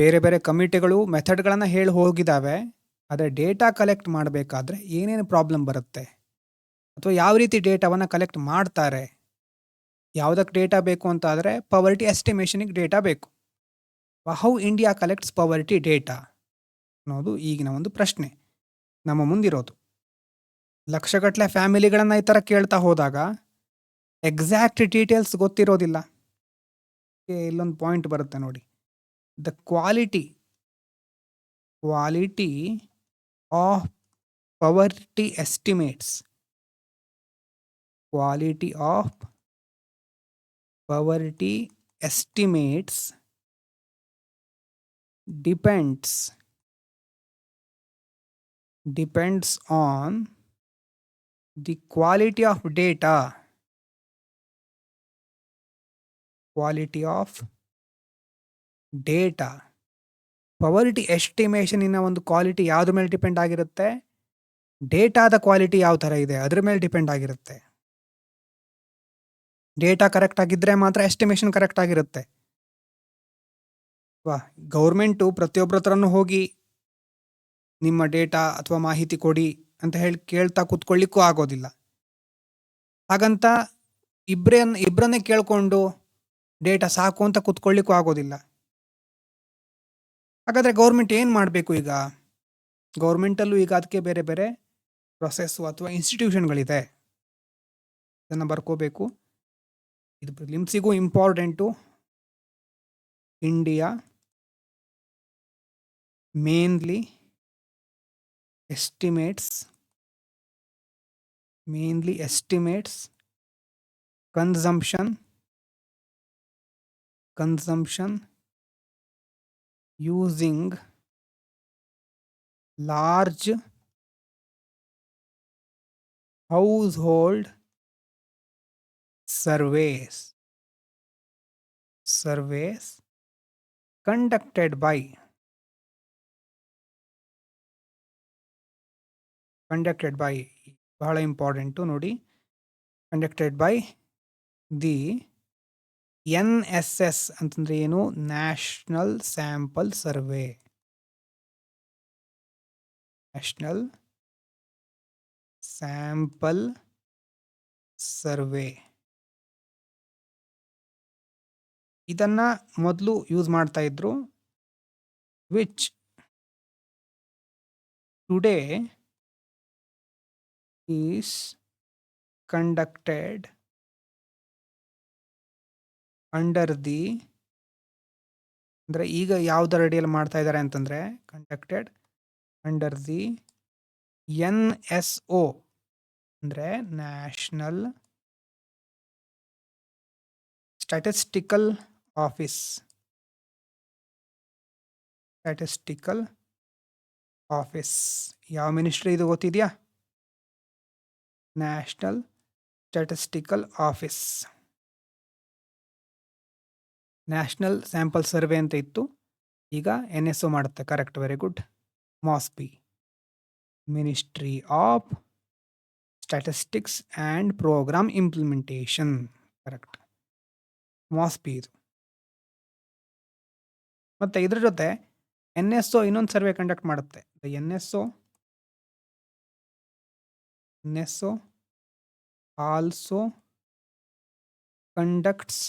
ಬೇರೆ ಬೇರೆ ಕಮಿಟಿಗಳು ಮೆಥಡ್ಗಳನ್ನು ಹೇಳಿ ಹೋಗಿದ್ದಾವೆ. ಆದರೆ ಡೇಟಾ ಕಲೆಕ್ಟ್ ಮಾಡಬೇಕಾದ್ರೆ ಏನೇನು ಪ್ರಾಬ್ಲಮ್ ಬರುತ್ತೆ ಅಥವಾ ಯಾವ ರೀತಿ ಡೇಟಾವನ್ನು ಕಲೆಕ್ಟ್ ಮಾಡ್ತಾರೆ, ಯಾವುದಕ್ಕೆ ಡೇಟಾ ಬೇಕು ಅಂತ ಆದರೆ ಪವರ್ಟಿ ಎಸ್ಟಿಮೇಷನಿಗೆ ಡೇಟಾ ಬೇಕು. ಹೌ ಇಂಡಿಯಾ ಕಲೆಕ್ಟ್ಸ್ ಪವರ್ಟಿ ಡೇಟಾ ಅನ್ನೋದು ಈಗಿನ ಒಂದು ಪ್ರಶ್ನೆ ನಮ್ಮ ಮುಂದಿರೋದು. ಲಕ್ಷಗಟ್ಟಲೆ ಫ್ಯಾಮಿಲಿಗಳನ್ನು ಈ ಥರ ಕೇಳ್ತಾ ಹೋದಾಗ ಎಕ್ಸಾಕ್ಟ್ ಡೀಟೇಲ್ಸ್ ಗೊತ್ತಿರೋದಿಲ್ಲ. ಇಲ್ಲೊಂದು ಪಾಯಿಂಟ್ ಬರುತ್ತೆ ನೋಡಿ, the quality of ಪವರ್ಟಿ estimates. Quality of poverty estimates depends on the quality of data. Quality of data. Poverty ಎಸ್ಟಿಮೇಷನಿನ ಒಂದು ಕ್ವಾಲಿಟಿ ಯಾವುದ್ರ ಮೇಲೆ ಡಿಪೆಂಡ್ ಆಗಿರುತ್ತೆ? ಡೇಟಾದ ಕ್ವಾಲಿಟಿ ಯಾವ ಥರ ಇದೆ ಅದ್ರ ಮೇಲೆ ಡಿಪೆಂಡ್ ಆಗಿರುತ್ತೆ. ಡೇಟಾ ಕರೆಕ್ಟ್ ಆಗಿದ್ದರೆ ಮಾತ್ರ ಎಸ್ಟಿಮೇಷನ್ ಕರೆಕ್ಟ್ ಆಗಿರುತ್ತೆ. ಗೌರ್ಮೆಂಟು ಪ್ರತಿಯೊಬ್ಬರ ಹತ್ರನೂ ಹೋಗಿ ನಿಮ್ಮ ಡೇಟಾ ಅಥವಾ ಮಾಹಿತಿ ಕೊಡಿ ಅಂತ ಹೇಳಿ ಕೇಳ್ತಾ ಕೂತ್ಕೊಳ್ಳಿಕ್ಕೂ ಆಗೋದಿಲ್ಲ. ಹಾಗಂತ ಇಬ್ಬರನ್ನೇ ಕೇಳಿಕೊಂಡು ಡೇಟಾ ಸಾಕು ಅಂತ ಕೂತ್ಕೊಳ್ಳಿಕ್ಕೂ ಆಗೋದಿಲ್ಲ. ಹಾಗಾದರೆ ಗೌರ್ಮೆಂಟ್ ಏನು ಮಾಡಬೇಕು? ಈಗ ಗೌರ್ಮೆಂಟಲ್ಲೂ ಈಗ ಅದಕ್ಕೆ ಬೇರೆ ಬೇರೆ ಪ್ರೊಸೆಸ್ಸು ಅಥವಾ ಇನ್ಸ್ಟಿಟ್ಯೂಷನ್ಗಳಿದೆ, ಇದನ್ನು ಬರ್ಕೋಬೇಕು. ಇದು ಪ್ರಿಲಿಮ್ಸಿಗೂ important. India mainly estimates consumption using large household surveys conducted by ಬಹಳ ಇಂಪಾರ್ಟೆಂಟು ನೋಡಿ, ಕಂಡಕ್ಟೆಡ್ ಬೈ ದಿ NSS ಅಂತಂದ್ರೆ ಏನು? National sample survey. ಇದನ್ನ ಮೊದಲು ಯೂಸ್ ಮಾಡ್ತಾ ಇದ್ರು, which today is conducted under the, ಅಂದರೆ ಈಗ ಯಾವುದರ ಅಡಿಯಲ್ಲಿ ಮಾಡ್ತಾ ಇದ್ದಾರೆ ಅಂತಂದರೆ ಕಂಡಕ್ಟೆಡ್ ಅಂಡರ್ ದಿ NSO ಅಂದರೆ ನ್ಯಾಷನಲ್ ಸ್ಟ್ಯಾಟಿಸ್ಟಿಕಲ್ ಆಫೀಸ್. ಯಾವ ಮಿನಿಸ್ಟ್ರಿ ಇದು ಗೊತ್ತಿದೆಯಾ? National statistical office. National sample survey ಅಂತ ಇತ್ತು, ಈಗ NSO ಮಾಡುತ್ತೆ. Correct, very good. MOSPI, ministry of statistics and programme implementation. Correct, MOSPI ಇದು. ಮತ್ತು ಇದ್ರ ಜೊತೆ NSO ಇನ್ನೊಂದು ಸರ್ವೆ ಕಂಡಕ್ಟ್ ಮಾಡುತ್ತೆ. NSO also conducts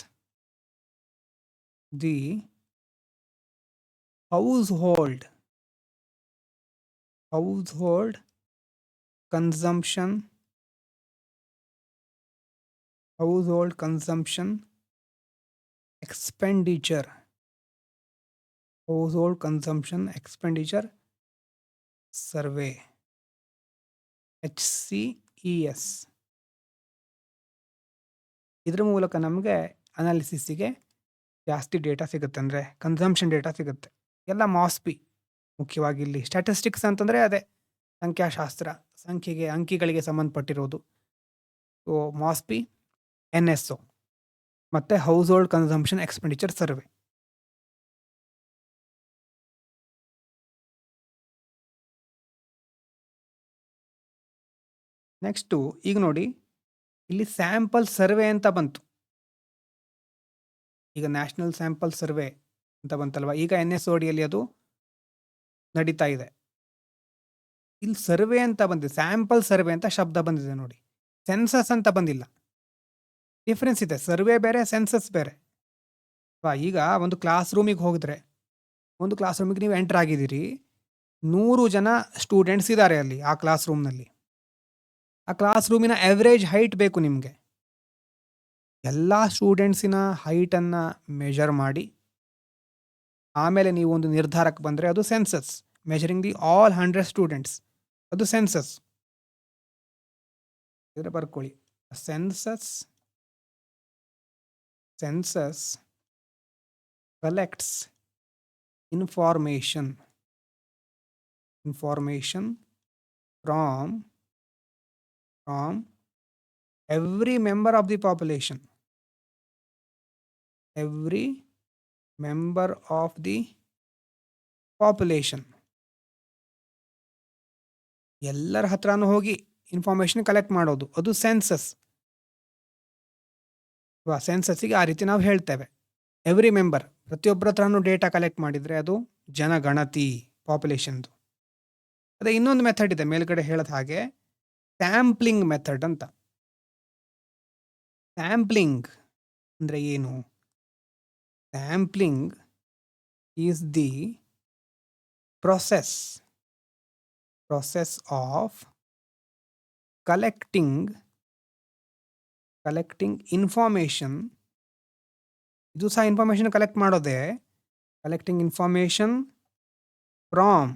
the household consumption expenditure survey, HCES. ಇದ್ರ ಮೂಲಕ ನಮಗೆ ಅನಾಲಿಸಿಸ್ಸಿಗೆ ಜಾಸ್ತಿ ಡೇಟಾ ಸಿಗುತ್ತೆ, ಅಂದರೆ ಕನ್ಸಂಪ್ಷನ್ ಡೇಟಾ ಸಿಗುತ್ತೆ. ಎಲ್ಲ MOSPI ಮುಖ್ಯವಾಗಿ. ಇಲ್ಲಿ ಸ್ಟ್ಯಾಟಿಸ್ಟಿಕ್ಸ್ ಅಂತಂದರೆ ಅದೇ ಸಂಖ್ಯಾಶಾಸ್ತ್ರ, ಅಂಕಿಗಳಿಗೆ ಸಂಬಂಧಪಟ್ಟಿರೋದು. ಸೊ MOSPI, NSO ಮತ್ತು house hold consumption expenditure survey. Next ಈಗ ನೋಡಿ, ಇಲ್ಲಿ ಸ್ಯಾಂಪಲ್ ಸರ್ವೆ ಅಂತ ಬಂತು. ಈಗ ನ್ಯಾಷನಲ್ ಸ್ಯಾಂಪಲ್ ಸರ್ವೆ ಅಂತ ಬಂತಲ್ವಾ, ಈಗ NSOD ಅಲ್ಲಿ ಅದು ನಡೀತಾ ಇದೆ. ಇಲ್ಲಿ ಸರ್ವೆ ಅಂತ ಬಂದಿದೆ, ಸ್ಯಾಂಪಲ್ ಸರ್ವೆ ಅಂತ ಶಬ್ದ ಬಂದಿದೆ ನೋಡಿ, ಸೆನ್ಸಸ್ ಅಂತ ಬಂದಿಲ್ಲ. ಡಿಫ್ರೆನ್ಸ್ ಇದೆ, ಸರ್ವೆ ಬೇರೆ ಸೆನ್ಸಸ್ ಬೇರೆ. ಈಗ ಒಂದು ಕ್ಲಾಸ್ ರೂಮಿಗೆ ಹೋಗಿದ್ರೆ, ಒಂದು ಕ್ಲಾಸ್ ರೂಮಿಗೆ ನೀವು ಎಂಟರ್ ಆಗಿದ್ದೀರಿ, 100 ಜನ ಸ್ಟೂಡೆಂಟ್ಸ್ ಇದ್ದಾರೆ ಅಲ್ಲಿ ಆ ಕ್ಲಾಸ್ ರೂಮ್ನಲ್ಲಿ. ಆ ಕ್ಲಾಸ್ ರೂಮಿನ ಎವರೇಜ್ ಹೈಟ್ ಬೇಕು ನಿಮಗೆ. ಎಲ್ಲ ಸ್ಟೂಡೆಂಟ್ಸಿನ ಹೈಟನ್ನು ಮೆಜರ್ ಮಾಡಿ ಆಮೇಲೆ ನೀವು ಒಂದು ನಿರ್ಧಾರಕ್ಕೆ ಬಂದರೆ ಅದು census. Measuring the all 100 students, ಅದು ಸೆನ್ಸಸ್. ಇದರ ಬರ್ಕೊಳ್ಳಿ, census collects information from every member of the population. ಎಲ್ಲರ ಹತ್ರನೂ ಹೋಗಿ ಇನ್ಫಾರ್ಮೇಶನ್ ಕಲೆಕ್ಟ್ ಮಾಡೋದು, ಅದು ಸೆನ್ಸಸ್. ಸೆನ್ಸಸ್ಸಿಗೆ ಆ ರೀತಿ ನಾವು ಹೇಳ್ತೇವೆ. ಎವ್ರಿ ಮೆಂಬರ್, ಪ್ರತಿಯೊಬ್ಬರ ಹತ್ರನೂ ಡೇಟಾ ಕಲೆಕ್ಟ್ ಮಾಡಿದರೆ ಅದು ಜನಗಣತಿ, ಪಾಪ್ಯುಲೇಷನ್ದು. ಅದೇ ಇನ್ನೊಂದು ಮೆಥಡ್ ಇದೆ ಮೇಲ್ಗಡೆ ಹೇಳದ ಹಾಗೆ, ಸ್ಯಾಂಪ್ಲಿಂಗ್ ಮೆಥಡ್ ಅಂತ. ಸ್ಯಾಂಪ್ಲಿಂಗ್ ಅಂದರೆ ಏನು? Sampling is the process of collecting information. ಇದು ಸಹ ಇನ್ಫಾರ್ಮೇಶನ್ ಕಲೆಕ್ಟ್ ಮಾಡೋದೇ. Collecting information from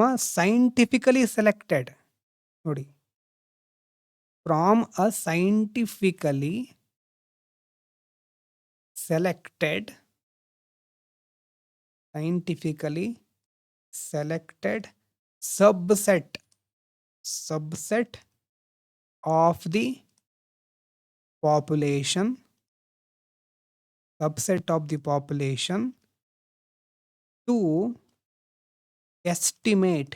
a scientifically selected, ನೋಡಿ, from a scientifically selected subset of the population to estimate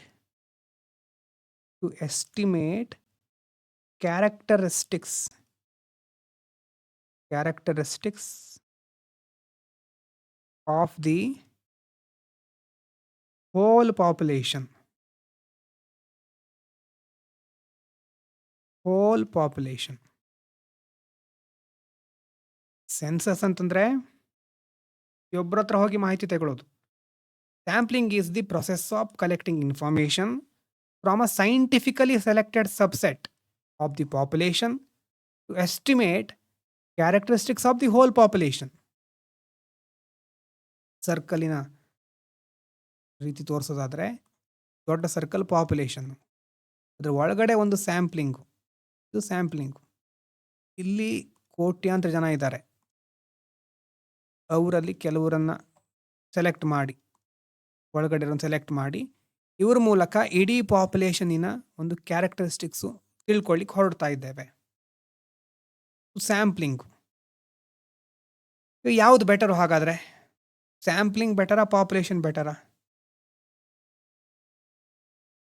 characteristics of the whole population. Census ಅಂತಂದ್ರೆ ಒಬ್ಬರ ಹತ್ರ ಹೋಗಿ ಮಾಹಿತಿ ತಗೊಳ್ಳೋದು. Sampling is the process of collecting information from a scientifically selected subset of the population to estimate characteristics of the whole population. ಸರ್ಕಲಿನ ರೀತಿ ತೋರಿಸೋದಾದರೆ, ದೊಡ್ಡ ಸರ್ಕಲ್ ಪಾಪ್ಯುಲೇಷನ್, ಅದರ ಒಳಗಡೆ ಒಂದು ಸ್ಯಾಂಪ್ಲಿಂಗು, ಇದು ಸ್ಯಾಂಪ್ಲಿಂಗು. ಇಲ್ಲಿ ಕೋಟ್ಯಾಂತರ ಜನ ಇದ್ದಾರೆ, ಅವರಲ್ಲಿ ಕೆಲವರನ್ನು ಸೆಲೆಕ್ಟ್ ಮಾಡಿ, ಒಳಗಡೆ ಸೆಲೆಕ್ಟ್ ಮಾಡಿ, ಇವ್ರ ಮೂಲಕ ಇಡೀ ಪಾಪ್ಯುಲೇಷನಿನ ಒಂದು ಕ್ಯಾರೆಕ್ಟರಿಸ್ಟಿಕ್ಸು ತಿಳ್ಕೊಳ್ಳಿಕ್ಕೆ ಹೊರಡ್ತಾ ಇದ್ದೇವೆ. ಸ್ಯಾಂಪ್ಲಿಂಗು ಯಾವುದು ಬೆಟರು ಹಾಗಾದರೆ? ಸ್ಯಾಂಪ್ಲಿಂಗ್ ಬೆಟರಾ, ಪಾಪ್ಯುಲೇಷನ್ ಬೆಟರಾ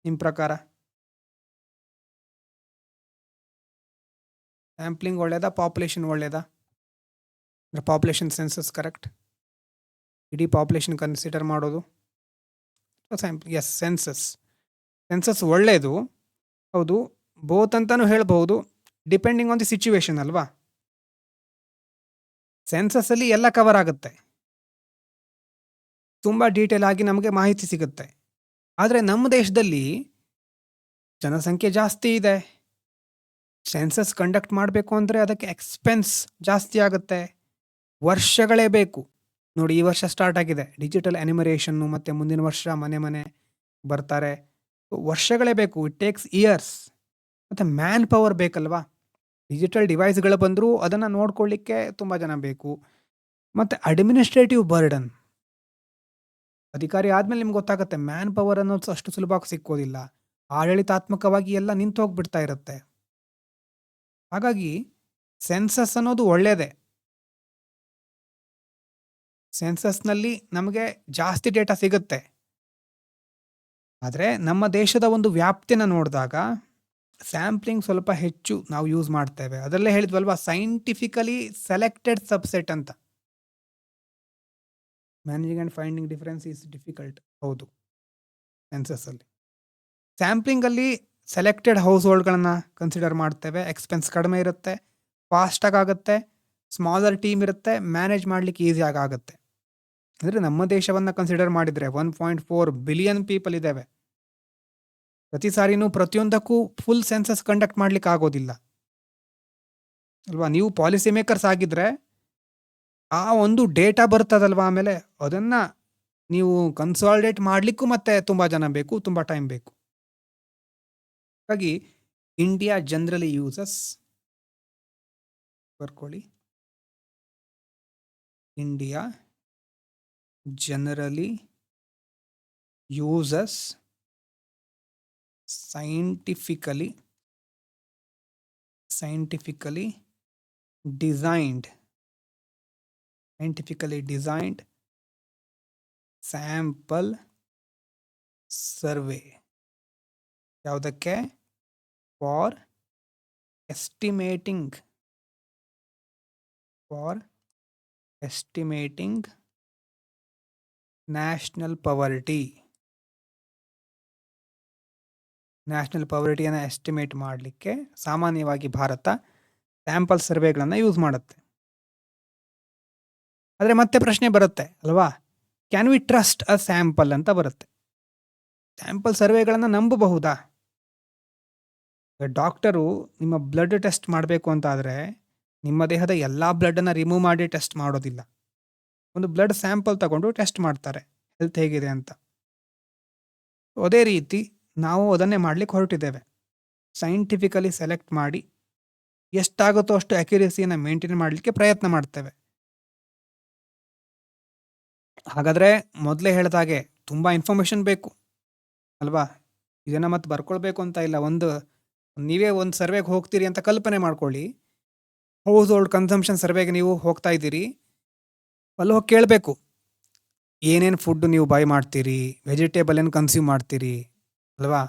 ನಿಮ್ಮ ಪ್ರಕಾರ? ಸ್ಯಾಂಪ್ಲಿಂಗ್ ಒಳ್ಳೇದಾ, ಪಾಪ್ಯುಲೇಷನ್ ಒಳ್ಳೇದಾ? ಅಂದರೆ ಪಾಪ್ಯುಲೇಷನ್ ಸೆನ್ಸಸ್ ಕರೆಕ್ಟ್, ಇಡೀ ಪಾಪ್ಯುಲೇಷನ್ ಕನ್ಸಿಡರ್ ಮಾಡೋದು. ಎಸ್, ಸೆನ್ಸಸ್ ಒಳ್ಳೆಯದು, ಹೌದು, ಬೋತ್ ಅಂತಲೂ ಹೇಳ್ಬೋದು, ಡಿಪೆಂಡಿಂಗ್ ಆನ್ ದಿ ಸಿಚುವೇಶನ್ ಅಲ್ವಾ. ಸೆನ್ಸಸ್ಸಲ್ಲಿ ಎಲ್ಲ ಕವರ್ ಆಗುತ್ತೆ, ತುಂಬ ಡೀಟೇಲ್ ಆಗಿ ನಮಗೆ ಮಾಹಿತಿ ಸಿಗುತ್ತೆ. ಆದರೆ ನಮ್ಮ ದೇಶದಲ್ಲಿ ಜನಸಂಖ್ಯೆ ಜಾಸ್ತಿ ಇದೆ, ಸೆನ್ಸಸ್ ಕಂಡಕ್ಟ್ ಮಾಡಬೇಕು ಅಂದರೆ ಅದಕ್ಕೆ ಎಕ್ಸ್ಪೆನ್ಸ್ ಜಾಸ್ತಿ ಆಗುತ್ತೆ, ವರ್ಷಗಳೇ ಬೇಕು. ನೋಡಿ, ಈ ವರ್ಷ ಸ್ಟಾರ್ಟ್ ಆಗಿದೆ ಡಿಜಿಟಲ್ ಎನಿಮರೇಷನ್ನು, ಮತ್ತು ಮುಂದಿನ ವರ್ಷ ಮನೆ ಬರ್ತಾರೆ, ವರ್ಷಗಳೇ ಬೇಕು. It takes years. ಮತ್ತು ಮ್ಯಾನ್ ಪವರ್ ಬೇಕಲ್ವಾ, ಡಿಜಿಟಲ್ ಡಿವೈಸ್ಗಳು ಬಂದರೂ ಅದನ್ನು ನೋಡ್ಕೊಳ್ಳಿಕ್ಕೆ ತುಂಬ ಜನ ಬೇಕು. ಮತ್ತು ಅಡ್ಮಿನಿಸ್ಟ್ರೇಟಿವ್ ಬರ್ಡನ್, ಅಧಿಕಾರಿ ಆದಮೇಲೆ ನಿಮ್ಗೆ ಗೊತ್ತಾಗುತ್ತೆ ಮ್ಯಾನ್ ಪವರ್ ಅನ್ನೋದು ಅಷ್ಟು ಸುಲಭವಾಗಿ ಸಿಕ್ಕೋದಿಲ್ಲ, ಆಡಳಿತಾತ್ಮಕವಾಗಿ ಎಲ್ಲ ನಿಂತು ಹೋಗ್ಬಿಡ್ತಾ ಇರುತ್ತೆ. ಹಾಗಾಗಿ ಸೆನ್ಸಸ್ ಅನ್ನೋದು ಒಳ್ಳೆಯದೇ. ಸೆನ್ಸಸ್ನಲ್ಲಿ ನಮಗೆ ಜಾಸ್ತಿ ಡೇಟಾ ಸಿಗುತ್ತೆ. ಆದರೆ ನಮ್ಮ ದೇಶದ ಒಂದು ವ್ಯಾಪ್ತಿನ ನೋಡಿದಾಗ ಸ್ಯಾಂಪ್ಲಿಂಗ್ ಸ್ವಲ್ಪ ಹೆಚ್ಚು ನಾವು ಯೂಸ್ ಮಾಡ್ತೇವೆ. ಅದರಲ್ಲೇ ಹೇಳಿದ್ವಲ್ವಾ ಸೈಂಟಿಫಿಕಲಿ ಸೆಲೆಕ್ಟೆಡ್ ಸಬ್ಸೆಟ್ ಅಂತ. Managing and finding difference is difficult. ಹೌದು, ಸೆನ್ಸಸ್ಸಲ್ಲಿ ಸ್ಯಾಂಪ್ಲಿಂಗಲ್ಲಿ ಸೆಲೆಕ್ಟೆಡ್ ಹೌಸ್ ಹೋಲ್ಡ್ಗಳನ್ನು ಕನ್ಸಿಡರ್ ಮಾಡ್ತೇವೆ. ಎಕ್ಸ್ಪೆನ್ಸ್ ಕಡಿಮೆ ಇರುತ್ತೆ, ಫಾಸ್ಟಾಗಿ ಆಗುತ್ತೆ, ಸ್ಮಾಲರ್ ಟೀಮ್ ಇರುತ್ತೆ, ಮ್ಯಾನೇಜ್ ಮಾಡಲಿಕ್ಕೆ ಈಸಿಯಾಗಿ ಆಗುತ್ತೆ. ಅಂದರೆ ನಮ್ಮ ದೇಶವನ್ನು ಕನ್ಸಿಡರ್ ಮಾಡಿದರೆ 1.4 ಬಿಲಿಯನ್ ಪೀಪಲ್ ಇದ್ದೇವೆ. ಪ್ರತಿ ಸಾರಿನೂ ಪ್ರತಿಯೊಂದಕ್ಕೂ ಫುಲ್ ಸೆನ್ಸಸ್ ಕಂಡಕ್ಟ್ ಮಾಡ್ಲಿಕ್ಕೆ ಆಗೋದಿಲ್ಲ ಅಲ್ವಾ. ನೀವು ಪಾಲಿಸಿ ಮೇಕರ್ಸ್ ಆಗಿದ್ರೆ ಆ ಒಂದು ಡೇಟಾ ಬರ್ತದಲ್ವಾ, ಆಮೇಲೆ ಅದನ್ನ ನೀವು ಕನ್ಸಾಲಿಡೇಟ್ ಮಾಡಲಿಕ್ಕೂ ಮತ್ತೆ ತುಂಬಾ ಜನ ಬೇಕು, ತುಂಬಾ ಟೈಮ್ ಬೇಕು. ಹಾಗಾಗಿ ಇಂಡಿಯಾ ಜನರಲಿ ಯೂಸಸ್, ಬರ್ಕೊಳ್ಳಿ, India generally uses scientifically designed sample survey. ಯಾವುದಕ್ಕೆ? ಫಾರ್ ಎಸ್ಟಿಮೇಟಿಂಗ್ ನ್ಯಾಷನಲ್ ಪವರ್ಟಿಯನ್ನು ಎಸ್ಟಿಮೇಟ್ ಮಾಡಲಿಕ್ಕೆ ಸಾಮಾನ್ಯವಾಗಿ ಭಾರತ ಸ್ಯಾಂಪಲ್ ಸರ್ವೆಗಳನ್ನು ಯೂಸ್ ಮಾಡುತ್ತೆ. ಆದರೆ ಮತ್ತೆ ಪ್ರಶ್ನೆ ಬರುತ್ತೆ ಅಲ್ವಾ, can we trust a sample ಅಂತ ಬರುತ್ತೆ. ಸ್ಯಾಂಪಲ್ ಸರ್ವೆಗಳನ್ನು ನಂಬಬಹುದಾ? ಡಾಕ್ಟರು ನಿಮ್ಮ ಬ್ಲಡ್ ಟೆಸ್ಟ್ ಮಾಡಬೇಕು ಅಂತ ಆದರೆ ನಿಮ್ಮ ದೇಹದ ಎಲ್ಲ ಬ್ಲಡ್ಡನ್ನು ರಿಮೂವ್ ಮಾಡಿ ಟೆಸ್ಟ್ ಮಾಡೋದಿಲ್ಲ. ಒಂದು ಬ್ಲಡ್ ಸ್ಯಾಂಪಲ್ ತಗೊಂಡು ಟೆಸ್ಟ್ ಮಾಡ್ತಾರೆ ಹೆಲ್ತ್ ಹೇಗಿದೆ ಅಂತ. ಅದೇ ರೀತಿ ನಾವು ಅದನ್ನೇ ಮಾಡಲಿಕ್ಕೆ ಹೊರಟಿದ್ದೇವೆ. ಸೈಂಟಿಫಿಕಲಿ ಸೆಲೆಕ್ಟ್ ಮಾಡಿ ಎಷ್ಟಾಗುತ್ತೋ ಅಷ್ಟು ಅಕ್ಯುರೇಸಿಯನ್ನು ಮೇಂಟೈನ್ ಮಾಡಲಿಕ್ಕೆ ಪ್ರಯತ್ನ ಮಾಡ್ತೇವೆ. ಹಾಗಾದರೆ ಮೊದಲೇ ಹೇಳಿದಾಗೆ ತುಂಬ ಇನ್ಫಾರ್ಮೇಷನ್ ಬೇಕು ಅಲ್ವಾ. ಇದನ್ನು ಮತ್ತೆ ಬರ್ಕೊಳ್ಬೇಕು ಅಂತ ಇಲ್ಲ. ನೀವೇ ಒಂದು ಸರ್ವೆಗೆ ಹೋಗ್ತೀರಿ ಅಂತ ಕಲ್ಪನೆ ಮಾಡ್ಕೊಳ್ಳಿ. ಹೌಸ್ ಹೋಲ್ಡ್ ಕನ್ಸಂಪ್ಷನ್ ಸರ್ವೆಗೆ ನೀವು ಹೋಗ್ತಾ ಇದ್ದೀರಿ, ಅಲ್ಲಿ ಹೋಗಿ ಕೇಳಬೇಕು ಏನೇನು ಫುಡ್ ನೀವು ಬೈ ಮಾಡ್ತೀರಿ, ವೆಜಿಟೇಬಲ್ ಏನು ಕನ್ಸ್ಯೂಮ್ ಮಾಡ್ತೀರಿ ಅಲ್ವಾ,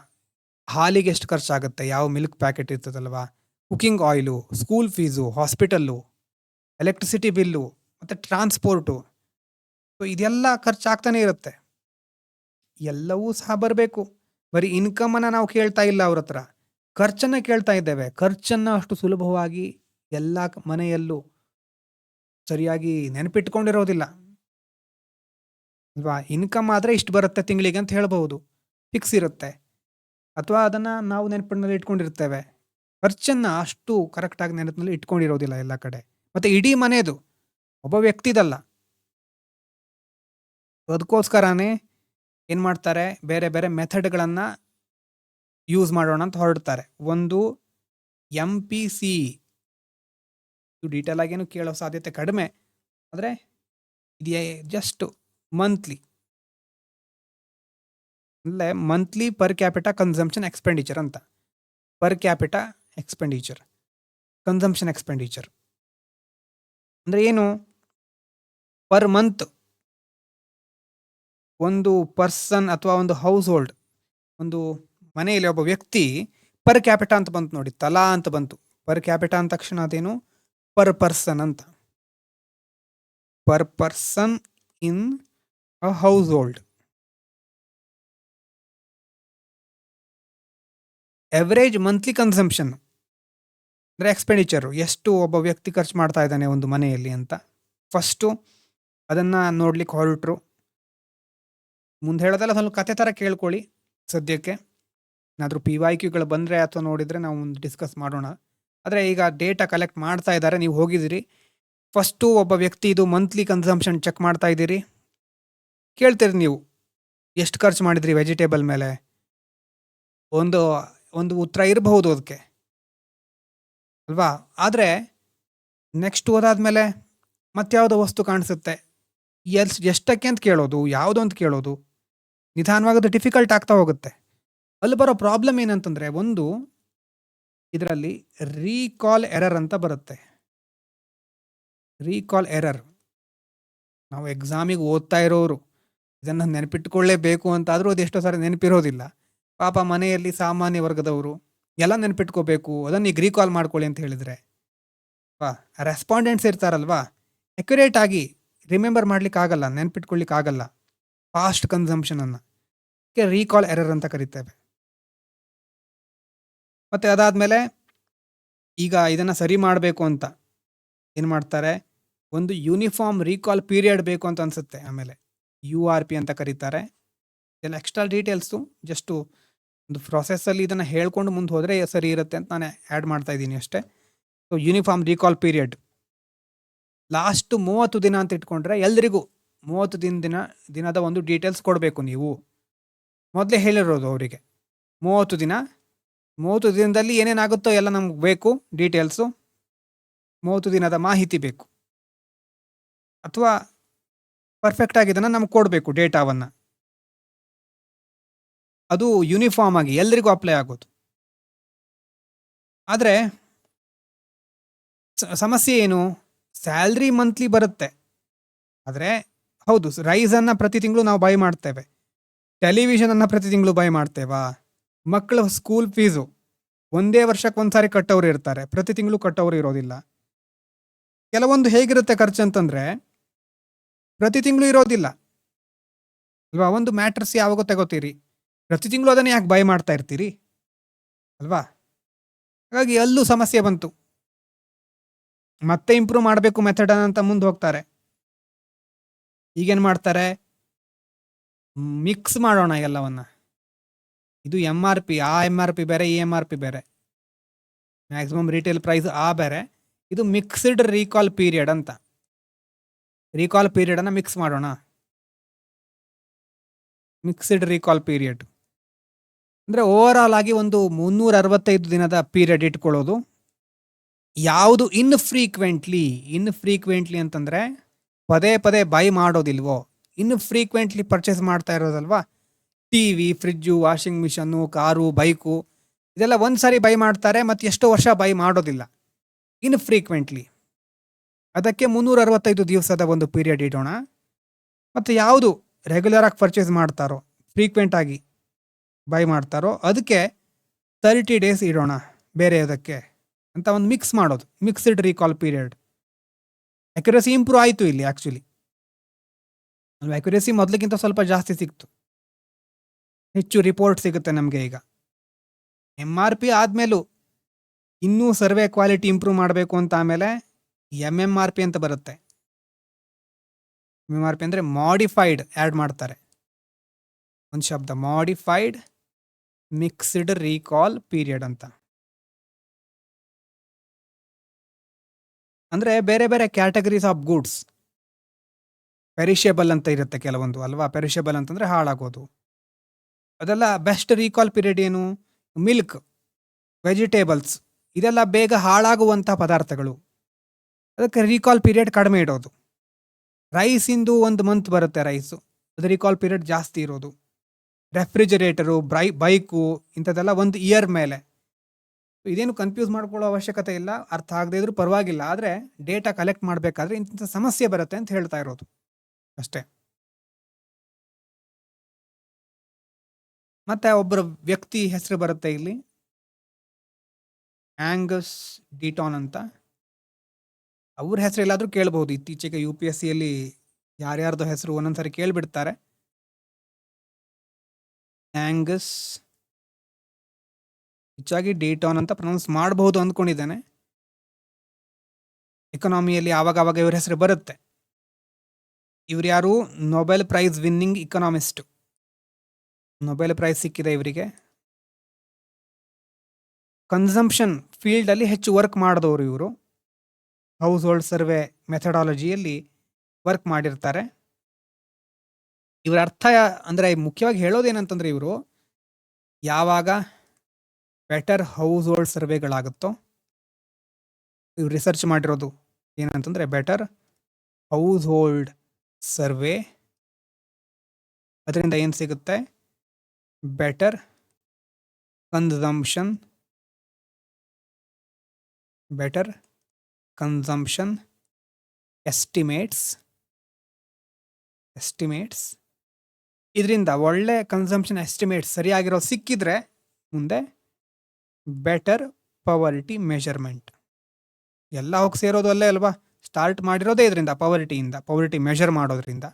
ಹಾಲಿಗೆ ಎಷ್ಟು ಖರ್ಚಾಗುತ್ತೆ, ಯಾವ ಮಿಲ್ಕ್ ಪ್ಯಾಕೆಟ್ ಇರ್ತದಲ್ವಾ, cooking oil, school fees, hospital, electricity bill ಮತ್ತು ಟ್ರಾನ್ಸ್ಪೋರ್ಟು. ಸೊ ಇದೆಲ್ಲ ಖರ್ಚಾಗ್ತಾನೆ ಇರುತ್ತೆ. ಎಲ್ಲವೂ ಸಹ ಬರಬೇಕು. ಬರೀ ಇನ್ಕಮನ್ನು ನಾವು ಕೇಳ್ತಾ ಇಲ್ಲ ಅವ್ರ ಹತ್ರ, ಖರ್ಚನ್ನು ಕೇಳ್ತಾ ಇದ್ದೇವೆ. ಖರ್ಚನ್ನು ಅಷ್ಟು ಸುಲಭವಾಗಿ ಎಲ್ಲ ಮನೆಯಲ್ಲೂ ಸರಿಯಾಗಿ ನೆನಪಿಟ್ಕೊಂಡಿರೋದಿಲ್ಲ ಅಲ್ವಾ. ಇನ್ಕಮ್ ಆದರೆ ಇಷ್ಟು ಬರುತ್ತೆ ತಿಂಗಳಿಗೆ ಅಂತ ಹೇಳ್ಬೋದು, ಫಿಕ್ಸ್ ಇರುತ್ತೆ, ಅಥವಾ ಅದನ್ನು ನಾವು ನೆನಪಿನಲ್ಲಿ ಇಟ್ಕೊಂಡಿರ್ತೇವೆ. ಖರ್ಚನ್ನು ಅಷ್ಟು ಕರೆಕ್ಟಾಗಿ ನೆನಪಿನಲ್ಲಿ ಇಟ್ಕೊಂಡಿರೋದಿಲ್ಲ ಎಲ್ಲ ಕಡೆ. ಮತ್ತು ಇಡೀ ಮನೆಯದು, ಒಬ್ಬ ವ್ಯಕ್ತಿದಲ್ಲ. ಅದಕ್ಕೋಸ್ಕರನೇ ಏನು ಮಾಡ್ತಾರೆ, ಬೇರೆ ಬೇರೆ ಮೆಥಡ್ಗಳನ್ನು ಯೂಸ್ ಮಾಡೋಣ ಅಂತ ಹೊರಡ್ತಾರೆ. ಒಂದು MPC, ಇದು ಡೀಟೇಲ್ ಆಗೇನು ಕೇಳೋ ಸಾಧ್ಯತೆ ಕಡಿಮೆ, ಆದರೆ ಇದು just monthly per capita consumption expenditure ಅಂತ. Per capita expenditure, consumption expenditure ಅಂದರೆ ಏನು? ಪರ್ ಮಂತ್ ಒಂದು ಪರ್ಸನ್ ಅಥವಾ ಒಂದು ಹೌಸ್ ಹೋಲ್ಡ್, ಒಂದು ಮನೆಯಲ್ಲಿ ಒಬ್ಬ ವ್ಯಕ್ತಿ ಪರ್ ಕ್ಯಾಪಿಟಾ ಅಂತ ಬಂತು ನೋಡಿ, ತಲಾ ಅಂತ ಬಂತು. ಪರ್ ಕ್ಯಾಪಿಟಾ ಅಂದ ತಕ್ಷಣ ಅದೇನು ಪರ್ ಪರ್ಸನ್ ಅಂತ. Per person in a house hold. Average monthly consumption ಅಂದರೆ ಎಕ್ಸ್ಪೆಂಡಿಚರು, ಎಷ್ಟು ಒಬ್ಬ ವ್ಯಕ್ತಿ ಖರ್ಚು ಮಾಡ್ತಾ ಇದ್ದಾನೆ ಒಂದು ಮನೆಯಲ್ಲಿ ಅಂತ. ಫಸ್ಟು ಅದನ್ನು ನೋಡ್ಲಿಕ್ಕೆ ಹೊರಟರು. ಮುಂದೆ ಹೇಳೋದಲ್ಲ, ಸ್ವಲ್ಪ ಕತೆ ಥರ ಕೇಳ್ಕೊಳ್ಳಿ. ಸದ್ಯಕ್ಕೆ ಏನಾದರೂ PYQಗಳು ಬಂದರೆ ಅಥವಾ ನೋಡಿದರೆ ನಾವು ಮುಂದೆ ಡಿಸ್ಕಸ್ ಮಾಡೋಣ. ಆದರೆ ಈಗ ಡೇಟಾ ಕಲೆಕ್ಟ್ ಮಾಡ್ತಾ ಇದ್ದಾರೆ, ನೀವು ಹೋಗಿದ್ದೀರಿ, ಫಸ್ಟು ಒಬ್ಬ ವ್ಯಕ್ತಿ ಇದು ಮಂತ್ಲಿ ಕನ್ಸಂಪ್ಷನ್ ಚೆಕ್ ಮಾಡ್ತಾ ಇದ್ದೀರಿ. ಕೇಳ್ತೀರಿ ನೀವು ಎಷ್ಟು ಖರ್ಚು ಮಾಡಿದ್ರಿ ವೆಜಿಟೇಬಲ್ ಮೇಲೆ, ಒಂದು ಉತ್ತರ ಇರಬಹುದು ಅದಕ್ಕೆ ಅಲ್ವಾ. ಆದರೆ ನೆಕ್ಸ್ಟ್ ಓದಾದ್ಮೇಲೆ ಮತ್ಯಾವುದೋ ವಸ್ತು ಕಾಣಿಸುತ್ತೆ, ಎಷ್ಟಕ್ಕೆ ಅಂತ ಕೇಳೋದು, ಯಾವುದು ಅಂತ ಕೇಳೋದು, ನಿಧಾನವಾಗೋದು ಡಿಫಿಕಲ್ಟ್ ಆಗ್ತಾ ಹೋಗುತ್ತೆ. ಅಲ್ಲಿ ಬರೋ ಪ್ರಾಬ್ಲಮ್ ಏನಂತಂದರೆ, ಒಂದು ಇದರಲ್ಲಿ ರೀಕಾಲ್ ಎರರ್ ಅಂತ ಬರುತ್ತೆ. ರೀಕಾಲ್ ಎರರ್, ನಾವು ಎಕ್ಸಾಮಿಗೆ ಓದ್ತಾ ಇರೋರು ಇದನ್ನು ನೆನಪಿಟ್ಕೊಳ್ಳೇಬೇಕು ಅಂತಾದರೂ ಅದು ಎಷ್ಟೋ ಸಾರಿ ನೆನಪಿರೋದಿಲ್ಲ. ಪಾಪ ಮನೆಯಲ್ಲಿ ಸಾಮಾನ್ಯ ವರ್ಗದವರು ಎಲ್ಲ ನೆನಪಿಟ್ಕೋಬೇಕು, ಅದನ್ನು ಈಗ ರೀಕಾಲ್ ಮಾಡ್ಕೊಳ್ಳಿ ಅಂತ ಹೇಳಿದರೆ ರೆಸ್ಪಾಂಡೆಂಟ್ಸ್ ಇರ್ತಾರಲ್ವಾ, ಅಕ್ಯುರೇಟ್ ಆಗಿ ರಿಮೆಂಬರ್ ಮಾಡ್ಲಿಕ್ಕೆ ಆಗಲ್ಲ, ನೆನ್ಪಿಟ್ಕೊಳ್ಳಿಕ್ಕೆ ಆಗಲ್ಲ ಫಾಸ್ಟ್ ಕನ್ಸಂಪ್ಷನನ್ನು. ರೀಕಾಲ್ ಎರರ್ ಅಂತ ಕರಿತೇವೆ. ಮತ್ತು ಅದಾದಮೇಲೆ ಈಗ ಇದನ್ನು ಸರಿ ಮಾಡಬೇಕು ಅಂತ ಏನು ಮಾಡ್ತಾರೆ, ಒಂದು ಯೂನಿಫಾರ್ಮ್ ರೀಕಾಲ್ ಪೀರಿಯಡ್ ಬೇಕು ಅಂತ ಅನಿಸುತ್ತೆ. ಆಮೇಲೆ URP ಅಂತ ಕರೀತಾರೆ. ಎಲ್ಲ ಎಕ್ಸ್ಟ್ರಾ ಡೀಟೇಲ್ಸು ಜಸ್ಟು ಒಂದು ಪ್ರೊಸೆಸ್ಸಲ್ಲಿ ಇದನ್ನು ಹೇಳ್ಕೊಂಡು ಮುಂದೆ ಹೋದರೆ ಸರಿ ಇರುತ್ತೆ ಅಂತ ನಾನು ಆ್ಯಡ್ ಮಾಡ್ತಾ ಇದ್ದೀನಿ ಅಷ್ಟೇ. So uniform recall period last 30 ದಿನ ಅಂತ ಇಟ್ಕೊಂಡ್ರೆ ಎಲ್ರಿಗೂ 30 ದಿನದ ಒಂದು ಡೀಟೇಲ್ಸ್ ಕೊಡಬೇಕು. ನೀವು ಮೊದಲೇ ಹೇಳಿರೋದು ಅವರಿಗೆ 30 ದಿನದಲ್ಲಿ ಏನೇನಾಗುತ್ತೋ ಎಲ್ಲ ನಮ್ಗೆ ಬೇಕು ಡೀಟೇಲ್ಸು, 30 ದಿನದ ಮಾಹಿತಿ ಬೇಕು, ಅಥವಾ ಪರ್ಫೆಕ್ಟಾಗಿ ಇದನ್ನು ನಮ್ಗೆ ಕೊಡಬೇಕು ಡೇಟಾವನ್ನು. ಅದು ಯೂನಿಫಾರ್ಮ್ ಆಗಿ ಎಲ್ರಿಗೂ ಅಪ್ಲೈ ಆಗೋದು. ಆದರೆ ಸಮಸ್ಯೆ ಏನು, ಸ್ಯಾಲ್ರಿ ಮಂತ್ಲಿ ಬರುತ್ತೆ, ಆದರೆ ಹೌದು ರೈಸನ್ನು ಪ್ರತಿ ತಿಂಗಳು ನಾವು ಬೈ ಮಾಡ್ತೇವೆ, ಟೆಲಿವಿಷನನ್ನು ಪ್ರತಿ ತಿಂಗಳು ಬೈ ಮಾಡ್ತೇವಾ, ಮಕ್ಕಳ ಸ್ಕೂಲ್ ಫೀಸು ಒಂದೇ ವರ್ಷಕ್ಕೆ ಒಂದ್ಸಾರಿ ಕಟ್ಟೋರು ಇರ್ತಾರೆ, ಪ್ರತಿ ತಿಂಗಳು ಕಟ್ಟೋರು ಇರೋದಿಲ್ಲ. ಕೆಲವೊಂದು ಹೇಗಿರುತ್ತೆ ಖರ್ಚು ಅಂತಂದರೆ ಪ್ರತಿ ತಿಂಗಳು ಇರೋದಿಲ್ಲ ಅಲ್ವಾ. ಒಂದು ಮ್ಯಾಟ್ರಸ್ ಯಾವಾಗ ತಗೋತೀರಿ, ಪ್ರತಿ ತಿಂಗಳು ಅದನ್ನು ಯಾಕೆ ಬೈ ಮಾಡ್ತಾ ಇರ್ತೀರಿ ಅಲ್ವಾ. ಹಾಗಾಗಿ ಅಲ್ಲೂ ಸಮಸ್ಯೆ ಬಂತು. ಮತ್ತೆ ಇಂಪ್ರೂವ್ ಮಾಡಬೇಕು ಮೆಥಡ್ ಅಂತ ಮುಂದೆ ಹೋಗ್ತಾರೆ. ಈಗೇನು ಮಾಡ್ತಾರೆ, ಮಿಕ್ಸ್ ಮಾಡೋಣ ಎಲ್ಲವನ್ನ. ಇದು MRP, ಆ MRP ಬೇರೆ, ಈ MRP ಬೇರೆ, ಮ್ಯಾಕ್ಸಿಮಮ್ ರಿಟೇಲ್ ಪ್ರೈಸ್ ಆ ಬೇರೆ, ಇದು ಮಿಕ್ಸ್ಡ್ ರೀಕಾಲ್ ಪೀರಿಯಡ್ ಅಂತ. ರೀಕಾಲ್ ಪೀರಿಯಡನ್ನು ಮಿಕ್ಸ್ ಮಾಡೋಣ. ಮಿಕ್ಸ್ಡ್ ರೀಕಾಲ್ ಪೀರಿಯಡ್ ಅಂದರೆ ಓವರ್ ಆಲ್ ಆಗಿ ಒಂದು 365 ದಿನದ ಪೀರಿಯಡ್ ಇಟ್ಕೊಳ್ಳೋದು. ಯಾವುದು ಇನ್ಫ್ರೀಕ್ವೆಂಟ್ಲಿ ಅಂತಂದರೆ ಪದೇ ಪದೇ ಬೈ ಮಾಡೋದಿಲ್ವೋ, ಇನ್ಫ್ರೀಕ್ವೆಂಟ್ಲಿ ಪರ್ಚೇಸ್ ಮಾಡ್ತಾ ಇರೋದಲ್ವಾ, TV, ಫ್ರಿಜ್ಜು, ವಾಷಿಂಗ್ ಮಿಷನ್ನು, ಕಾರು, ಬೈಕು, ಇದೆಲ್ಲ ಒಂದು ಸಾರಿ ಬೈ ಮಾಡ್ತಾರೆ ಮತ್ತು ಎಷ್ಟೋ ವರ್ಷ ಬೈ ಮಾಡೋದಿಲ್ಲ, ಇನ್ಫ್ರೀಕ್ವೆಂಟ್ಲಿ. ಅದಕ್ಕೆ 365 ದಿವಸದ ಒಂದು ಪೀರಿಯಡ್ ಇಡೋಣ. ಮತ್ತು ಯಾವುದು ರೆಗ್ಯುಲರಾಗಿ ಪರ್ಚೇಸ್ ಮಾಡ್ತಾರೋ, ಫ್ರೀಕ್ವೆಂಟಾಗಿ ಬೈ ಮಾಡ್ತಾರೋ ಅದಕ್ಕೆ 30 ಡೇಸ್ ಇಡೋಣ ಬೇರೆ ಅದಕ್ಕೆ ಅಂತ ಒಂದು ಮಿಕ್ಸ್ ಮಾಡೋದು, mixed recall period. Accuracy improve ಆಯಿತು ಇಲ್ಲಿ ಆ್ಯಕ್ಚುಲಿ. ಅಕ್ಯುರಸಿ ಮೊದಲಿಗಿಂತ ಸ್ವಲ್ಪ ಜಾಸ್ತಿ ಸಿಕ್ತು, ಹೆಚ್ಚು ರಿಪೋರ್ಟ್ ಸಿಗುತ್ತೆ ನಮಗೆ ಈಗ. MRP ಆದಮೇಲೂ ಇನ್ನೂ ಸರ್ವೆ ಕ್ವಾಲಿಟಿ ಇಂಪ್ರೂವ್ ಮಾಡಬೇಕು ಅಂತ ಆಮೇಲೆ MMRP ಅಂತ ಬರುತ್ತೆ. MMRP ಅಂದರೆ ಮಾಡಿಫೈಡ್ ಆ್ಯಡ್ ಮಾಡ್ತಾರೆ, ಒಂದು ಶಬ್ದ ಮಾಡಿಫೈಡ್ ಮಿಕ್ಸ್ಡ್ ರೀಕಾಲ್ ಪೀರಿಯಡ್ ಅಂತ. ಅಂದರೆ ಬೇರೆ ಬೇರೆ ಕ್ಯಾಟಗರೀಸ್ ಆಫ್ ಗೂಡ್ಸ್, ಪೆರಿಷೇಬಲ್ ಅಂತ ಇರುತ್ತೆ ಕೆಲವೊಂದು ಅಲ್ವಾ. ಪೆರಿಷೇಬಲ್ ಅಂತಂದರೆ ಹಾಳಾಗೋದು, ಅದೆಲ್ಲ ಬೆಸ್ಟ್ ರೀಕಾಲ್ ಪೀರಿಯಡ್ ಏನು, ಮಿಲ್ಕ್, ವೆಜಿಟೇಬಲ್ಸ್, ಇದೆಲ್ಲ ಬೇಗ ಹಾಳಾಗುವಂಥ ಪದಾರ್ಥಗಳು, ಅದಕ್ಕೆ ರೀಕಾಲ್ ಪೀರಿಯಡ್ ಕಡಿಮೆ ಇಡೋದು. ರೈಸಿಂದು 1 ಮಂತ್ ಬರುತ್ತೆ ರೈಸು, ಅದು ರೀಕಾಲ್ ಪೀರಿಯಡ್ ಜಾಸ್ತಿ ಇರೋದು. ರೆಫ್ರಿಜರೇಟರು, ಬೈಕು ಇಂಥದ್ದೆಲ್ಲ 1 ಇಯರ್ ಮೇಲೆ. ಇದೇನು ಕನ್ಫ್ಯೂಸ್ ಮಾಡ್ಕೊಳ್ಳೋ ಅವಶ್ಯಕತೆ ಇಲ್ಲ, ಅರ್ಥ ಆಗದೆ ಇದ್ರೂ ಪರವಾಗಿಲ್ಲ, ಆದರೆ ಡೇಟಾ ಕಲೆಕ್ಟ್ ಮಾಡಬೇಕಾದ್ರೆ ಇಂಥ ಸಮಸ್ಯೆ ಬರುತ್ತೆ ಅಂತ ಹೇಳ್ತಾ ಇರೋದು ಅಷ್ಟೇ. ಮತ್ತು ಒಬ್ಬರ ವ್ಯಕ್ತಿ ಹೆಸರು ಬರುತ್ತೆ ಇಲ್ಲಿ, ಆಂಗಸ್ ಡಿಟಾನ್ ಅಂತ. ಅವ್ರ ಹೆಸರು ಎಲ್ಲಾದರೂ ಕೇಳ್ಬೋದು, ಇತ್ತೀಚೆಗೆ UPSCಯಲ್ಲಿ ಯಾರ್ಯಾರ್ದು ಹೆಸರು ಒಂದೊಂದ್ಸರಿ ಕೇಳಿಬಿಡ್ತಾರೆ. ಆಂಗಸ್, ಹೆಚ್ಚಾಗಿ ಡಿಟಾನ್ ಅಂತ ಪ್ರೊನೌನ್ಸ್ ಮಾಡಬಹುದು ಅಂದ್ಕೊಂಡಿದ್ದೇನೆ. ಎಕನಾಮಿಯಲ್ಲಿ ಆವಾಗ ಇವ್ರ ಹೆಸರು ಬರುತ್ತೆ. ಇವ್ರು ಯಾರು, Nobel prize winning economist, Nobel prize ಸಿಕ್ಕಿದೆ ಇವರಿಗೆ. ಕನ್ಸಂಪ್ಷನ್ ಫೀಲ್ಡಲ್ಲಿ ಹೆಚ್ಚು ವರ್ಕ್ ಮಾಡಿದವರು ಇವರು, ಹೌಸ್ ಹೋಲ್ಡ್ ಸರ್ವೆ ಮೆಥಡಾಲಜಿಯಲ್ಲಿ ವರ್ಕ್ ಮಾಡಿರ್ತಾರೆ. ಇವರ ಅರ್ಥ ಅಂದರೆ ಮುಖ್ಯವಾಗಿ ಹೇಳೋದೇನಂತಂದರೆ, ಇವರು ಯಾವಾಗ ಬೆಟರ್ ಹೌಸ್ ಹೋಲ್ಡ್ ಸರ್ವೆಗಳಾಗುತ್ತೋ, ಇವ್ರು ರಿಸರ್ಚ್ ಮಾಡಿರೋದು ಏನಂತಂದರೆ ಬೆಟರ್ ಹೌಸ್ ಹೋಲ್ಡ್ ಸರ್ವೆ, ಅದರಿಂದ ಏನು ಸಿಗುತ್ತೆ, better consumption, better consumption estimates, ಇದರಿಂದ ಒಳ್ಳೆ ಕನ್ಸಂಪ್ಷನ್ ಎಸ್ಟಿಮೇಟ್ಸ್ ಸರಿಯಾಗಿರೋ ಸಿಕ್ಕಿದ್ರೆ ಮುಂದೆ ಬೆಟರ್ ಪವರ್ಟಿ ಮೆಷರ್ಮೆಂಟ್. ಎಲ್ಲ ಹೋಗಿ ಸೇರೋದು ಅಲ್ಲೇ ಅಲ್ವಾ? ಸ್ಟಾರ್ಟ್ ಮಾಡಿರೋದೇ ಇದರಿಂದ, ಪವರ್ಟಿಯಿಂದ. ಪವರ್ಟಿ ಮೆಷರ್ ಮಾಡೋದ್ರಿಂದ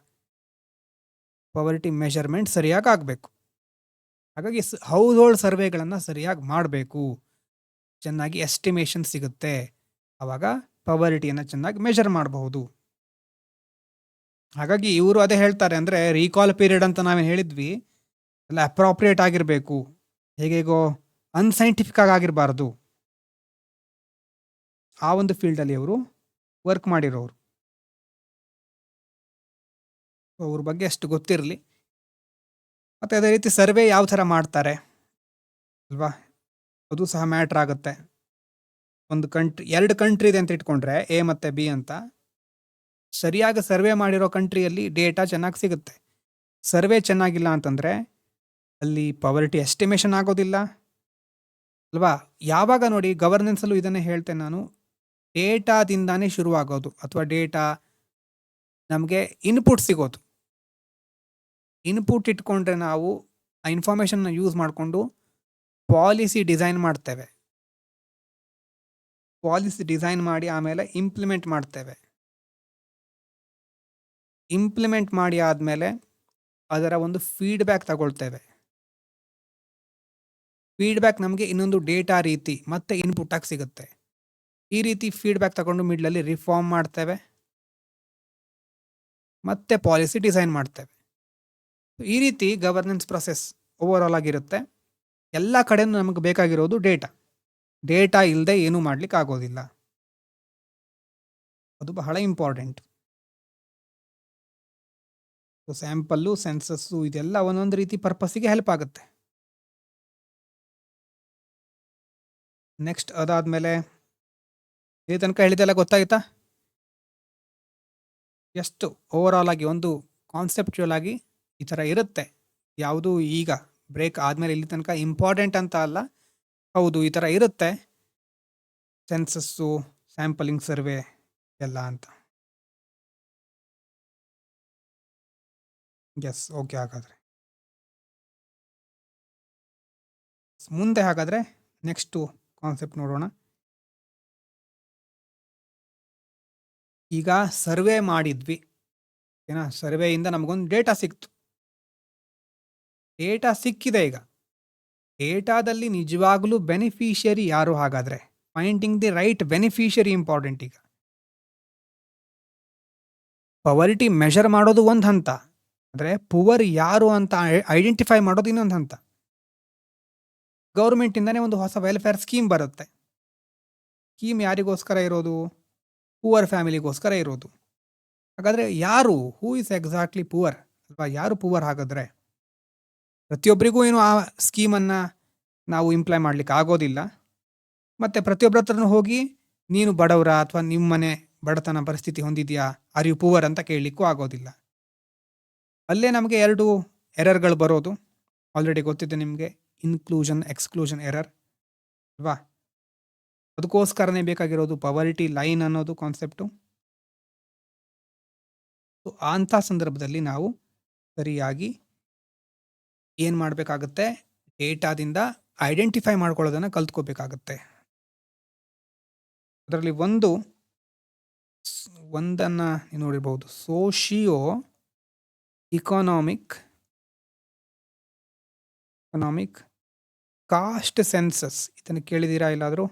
ಪವರ್ಟಿ ಮೆಷರ್ಮೆಂಟ್ ಸರಿಯಾಗಿ ಆಗಬೇಕು. ಹಾಗಾಗಿ ಹೌಸ್ ಹೋಲ್ಡ್ ಸರ್ವೆಗಳನ್ನು ಸರಿಯಾಗಿ ಮಾಡಬೇಕು. ಚೆನ್ನಾಗಿ ಎಸ್ಟಿಮೇಷನ್ ಸಿಗುತ್ತೆ. ಆವಾಗ ಪವರ್ಟಿಯನ್ನು ಚೆನ್ನಾಗಿ ಮೆಷರ್ ಮಾಡಬಹುದು. ಹಾಗಾಗಿ ಇವರು ಅದೇ ಹೇಳ್ತಾರೆ, ಅಂದರೆ ರೀಕಾಲ್ ಪೀರಿಯಡ್ ಅಂತ ನಾವೇನು ಹೇಳಿದ್ವಿ ಎಲ್ಲ ಅಪ್ರಾಪ್ರಿಯೇಟ್ ಆಗಿರಬೇಕು. ಹೇಗೇಗೋ ಅನ್ಸೈಂಟಿಫಿಕ್ ಆಗಿರಬಾರ್ದು. ಆ ಒಂದು ಫೀಲ್ಡಲ್ಲಿ ಅವರು ವರ್ಕ್ ಮಾಡಿರೋರು. ಅವ್ರ ಬಗ್ಗೆ ಅಷ್ಟು ಗೊತ್ತಿರಲಿ. ಮತ್ತು ಅದೇ ರೀತಿ ಸರ್ವೆ ಯಾವ ಥರ ಮಾಡ್ತಾರೆ ಅಲ್ವಾ, ಅದು ಸಹ ಮ್ಯಾಟ್ರ್ ಆಗುತ್ತೆ. ಒಂದು ಎರಡು ಕಂಟ್ರಿ ಇದೆ ಅಂತ ಇಟ್ಕೊಂಡ್ರೆ, ಎ ಮತ್ತು ಬಿ ಅಂತ. ಸರಿಯಾಗಿ ಸರ್ವೆ ಮಾಡಿರೋ ಕಂಟ್ರಿಯಲ್ಲಿ ಡೇಟಾ ಚೆನ್ನಾಗಿ ಸಿಗುತ್ತೆ. ಸರ್ವೆ ಚೆನ್ನಾಗಿಲ್ಲ ಅಂತಂದರೆ ಅಲ್ಲಿ ಪವರ್ಟಿ ಎಸ್ಟಿಮೇಷನ್ ಆಗೋದಿಲ್ಲ ಅಲ್ವಾ. ಯಾವಾಗ ನೋಡಿ, ಗವರ್ನೆನ್ಸಲ್ಲೂ ಇದನ್ನೇ ಹೇಳ್ತೇನೆ ನಾನು, ಡೇಟಾದಿಂದಾನೇ ಶುರುವಾಗೋದು, ಅಥವಾ ಡೇಟಾ ನಮಗೆ ಇನ್ಪುಟ್ ಸಿಗೋದು. ಇನ್ಪುಟ್ ಇಟ್ಕೊಂಡ್ರೆ ನಾವು ಆ ಇನ್ಫಾರ್ಮೇಷನ್ನ ಯೂಸ್ ಮಾಡಿಕೊಂಡು ಪಾಲಿಸಿ ಡಿಸೈನ್ ಮಾಡ್ತೇವೆ. ಪಾಲಿಸಿ ಡಿಸೈನ್ ಮಾಡಿ ಆಮೇಲೆ ಇಂಪ್ಲಿಮೆಂಟ್ ಮಾಡ್ತೇವೆ. ಇಂಪ್ಲಿಮೆಂಟ್ ಮಾಡಿ ಆದಮೇಲೆ ಅದರ ಒಂದು ಫೀಡ್ಬ್ಯಾಕ್ ತಗೊಳ್ತೇವೆ. ಫೀಡ್ಬ್ಯಾಕ್ ನಮಗೆ ಇನ್ನೊಂದು ಡೇಟಾ ರೀತಿ ಮತ್ತೆ ಇನ್ಪುಟ್ ಆಗಿ ಸಿಗುತ್ತೆ. ಈ ರೀತಿ ಫೀಡ್ಬ್ಯಾಕ್ ತಗೊಂಡು ಮಿಡ್ಲಲ್ಲಿ ರಿಫಾರ್ಮ್ ಮಾಡ್ತೇವೆ, ಮತ್ತೆ ಪಾಲಿಸಿ ಡಿಸೈನ್ ಮಾಡ್ತೇವೆ. ಈ ರೀತಿ ಗವರ್ನೆನ್ಸ್ ಪ್ರೊಸೆಸ್ ಓವರ್ ಆಲ್ ಆಗಿರುತ್ತೆ. ಎಲ್ಲ ಕಡೆನೂ ನಮಗೆ ಬೇಕಾಗಿರೋದು ಡೇಟಾ. ಡೇಟಾ ಇಲ್ಲದೆ ಏನೂ ಮಾಡ್ಲಿಕ್ಕೆ ಆಗೋದಿಲ್ಲ. ಅದು ಬಹಳ ಇಂಪಾರ್ಟೆಂಟ್. ಸ್ಯಾಂಪಲ್ಲು, ಸೆನ್ಸಸ್ಸು, ಇದೆಲ್ಲ ಒಂದೊಂದು ರೀತಿ ಪರ್ಪಸ್ಸಿಗೆ ಹೆಲ್ಪ್ ಆಗುತ್ತೆ. ನೆಕ್ಸ್ಟ್ ಅದಾದಮೇಲೆ ಈ ತನಕ ಹೇಳಿದೆಲ್ಲ ಗೊತ್ತಾಯ್ತಾ? ಎಷ್ಟು ಓವರ್ ಆಲ್ ಆಗಿ ಒಂದು ಕಾನ್ಸೆಪ್ಚುಯಲ್ ಆಗಿ ಈ ಥರ ಇರುತ್ತೆ. ಯಾವುದು ಈಗ ಬ್ರೇಕ್ ಆದಮೇಲೆ ಇಲ್ಲಿ ತನಕ ಇಂಪಾರ್ಟೆಂಟ್ ಅಂತ ಅಲ್ಲ, ಹೌದು ಈ ಥರ ಇರುತ್ತೆ ಸೆನ್ಸಸ್ಸು, ಸ್ಯಾಂಪಲಿಂಗ್ ಸರ್ವೆ ಎಲ್ಲ ಅಂತ. Yes, okay. ಹಾಗಾದರೆ ಮುಂದೆ ಹಾಗಾದರೆ ನೆಕ್ಸ್ಟು ಕಾನ್ಸೆಪ್ಟ್ ನೋಡೋಣ. ಈಗ ಸರ್ವೆ ಮಾಡಿದ್ವಿ ಏನಾ, ಸರ್ವೆಯಿಂದ ನಮಗೊಂದು ಡೇಟಾ ಸಿಕ್ತು. ಡೇಟಾ ಸಿಕ್ಕಿದೆ. ಈಗ ಡೇಟಾದಲ್ಲಿ ನಿಜವಾಗ್ಲೂ ಬೆನಿಫಿಷಿಯರಿ ಯಾರು? ಹಾಗಾದರೆ finding the right beneficiary important. ಈಗ ಪವರ್ಟಿ ಮೆಷರ್ ಮಾಡೋದು ಒಂದು ಹಂತ, ಅಂದರೆ ಪುವರ್ ಯಾರು ಅಂತ ಐಡೆಂಟಿಫೈ ಮಾಡೋದು ಇನ್ನೊಂದು ಹಂತ. ಗೌರ್ಮೆಂಟಿಂದನೇ ಒಂದು ಹೊಸ ವೆಲ್ಫೇರ್ ಸ್ಕೀಮ್ ಬರುತ್ತೆ. ಸ್ಕೀಮ್ ಯಾರಿಗೋಸ್ಕರ ಇರೋದು? ಪುವರ್ ಫ್ಯಾಮಿಲಿಗೋಸ್ಕರ ಇರೋದು. ಹಾಗಾದರೆ ಯಾರು, ಹೂ ಇಸ್ ಎಕ್ಸಾಕ್ಟ್ಲಿ ಪುವರ್ ಅಲ್ವಾ? ಯಾರು ಪುವರ್? ಹಾಗಾದರೆ ಪ್ರತಿಯೊಬ್ಬರಿಗೂ ಏನು ಆ ಸ್ಕೀಮನ್ನು ನಾವು ಇಂಪ್ಲೈ ಮಾಡಲಿಕ್ಕೆ ಆಗೋದಿಲ್ಲ. ಮತ್ತು ಪ್ರತಿಯೊಬ್ಬರ ಹತ್ರನೂ ಹೋಗಿ ನೀನು ಬಡವರ ಅಥವಾ ನಿಮ್ಮ ಮನೆ ಬಡತನ ಪರಿಸ್ಥಿತಿ ಹೊಂದಿದೆಯಾ, ಆರ್ ಯು ಪುವರ್ ಅಂತ ಕೇಳಲಿಕ್ಕೂ ಆಗೋದಿಲ್ಲ. ಅಲ್ಲೇ ನಮಗೆ ಎರಡು ಎರರ್ಗಳು ಬರೋದು ಆಲ್ರೆಡಿ ಗೊತ್ತಿದೆ ನಿಮಗೆ, ಇನ್ಕ್ಲೂಷನ್ ಎಕ್ಸ್ಕ್ಲೂಷನ್ ಎರರ್ ಅಲ್ವಾ. ಅದಕ್ಕೋಸ್ಕರನೇ ಬೇಕಾಗಿರೋದು ಪವರ್ಟಿ ಲೈನ್ ಅನ್ನೋದು ಕಾನ್ಸೆಪ್ಟು. ಅಂಥ ಸಂದರ್ಭದಲ್ಲಿ ನಾವು ಸರಿಯಾಗಿ ಏನು ಮಾಡಬೇಕಾಗುತ್ತೆ? ಡೇಟಾದಿಂದ ಐಡೆಂಟಿಫೈ ಮಾಡ್ಕೊಳ್ಳೋದನ್ನು ಕಲ್ತ್ಕೋಬೇಕಾಗತ್ತೆ. ಅದರಲ್ಲಿ ಒಂದನ್ನು ನೋಡಿರ್ಬೋದು, ಸೋಷಿಯೋ ಇಕಾನಮಿಕ್ ಕಾಸ್ಟ್ ಸೆನ್ಸಸ್. ಇದನ್ನು ಕೇಳಿದ್ದೀರಾ ಎಲ್ಲಾದರೂ?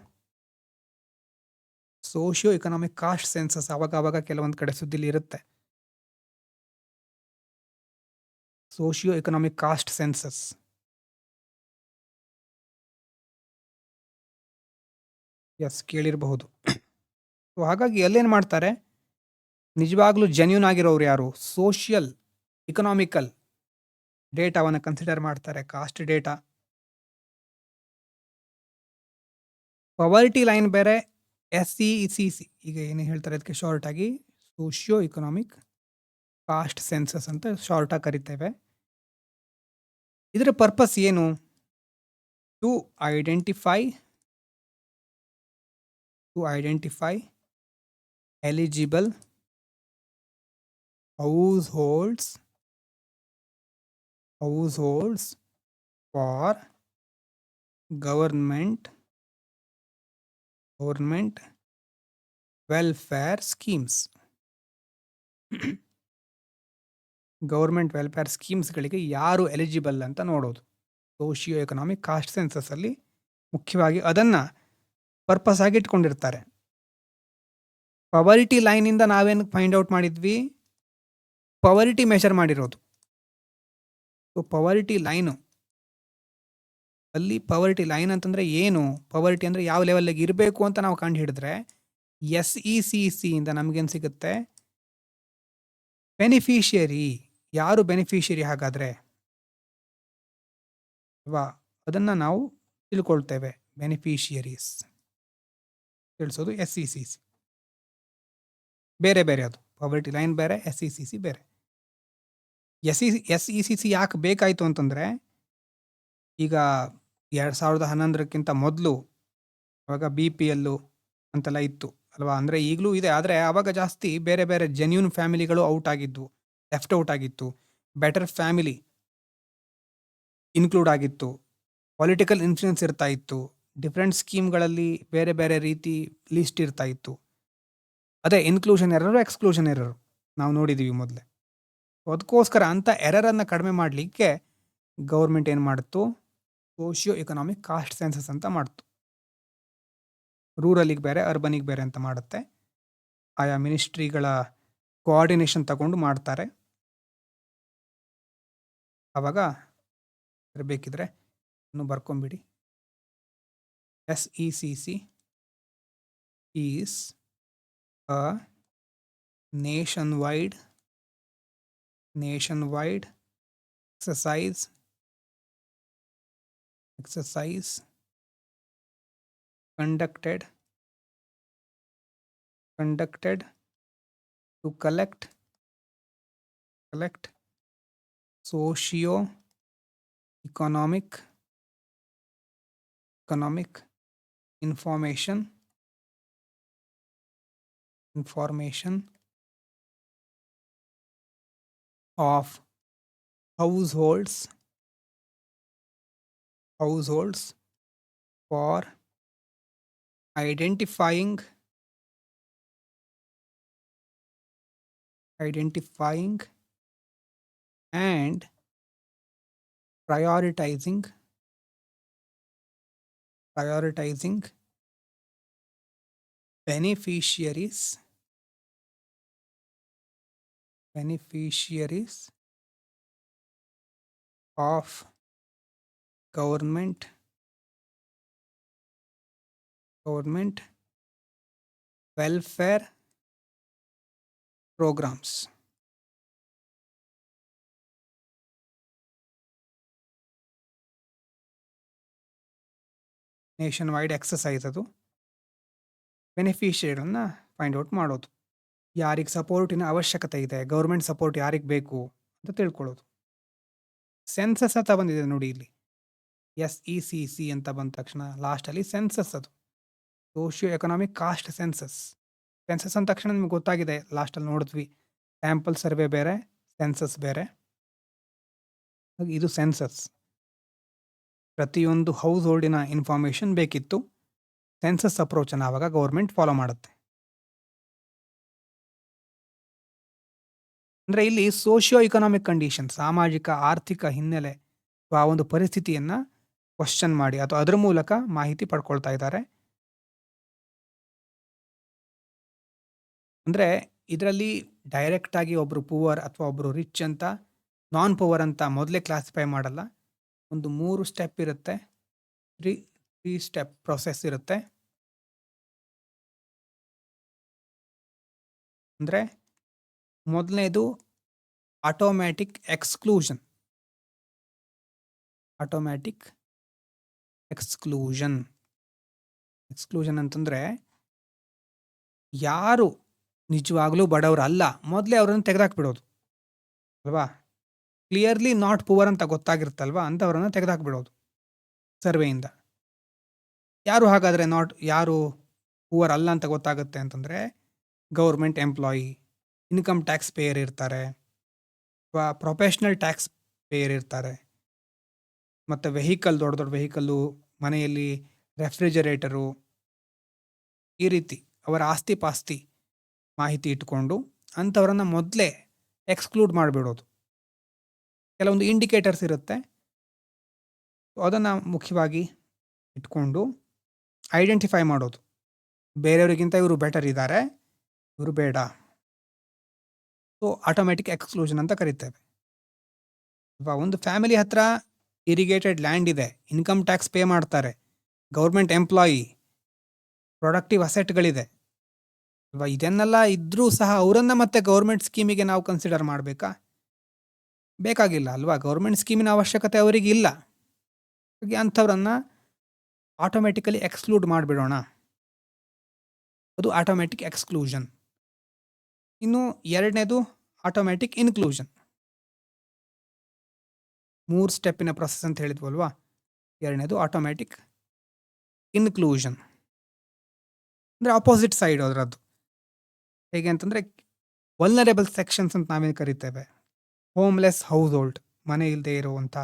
ಸೋಷಿಯೋ ಇಕನಾಮಿಕ್ ಕಾಸ್ಟ್ ಸೆನ್ಸಸ್ ಆವಾಗ ಕೆಲವೊಂದು ಕಡೆ ಸುದ್ದಿಲಿ ಇರುತ್ತೆ. Socio economic caste census. Yes, ಕೇಳಿರಬಹುದು. ಸೊ ಹಾಗಾಗಿ ಅಲ್ಲೇನು ಮಾಡ್ತಾರೆ, ನಿಜವಾಗ್ಲೂ ಜೆನ್ಯೂನ್ ಆಗಿರೋರು ಯಾರು? ಸೋಷಿಯಲ್ ಇಕನಾಮಿಕಲ್ ಡೇಟಾವನ್ನು ಕನ್ಸಿಡರ್ ಮಾಡ್ತಾರೆ, ಕಾಸ್ಟ್ ಡೇಟಾ. ಪವರ್ಟಿ ಲೈನ್ ಬೇರೆ, SECC ಈಗ ಏನು ಹೇಳ್ತಾರೆ ಅದಕ್ಕೆ ಶಾರ್ಟ್ ಆಗಿ ಸೋಷಿಯೋ ಇಕನಾಮಿಕ್ ಕಾಸ್ಟ್ ಸೆನ್ಸಸ್ ಅಂತ ಶಾರ್ಟಾಗಿ ಕರಿತೇವೆ. ಇದರ ಪರ್ಪಸ್ ಏನು? To identify eligible households for government government welfare schemes. Government welfare ಸ್ಕೀಮ್ಸ್ಗಳಿಗೆ ಯಾರು ಎಲಿಜಿಬಲ್ ಅಂತ ನೋಡೋದು. ಸೋಷಿಯೋ ಎಕನಾಮಿಕ್ ಕಾಸ್ಟ್ ಸೆನ್ಸಸ್ ಅಲ್ಲಿ ಮುಖ್ಯವಾಗಿ ಅದನ್ನು ಪರ್ಪಸ್ ಆಗಿ ಇಟ್ಕೊಂಡಿರ್ತಾರೆ. ಪವರಿಟಿ ಲೈನಿಂದ ನಾವೇನು ಫೈಂಡ್ ಔಟ್ ಮಾಡಿದ್ವಿ, ಪವರಿಟಿ ಮೆಷರ್ ಮಾಡಿರೋದು. ಸೊ ಪವರಿಟಿ ಲೈನು ಅಲ್ಲಿ, ಪವರಿಟಿ ಲೈನ್ ಅಂತಂದರೆ ಏನು, ಪವರಿಟಿ ಅಂದರೆ ಯಾವ ಲೆವೆಲ್ಗೆ ಇರಬೇಕು ಅಂತ ನಾವು ಕಂಡು ಹಿಡಿದ್ರೆ SECC ಇಂದ ನಮಗೇನು ಸಿಗುತ್ತೆ, ಬೆನಿಫಿಷಿಯರಿ. ಯಾರು ಬೆನಿಫಿಷಿಯರಿ ಹಾಗಾದರೆ ಅಲ್ವಾ, ಅದನ್ನು ನಾವು ತಿಳ್ಕೊಳ್ತೇವೆ. Beneficiaries ತಿಳಿಸೋದು SECC. ಬೇರೆ ಬೇರೆ, ಅದು ಪವರ್ಟಿ ಲೈನ್ ಬೇರೆ, SECC ಬೇರೆ. SECC ಯಾಕೆ ಬೇಕಾಯಿತು ಅಂತಂದರೆ, ಈಗ 2011ಕ್ಕಿಂತ ಮೊದಲು ಅವಾಗ BPL ಅಂತೆಲ್ಲ ಇತ್ತು ಅಲ್ವಾ, ಅಂದರೆ ಈಗಲೂ ಇದೆ, ಆದರೆ ಆವಾಗ ಜಾಸ್ತಿ ಬೇರೆ ಬೇರೆ ಜೆನ್ಯೂನ್ ಫ್ಯಾಮಿಲಿಗಳು ಔಟ್ ಆಗಿದ್ವು, ಲೆಫ್ಟ್ ಔಟ್ ಆಗಿತ್ತು. ಬೆಟರ್ ಫ್ಯಾಮಿಲಿ ಇನ್ಕ್ಲೂಡ್ ಆಗಿತ್ತು. ಪೊಲಿಟಿಕಲ್ ಇನ್ಫ್ಲೂಯೆನ್ಸ್ ಇರ್ತಾ ಇತ್ತು. ಡಿಫ್ರೆಂಟ್ ಸ್ಕೀಮ್ಗಳಲ್ಲಿ ಬೇರೆ ಬೇರೆ ರೀತಿ ಲಿಸ್ಟ್ ಇರ್ತಾ ಇತ್ತು. ಅದೇ ಇನ್ಕ್ಲೂಷನ್ ಎರರು, ಎಕ್ಸ್ಕ್ಲೂಷನ್ ಎರರು ನಾವು ನೋಡಿದ್ದೀವಿ ಮೊದಲೇ. ಅದಕ್ಕೋಸ್ಕರ ಅಂಥ ಎರರನ್ನು ಕಡಿಮೆ ಮಾಡಲಿಕ್ಕೆ ಗೌರ್ಮೆಂಟ್ ಏನು ಮಾಡಿತು, ಸೋಷಿಯೋ ಎಕನಾಮಿಕ್ ಕಾಸ್ಟ್ ಸೆನ್ಸಸ್ ಅಂತ ಮಾಡ್ತು. ರೂರಲಿಗೆ ಬೇರೆ, ಅರ್ಬನಿಗೆ ಬೇರೆ ಅಂತ ಮಾಡುತ್ತೆ. ಆಯಾ ಮಿನಿಸ್ಟ್ರಿಗಳ ಕೋಆರ್ಡಿನೇಷನ್ ತಗೊಂಡು ಮಾಡ್ತಾರೆ. ಆವಾಗ ಬೇಕಿದ್ರೆ ಇನ್ನು ಬರ್ಕೊಂಬಿಡಿ. SECC is a nationwide exercise conducted to collect socio-economic information of households for identifying and prioritizing beneficiaries of government welfare programs. Nation wide exercise ಅದು. ಬೆನಿಫಿಷಿಯರಿಯನ್ನು ಫೈಂಡ್ ಔಟ್ ಮಾಡೋದು, ಯಾರಿಗೆ ಸಪೋರ್ಟಿನ ಅವಶ್ಯಕತೆ ಇದೆ, ಗೌರ್ಮೆಂಟ್ ಸಪೋರ್ಟ್ ಯಾರಿಗೆ ಬೇಕು ಅಂತ ತಿಳ್ಕೊಳ್ಳೋದು. ಸೆನ್ಸಸ್ ಅಂತ ಬಂದಿದೆ ನೋಡಿ ಇಲ್ಲಿ, SECC ಅಂತ ಬಂದ ತಕ್ಷಣ ಲಾಸ್ಟಲ್ಲಿ ಸೆನ್ಸಸ್, ಅದು socio economic caste census. Census ಅಂದ ತಕ್ಷಣ ನಿಮ್ಗೆ ಗೊತ್ತಾಗಿದೆ, ಲಾಸ್ಟಲ್ಲಿ ನೋಡಿದ್ವಿ, ಸ್ಯಾಂಪಲ್ ಸರ್ವೆ ಬೇರೆ, ಸೆನ್ಸಸ್ ಬೇರೆ. ಇದು ಸೆನ್ಸಸ್, ಪ್ರತಿಯೊಂದು ಹೌಸ್ ಹೋಲ್ಡಿನ ಇನ್ಫಾರ್ಮೇಷನ್ ಬೇಕಿತ್ತು. ಸೆನ್ಸಸ್ ಅಪ್ರೋಚನ್ನು ಆವಾಗ ಗೌರ್ಮೆಂಟ್ ಫಾಲೋ ಮಾಡುತ್ತೆ. ಅಂದರೆ ಇಲ್ಲಿ ಸೋಷಿಯೋ ಇಕನಾಮಿಕ್ ಕಂಡೀಷನ್, ಸಾಮಾಜಿಕ ಆರ್ಥಿಕ ಹಿನ್ನೆಲೆ ಆ ಒಂದು ಪರಿಸ್ಥಿತಿಯನ್ನು ಕ್ವಶನ್ ಮಾಡಿ ಅಥವಾ ಅದರ ಮೂಲಕ ಮಾಹಿತಿ ಪಡ್ಕೊಳ್ತಾ ಇದ್ದಾರೆ. ಅಂದರೆ ಇದರಲ್ಲಿ ಡೈರೆಕ್ಟಾಗಿ ಒಬ್ಬರು ಪುವರ್ ಅಥವಾ ಒಬ್ಬರು ರಿಚ್ ಅಂತ, ನಾನ್ ಪುವರ್ ಅಂತ ಮೊದಲೇ ಕ್ಲಾಸಿಫೈ ಮಾಡಲ್ಲ. ಒಂದು 3 ಸ್ಟೆಪ್ ಇರುತ್ತೆ, 3 ಸ್ಟೆಪ್ ಪ್ರೊಸೆಸ್ ಇರುತ್ತೆ. ಅಂದರೆ ಮೊದಲನೇದು ಆಟೋಮ್ಯಾಟಿಕ್ ಎಕ್ಸ್ಕ್ಲೂಷನ್. ಎಕ್ಸ್ಕ್ಲೂಷನ್ ಅಂತಂದರೆ ಯಾರು ನಿಜವಾಗ್ಲೂ ಬಡವರು ಅಲ್ಲ, ಮೊದಲೇ ಅವರನ್ನು ತೆಗೆದಾಕ್ಬಿಡೋದು ಅಲ್ವಾ. ಕ್ಲಿಯರ್ಲಿ ನಾಟ್ ಪುವರ್ ಅಂತ ಗೊತ್ತಾಗಿರುತ್ತಲ್ವಾ, ಅಂಥವ್ರನ್ನು ತೆಗೆದಾಕ್ಬಿಡೋದು ಸರ್ವೆಯಿಂದ. ಯಾರು ಹಾಗಾದರೆ ಯಾರು ಪುವರ್ ಅಲ್ಲ ಅಂತ ಗೊತ್ತಾಗುತ್ತೆ ಅಂತಂದರೆ, government employee, income tax pair ಇರ್ತಾರೆ, ಅಥವಾ ಪ್ರೊಫೆಷ್ನಲ್ ಟ್ಯಾಕ್ಸ್ ಪೇಯರ್ ಇರ್ತಾರೆ, ಮತ್ತು ವೆಹಿಕಲ್, ದೊಡ್ಡ ದೊಡ್ಡ ವೆಹಿಕಲ್ಲು, ಮನೆಯಲ್ಲಿ ರೆಫ್ರಿಜರೇಟರು, ಈ ರೀತಿ ಅವರ ಆಸ್ತಿ ಪಾಸ್ತಿ ಮಾಹಿತಿ ಇಟ್ಕೊಂಡು ಅಂಥವ್ರನ್ನ ಮೊದಲೇ ಎಕ್ಸ್ಕ್ಲೂಡ್ ಮಾಡಿಬಿಡೋದು. ಕೆಲವೊಂದು ಇಂಡಿಕೇಟರ್ಸ್ ಇರುತ್ತೆ, ಅದನ್ನು ಮುಖ್ಯವಾಗಿ ಇಟ್ಕೊಂಡು ಐಡೆಂಟಿಫೈ ಮಾಡೋದು. ಬೇರೆಯವರಿಗಿಂತ ಇವರು ಬೆಟರ್ ಇದ್ದಾರೆ, ಇವರು ಬೇಡ. ಸೊ ಆಟೋಮ್ಯಾಟಿಕ್ ಎಕ್ಸ್ಕ್ಲೂಷನ್ ಅಂತ ಕರಿತೇವೆ. ಇವಾಗ ಒಂದು ಫ್ಯಾಮಿಲಿ ಹತ್ರ ಇರಿಗೇಟೆಡ್ ಲ್ಯಾಂಡ್ ಇದೆ, ಇನ್ಕಮ್ ಟ್ಯಾಕ್ಸ್ ಪೇ ಮಾಡ್ತಾರೆ, ಗೌರ್ಮೆಂಟ್ ಎಂಪ್ಲಾಯಿ, ಪ್ರೊಡಕ್ಟಿವ್ ಅಸೆಟ್ಗಳಿದೆ. ಇವಾಗ ಇದನ್ನೆಲ್ಲ ಇದ್ರೂ ಸಹ ಅವರನ್ನು ಮತ್ತೆ ಗೌರ್ಮೆಂಟ್ ಸ್ಕೀಮಿಗೆ ನಾವು ಕನ್ಸಿಡರ್ ಮಾಡಬೇಕಾ? ಬೇಕಾಗಿಲ್ಲ ಅಲ್ವಾ? ಗೌರ್ಮೆಂಟ್ ಸ್ಕೀಮಿನ ಅವಶ್ಯಕತೆ ಅವರಿಗೆ ಇಲ್ಲ. ಹಾಗೆ ಅಂಥವ್ರನ್ನ ಆಟೋಮೆಟಿಕಲಿ ಎಕ್ಸ್ಕ್ಲೂಡ್ ಮಾಡಿಬಿಡೋಣ. ಅದು ಆಟೋಮೆಟಿಕ್ ಎಕ್ಸ್ಕ್ಲೂಷನ್. ಇನ್ನು ಎರಡನೇದು ಆಟೋಮ್ಯಾಟಿಕ್ ಇನ್ಕ್ಲೂಷನ್. 3 ಸ್ಟೆಪ್ಪಿನ ಪ್ರೊಸೆಸ್ ಅಂತ ಹೇಳಿದ್ವಲ್ವಾ? ಎರಡನೇದು ಆಟೋಮ್ಯಾಟಿಕ್ ಇನ್ಕ್ಲೂಷನ್. ಅಂದರೆ ಆಪೋಸಿಟ್ ಸೈಡ್ ಅದರದ್ದು. ಹೇಗೆ ಅಂತಂದರೆ ವಲ್ನರೇಬಲ್ ಸೆಕ್ಷನ್ಸ್ ಅಂತ ನಾವೇನು ಕರಿತೇವೆ, ಹೋಮ್ಲೆಸ್ ಹೌಸ್ ಹೋಲ್ಡ್, ಮನೆ ಇಲ್ಲದೆ ಇರುವಂಥ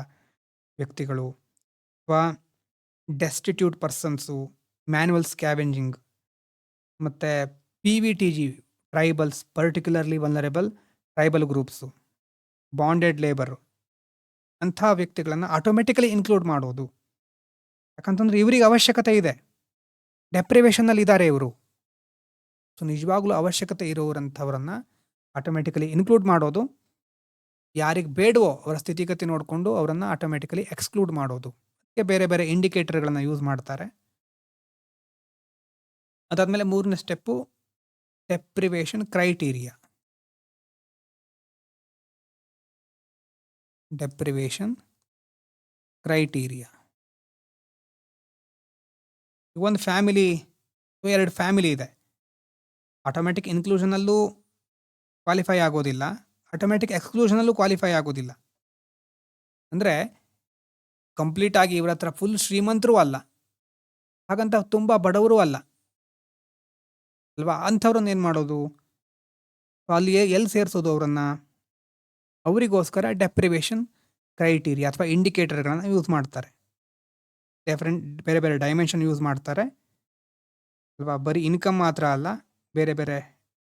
ವ್ಯಕ್ತಿಗಳು, ಅಥವಾ ಡೆಸ್ಟಿಟ್ಯೂಟ್ ಪರ್ಸನ್ಸು, ಮ್ಯಾನ್ಯುವಲ್ ಸ್ಕ್ಯಾವೆಂಜಿಂಗ್, ಮತ್ತು PVTG tribals, particularly vulnerable tribal groups, bonded labour, ಅಂಥ ವ್ಯಕ್ತಿಗಳನ್ನು ಆಟೋಮೆಟಿಕಲಿ ಇನ್ಕ್ಲೂಡ್ ಮಾಡೋದು. ಯಾಕಂತಂದರೆ ಇವರಿಗೆ ಅವಶ್ಯಕತೆ ಇದೆ, ಡೆಪ್ರಿವೇಷನಲ್ಲಿ ಇದ್ದಾರೆ ಇವರು. ಸೊ ನಿಜವಾಗ್ಲೂ ಅವಶ್ಯಕತೆ ಇರೋರಂಥವ್ರನ್ನು ಆಟೋಮೆಟಿಕಲಿ ಇನ್ಕ್ಲೂಡ್ ಮಾಡೋದು. ಯಾರಿಗೆ ಬೇಡವೋ ಅವರ ಸ್ಥಿತಿಗತಿ ನೋಡಿಕೊಂಡು ಅವರನ್ನು ಆಟೋಮೆಟಿಕಲಿ ಎಕ್ಸ್ಕ್ಲೂಡ್ ಮಾಡೋದು. ಅದಕ್ಕೆ ಬೇರೆ ಬೇರೆ ಇಂಡಿಕೇಟರ್ಗಳನ್ನು ಯೂಸ್ ಮಾಡ್ತಾರೆ. ಅದಾದಮೇಲೆ 3ನೇ ಸ್ಟೆಪ್ಪು ಡೆಪ್ರಿವೇಷನ್ ಕ್ರೈಟೀರಿಯಾ. ಡೆಪ್ರಿವೇಷನ್ ಕ್ರೈಟೀರಿಯಾ. ಒಂದು ಫ್ಯಾಮಿಲಿ, 2 ಫ್ಯಾಮಿಲಿ ಇದೆ, ಆಟೋಮ್ಯಾಟಿಕ್ ಇನ್ಕ್ಲೂಷನಲ್ಲೂ ಕ್ವಾಲಿಫೈ ಆಗೋದಿಲ್ಲ, ಆಟೋಮ್ಯಾಟಿಕ್ ಎಕ್ಸ್ಕ್ಲೂಷನಲ್ಲೂ ಕ್ವಾಲಿಫೈ ಆಗೋದಿಲ್ಲ. ಅಂದರೆ ಕಂಪ್ಲೀಟಾಗಿ ಇವರ ಹತ್ರ ಫುಲ್ ಶ್ರೀಮಂತರೂ ಅಲ್ಲ, ಹಾಗಂತ ತುಂಬ ಬಡವರೂ ಅಲ್ಲ ಅಲ್ವಾ? ಅಂಥವ್ರನ್ನ ಏನು ಮಾಡೋದು? ಅಲ್ಲಿ ಎಲ್ಲಿ ಸೇರಿಸೋದು ಅವರನ್ನು? ಅವರಿಗೋಸ್ಕರ ಡೆಪ್ರಿವೇಷನ್ ಕ್ರೈಟೀರಿಯಾ ಅಥವಾ ಇಂಡಿಕೇಟರ್ಗಳನ್ನು ಯೂಸ್ ಮಾಡ್ತಾರೆ. ಬೇರೆ ಬೇರೆ ಡೈಮೆನ್ಷನ್ ಯೂಸ್ ಮಾಡ್ತಾರೆ ಅಲ್ವಾ? ಬರೀ ಇನ್ಕಮ್ ಮಾತ್ರ ಅಲ್ಲ, ಬೇರೆ ಬೇರೆ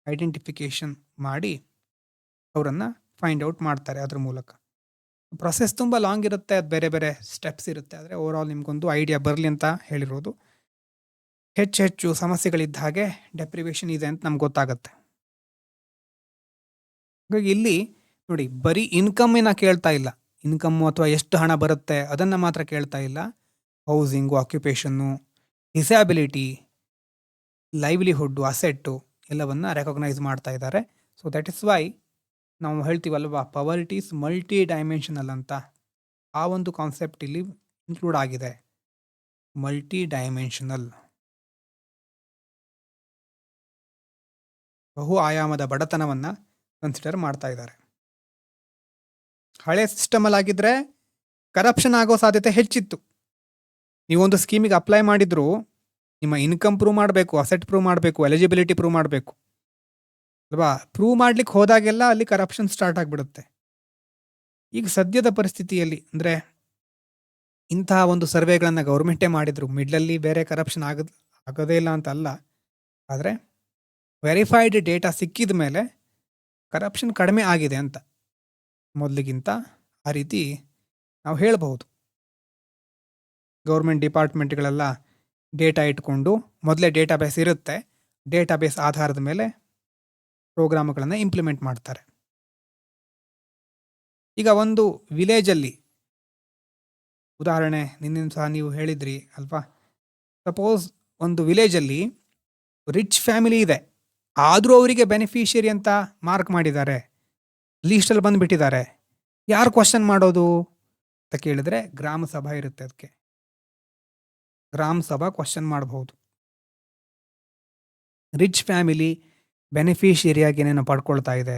ಐಡೆಂಟಿಫಿಕೇಷನ್ ಮಾಡಿ ಅವರನ್ನು ಫೈಂಡ್ ಔಟ್ ಮಾಡ್ತಾರೆ. ಅದ್ರ ಮೂಲಕ ಪ್ರೊಸೆಸ್ ತುಂಬ ಲಾಂಗ್ ಇರುತ್ತೆ, ಅದು ಬೇರೆ ಬೇರೆ ಸ್ಟೆಪ್ಸ್ ಇರುತ್ತೆ. ಆದರೆ ಓವರಾಲ್ ನಿಮಗೊಂದು ಐಡಿಯಾ ಬರಲಿ ಅಂತ ಹೇಳಿರೋದು. ಹೆಚ್ಚು ಸಮಸ್ಯೆಗಳಿದ್ದ ಹಾಗೆ ಡೆಪ್ರಿವೇಷನ್ ಇದೆ ಅಂತ ನಮ್ಗೆ ಗೊತ್ತಾಗುತ್ತೆ. ಹಾಗಾಗಿ ಇಲ್ಲಿ ನೋಡಿ, ಬರೀ ಇನ್ಕಮ್ಮಿನ ಕೇಳ್ತಾ ಇಲ್ಲ, ಇನ್ಕಮ್ಮು ಅಥವಾ ಎಷ್ಟು ಹಣ ಬರುತ್ತೆ ಅದನ್ನು ಮಾತ್ರ ಕೇಳ್ತಾ ಇಲ್ಲ. ಹೌಸಿಂಗು, ಆಕ್ಯುಪೇಷನ್ನು, ಡಿಸ್ಯಾಬಿಲಿಟಿ, ಲೈವ್ಲಿಹುಡ್ಡು, ಅಸೆಟ್ಟು ಎಲ್ಲವನ್ನು ರೆಕಗ್ನೈಸ್ ಮಾಡ್ತಾ ಇದ್ದಾರೆ. ಸೊ ದಟ್ ಇಸ್ ವೈ ನಾವು ಹೇಳ್ತೀವಲ್ವಾ, ಪವರ್ಟಿ ಇಸ್ ಮಲ್ಟಿ ಡೈಮೆನ್ಷನಲ್ ಅಂತ. ಆ ಒಂದು ಕಾನ್ಸೆಪ್ಟ್ ಇಲ್ಲಿ ಇನ್ಕ್ಲೂಡ್ ಆಗಿದೆ, ಮಲ್ಟಿ ಡೈಮೆನ್ಷನಲ್. ಬಹು ಆಯಾಮದ ಬಡತನವನ್ನು ಕನ್ಸಿಡರ್ ಮಾಡ್ತಾ ಇದ್ದಾರೆ. ಹಳೆ ಸಿಸ್ಟಮಲ್ಲಿ ಆಗಿದ್ದರೆ ಕರಪ್ಷನ್ ಆಗೋ ಸಾಧ್ಯತೆ ಹೆಚ್ಚಿತ್ತು. ನೀವೊಂದು ಸ್ಕೀಮಿಗೆ ಅಪ್ಲೈ ಮಾಡಿದ್ರು ನಿಮ್ಮ ಇನ್ಕಮ್ ಪ್ರೂವ್ ಮಾಡಬೇಕು, ಅಸೆಟ್ ಪ್ರೂವ್ ಮಾಡಬೇಕು, ಎಲಿಜಿಬಿಲಿಟಿ ಪ್ರೂವ್ ಮಾಡಬೇಕು ಅಲ್ವಾ? ಪ್ರೂವ್ ಮಾಡ್ಲಿಕ್ಕೆ ಹೋದಾಗೆಲ್ಲ ಅಲ್ಲಿ ಕರಪ್ಷನ್ ಸ್ಟಾರ್ಟ್ ಆಗಿಬಿಡುತ್ತೆ. ಈಗ ಸದ್ಯದ ಪರಿಸ್ಥಿತಿಯಲ್ಲಿ ಅಂದರೆ ಇಂತಹ ಒಂದು ಸರ್ವೆಗಳನ್ನು ಗೌರ್ಮೆಂಟೇ ಮಾಡಿದ್ರು, ಮಿಡ್ಲಲ್ಲಿ ಬೇರೆ ಕರಪ್ಷನ್ ಆಗೋದೇ ಇಲ್ಲ ಅಂತ ಅಲ್ಲ, ಆದರೆ ವೆರಿಫೈಡ್ ಡೇಟಾ ಸಿಕ್ಕಿದ ಮೇಲೆ ಕರಪ್ಷನ್ ಕಡಿಮೆ ಆಗಿದೆ ಅಂತ ಮೊದಲಿಗಿಂತ. ಆ ರೀತಿ ನಾವು ಹೇಳಬಹುದು. ಗೌರ್ಮೆಂಟ್ ಡಿಪಾರ್ಟ್ಮೆಂಟ್ಗಳೆಲ್ಲ ಡೇಟಾ ಇಟ್ಕೊಂಡು ಮೊದಲೇ ಡೇಟಾಬೇಸ್ ಇರುತ್ತೆ, ಡೇಟಾಬೇಸ್ ಆಧಾರದ ಮೇಲೆ ಪ್ರೋಗ್ರಾಮ್ಗಳನ್ನು ಇಂಪ್ಲಿಮೆಂಟ್ ಮಾಡ್ತಾರೆ. ಈಗ ಒಂದು ವಿಲೇಜಲ್ಲಿ ಉದಾಹರಣೆ ನಿನ್ನೆ ಸಹ ನೀವು ಹೇಳಿದ್ರಿ ಅಲ್ವಾ? ಸಪೋಸ್ ಒಂದು ವಿಲೇಜಲ್ಲಿ ರಿಚ್ ಫ್ಯಾಮಿಲಿ ಇದೆ, ಆದರೂ ಅವರಿಗೆ ಬೆನಿಫಿಷಿಯರಿ ಅಂತ ಮಾರ್ಕ್ ಮಾಡಿದ್ದಾರೆ, ಲೀಸ್ಟಲ್ಲಿ ಬಂದುಬಿಟ್ಟಿದ್ದಾರೆ. ಯಾರು ಕ್ವಶನ್ ಮಾಡೋದು ಅಂತ ಕೇಳಿದ್ರೆ ಗ್ರಾಮ ಸಭಾ ಇರುತ್ತೆ. ಅದಕ್ಕೆ ಗ್ರಾಮ ಸಭಾ ಕ್ವಶನ್ ಮಾಡಬಹುದು. ರಿಚ್ ಫ್ಯಾಮಿಲಿ ಬೆನಿಫಿಷಿಯರಿಯಾಗಿ ಏನೇನೋ ಪಡ್ಕೊಳ್ತಾ ಇದೆ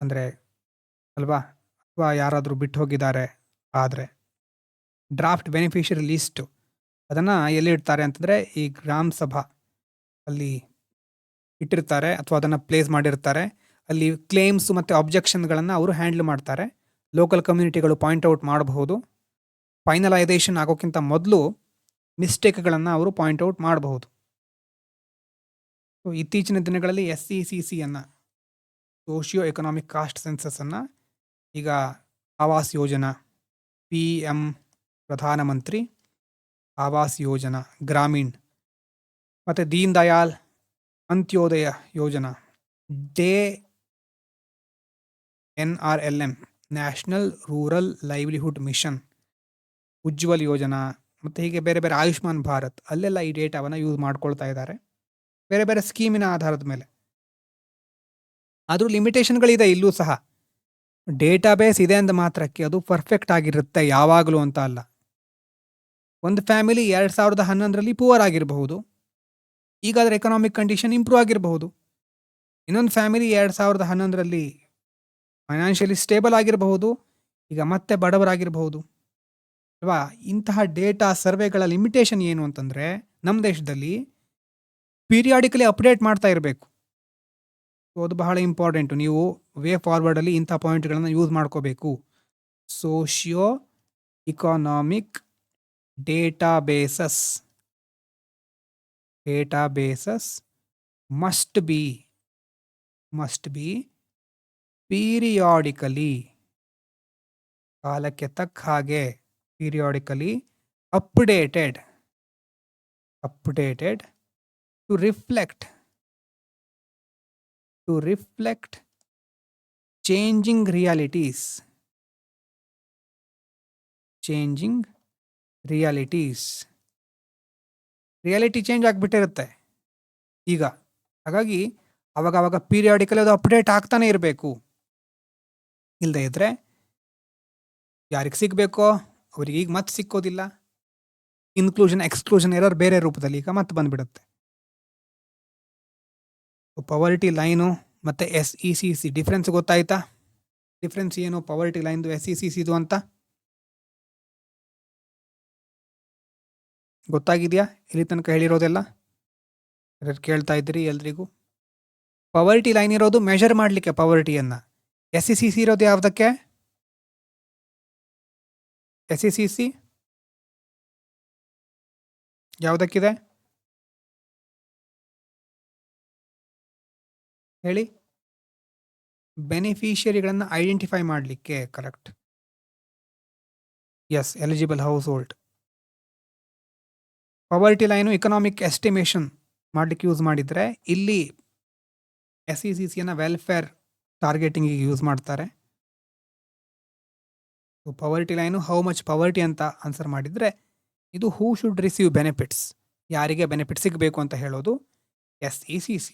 ಅಂದರೆ ಅಲ್ವಾ, ಅಥವಾ ಯಾರಾದರೂ ಬಿಟ್ಟು ಹೋಗಿದ್ದಾರೆ ಆದರೆ ಡ್ರಾಫ್ಟ್ ಬೆನಿಫಿಷಿಯರಿ ಲೀಸ್ಟು ಅದನ್ನು ಎಲ್ಲಿ ಇಡ್ತಾರೆ ಅಂತಂದರೆ ಈ ಗ್ರಾಮ ಸಭಾ ಅಲ್ಲಿ ಇಟ್ಟಿರ್ತಾರೆ, ಅಥವಾ ಅದನ್ನು ಪ್ಲೇಸ್ ಮಾಡಿರ್ತಾರೆ. ಅಲ್ಲಿ ಕ್ಲೇಮ್ಸ್ ಮತ್ತು ಅಬ್ಜೆಕ್ಷನ್ಗಳನ್ನು ಅವರು ಹ್ಯಾಂಡಲ್ ಮಾಡ್ತಾರೆ. ಲೋಕಲ್ ಕಮ್ಯುನಿಟಿಗಳು ಪಾಯಿಂಟ್ಔಟ್ ಮಾಡಬಹುದು. ಫೈನಲೈಸೇಷನ್ ಆಗೋಕ್ಕಿಂತ ಮೊದಲು ಮಿಸ್ಟೇಕ್ಗಳನ್ನು ಅವರು ಪಾಯಿಂಟ್ಔಟ್ ಮಾಡಬಹುದು. ಸೊ ಇತ್ತೀಚಿನ ದಿನಗಳಲ್ಲಿ SECC ಅನ್ನು, ಸೋಷಿಯೋ ಎಕನಾಮಿಕ್ ಕಾಸ್ಟ್ ಸೆನ್ಸಸ್ ಅನ್ನು, ಈಗ ಆವಾಸ್ ಯೋಜನಾ, PM ಪ್ರಧಾನಮಂತ್ರಿ ಆವಾಸ್ ಯೋಜನಾ ಗ್ರಾಮೀಣ್, ಮತ್ತು Deen Dayal Antyodaya Yojana, NRLM national rural livelihood mission, Ujjwal Yojana, ಮತ್ತು ಹೀಗೆ ಬೇರೆ ಬೇರೆ ಆಯುಷ್ಮಾನ್ ಭಾರತ್, ಅಲ್ಲೆಲ್ಲ ಈ ಡೇಟಾವನ್ನು ಯೂಸ್ ಮಾಡ್ಕೊಳ್ತಾ ಇದ್ದಾರೆ ಬೇರೆ ಬೇರೆ ಸ್ಕೀಮಿನ ಆಧಾರದ ಮೇಲೆ. ಆದರೂ ಲಿಮಿಟೇಷನ್ಗಳಿದೆ ಇಲ್ಲೂ ಸಹ. ಡೇಟಾಬೇಸ್ ಇದೆ ಅಂದ ಮಾತ್ರಕ್ಕೆ ಅದು ಪರ್ಫೆಕ್ಟ್ ಆಗಿರುತ್ತೆ ಯಾವಾಗಲೂ ಅಂತ ಅಲ್ಲ. ಒಂದು ಫ್ಯಾಮಿಲಿ 2011ರಲ್ಲಿ ಪೂವರ್ ಆಗಿರಬಹುದು, ಈಗ ಅದರ ಎಕನಾಮಿಕ್ ಕಂಡೀಷನ್ ಇಂಪ್ರೂವ್ ಆಗಿರಬಹುದು. ಇನ್ನೊಂದು ಫ್ಯಾಮಿಲಿ 2011ರಲ್ಲಿ ಫೈನಾನ್ಷಿಯಲಿ ಸ್ಟೇಬಲ್ ಆಗಿರಬಹುದು, ಈಗ ಮತ್ತೆ ಬಡವರಾಗಿರಬಹುದು ಅಲ್ವಾ. ಇಂತಹ ಡೇಟಾ ಸರ್ವೆಗಳ ಲಿಮಿಟೇಷನ್ ಏನು ಅಂತಂದರೆ, ನಮ್ಮ ದೇಶದಲ್ಲಿ ಪೀರಿಯಾಡಿಕಲಿ ಅಪ್ಡೇಟ್ ಮಾಡ್ತಾ ಇರಬೇಕು. ಸೊ ಅದು ಬಹಳ ಇಂಪಾರ್ಟೆಂಟು. ನೀವು ವೇ ಫಾರ್ವರ್ಡಲ್ಲಿ ಇಂಥ ಪಾಯಿಂಟ್ಗಳನ್ನು ಯೂಸ್ ಮಾಡ್ಕೋಬೇಕು. Socio economic databases must be periodically, ಕಾಲಕ್ಕೆ ತಕ್ಕ ಹಾಗೆ periodically updated to reflect changing realities. Reality change ಆಗಿಬಿಟ್ಟಿರುತ್ತೆ ಈಗ. ಹಾಗಾಗಿ ಅವಾಗ ಪೀರಿಯಾಡಿಕಲಿ ಅದು ಅಪ್ಡೇಟ್ ಆಗ್ತಾನೆ ಇರಬೇಕು. ಇಲ್ಲದೆ ಇದ್ರೆ ಯಾರಿಗೆ ಸಿಗಬೇಕೋ ಅವ್ರಿಗೆ ಈಗ ಮತ್ತೆ ಸಿಕ್ಕೋದಿಲ್ಲ. ಇನ್ಕ್ಲೂಷನ್ ಎಕ್ಸ್ಕ್ಲೂಷನ್ ಎರರ್ ಬೇರೆ ರೂಪದಲ್ಲಿ ಈಗ ಮತ್ತೆ ಬಂದ್ಬಿಡುತ್ತೆ. ಪವರ್ಟಿ ಲೈನು ಮತ್ತು SECC ಡಿಫ್ರೆನ್ಸ್ ಗೊತ್ತಾಯ್ತಾ? ಡಿಫ್ರೆನ್ಸ್ ಏನು ಪವರ್ಟಿ ಲೈನ್ದು SECCದು ಅಂತ ಗೊತ್ತಾಗಿದೆಯಾ? ಇಲ್ಲಿ ತನಕ ಹೇಳಿರೋದೆಲ್ಲ ಕೇಳ್ತಾ ಇದ್ದೀರಿ ಎಲ್ರಿಗೂ? ಪವರ್ಟಿ ಲೈನ್ ಇರೋದು ಮೆಷರ್ ಮಾಡಲಿಕ್ಕೆ ಪವರ್ಟಿಯನ್ನು. SECC ಇರೋದು ಯಾವುದಕ್ಕೆ? SECC ಯಾವುದಕ್ಕಿದೆ ಹೇಳಿ? ಬೆನಿಫಿಷಿಯರಿಗಳನ್ನು ಐಡೆಂಟಿಫೈ ಮಾಡಲಿಕ್ಕೆ. Correct, yes, eligible household. Poverty line economic estimation ಮಾಡಲಿಕ್ಕೆ ಯೂಸ್ ಮಾಡಿದರೆ, ಇಲ್ಲಿ SECCಯನ್ನು ವೆಲ್ಫೇರ್ ಟಾರ್ಗೆಟಿಂಗಿಗೆ ಯೂಸ್ ಮಾಡ್ತಾರೆ. Poverty line how much poverty ಅಂತ ಆನ್ಸರ್ ಮಾಡಿದರೆ, ಇದು ಹೂ ಶುಡ್ ರಿಸೀವ್ ಬೆನಿಫಿಟ್ಸ್, ಯಾರಿಗೆ ಬೆನಿಫಿಟ್ ಸಿಗಬೇಕು ಅಂತ ಹೇಳೋದು SECC.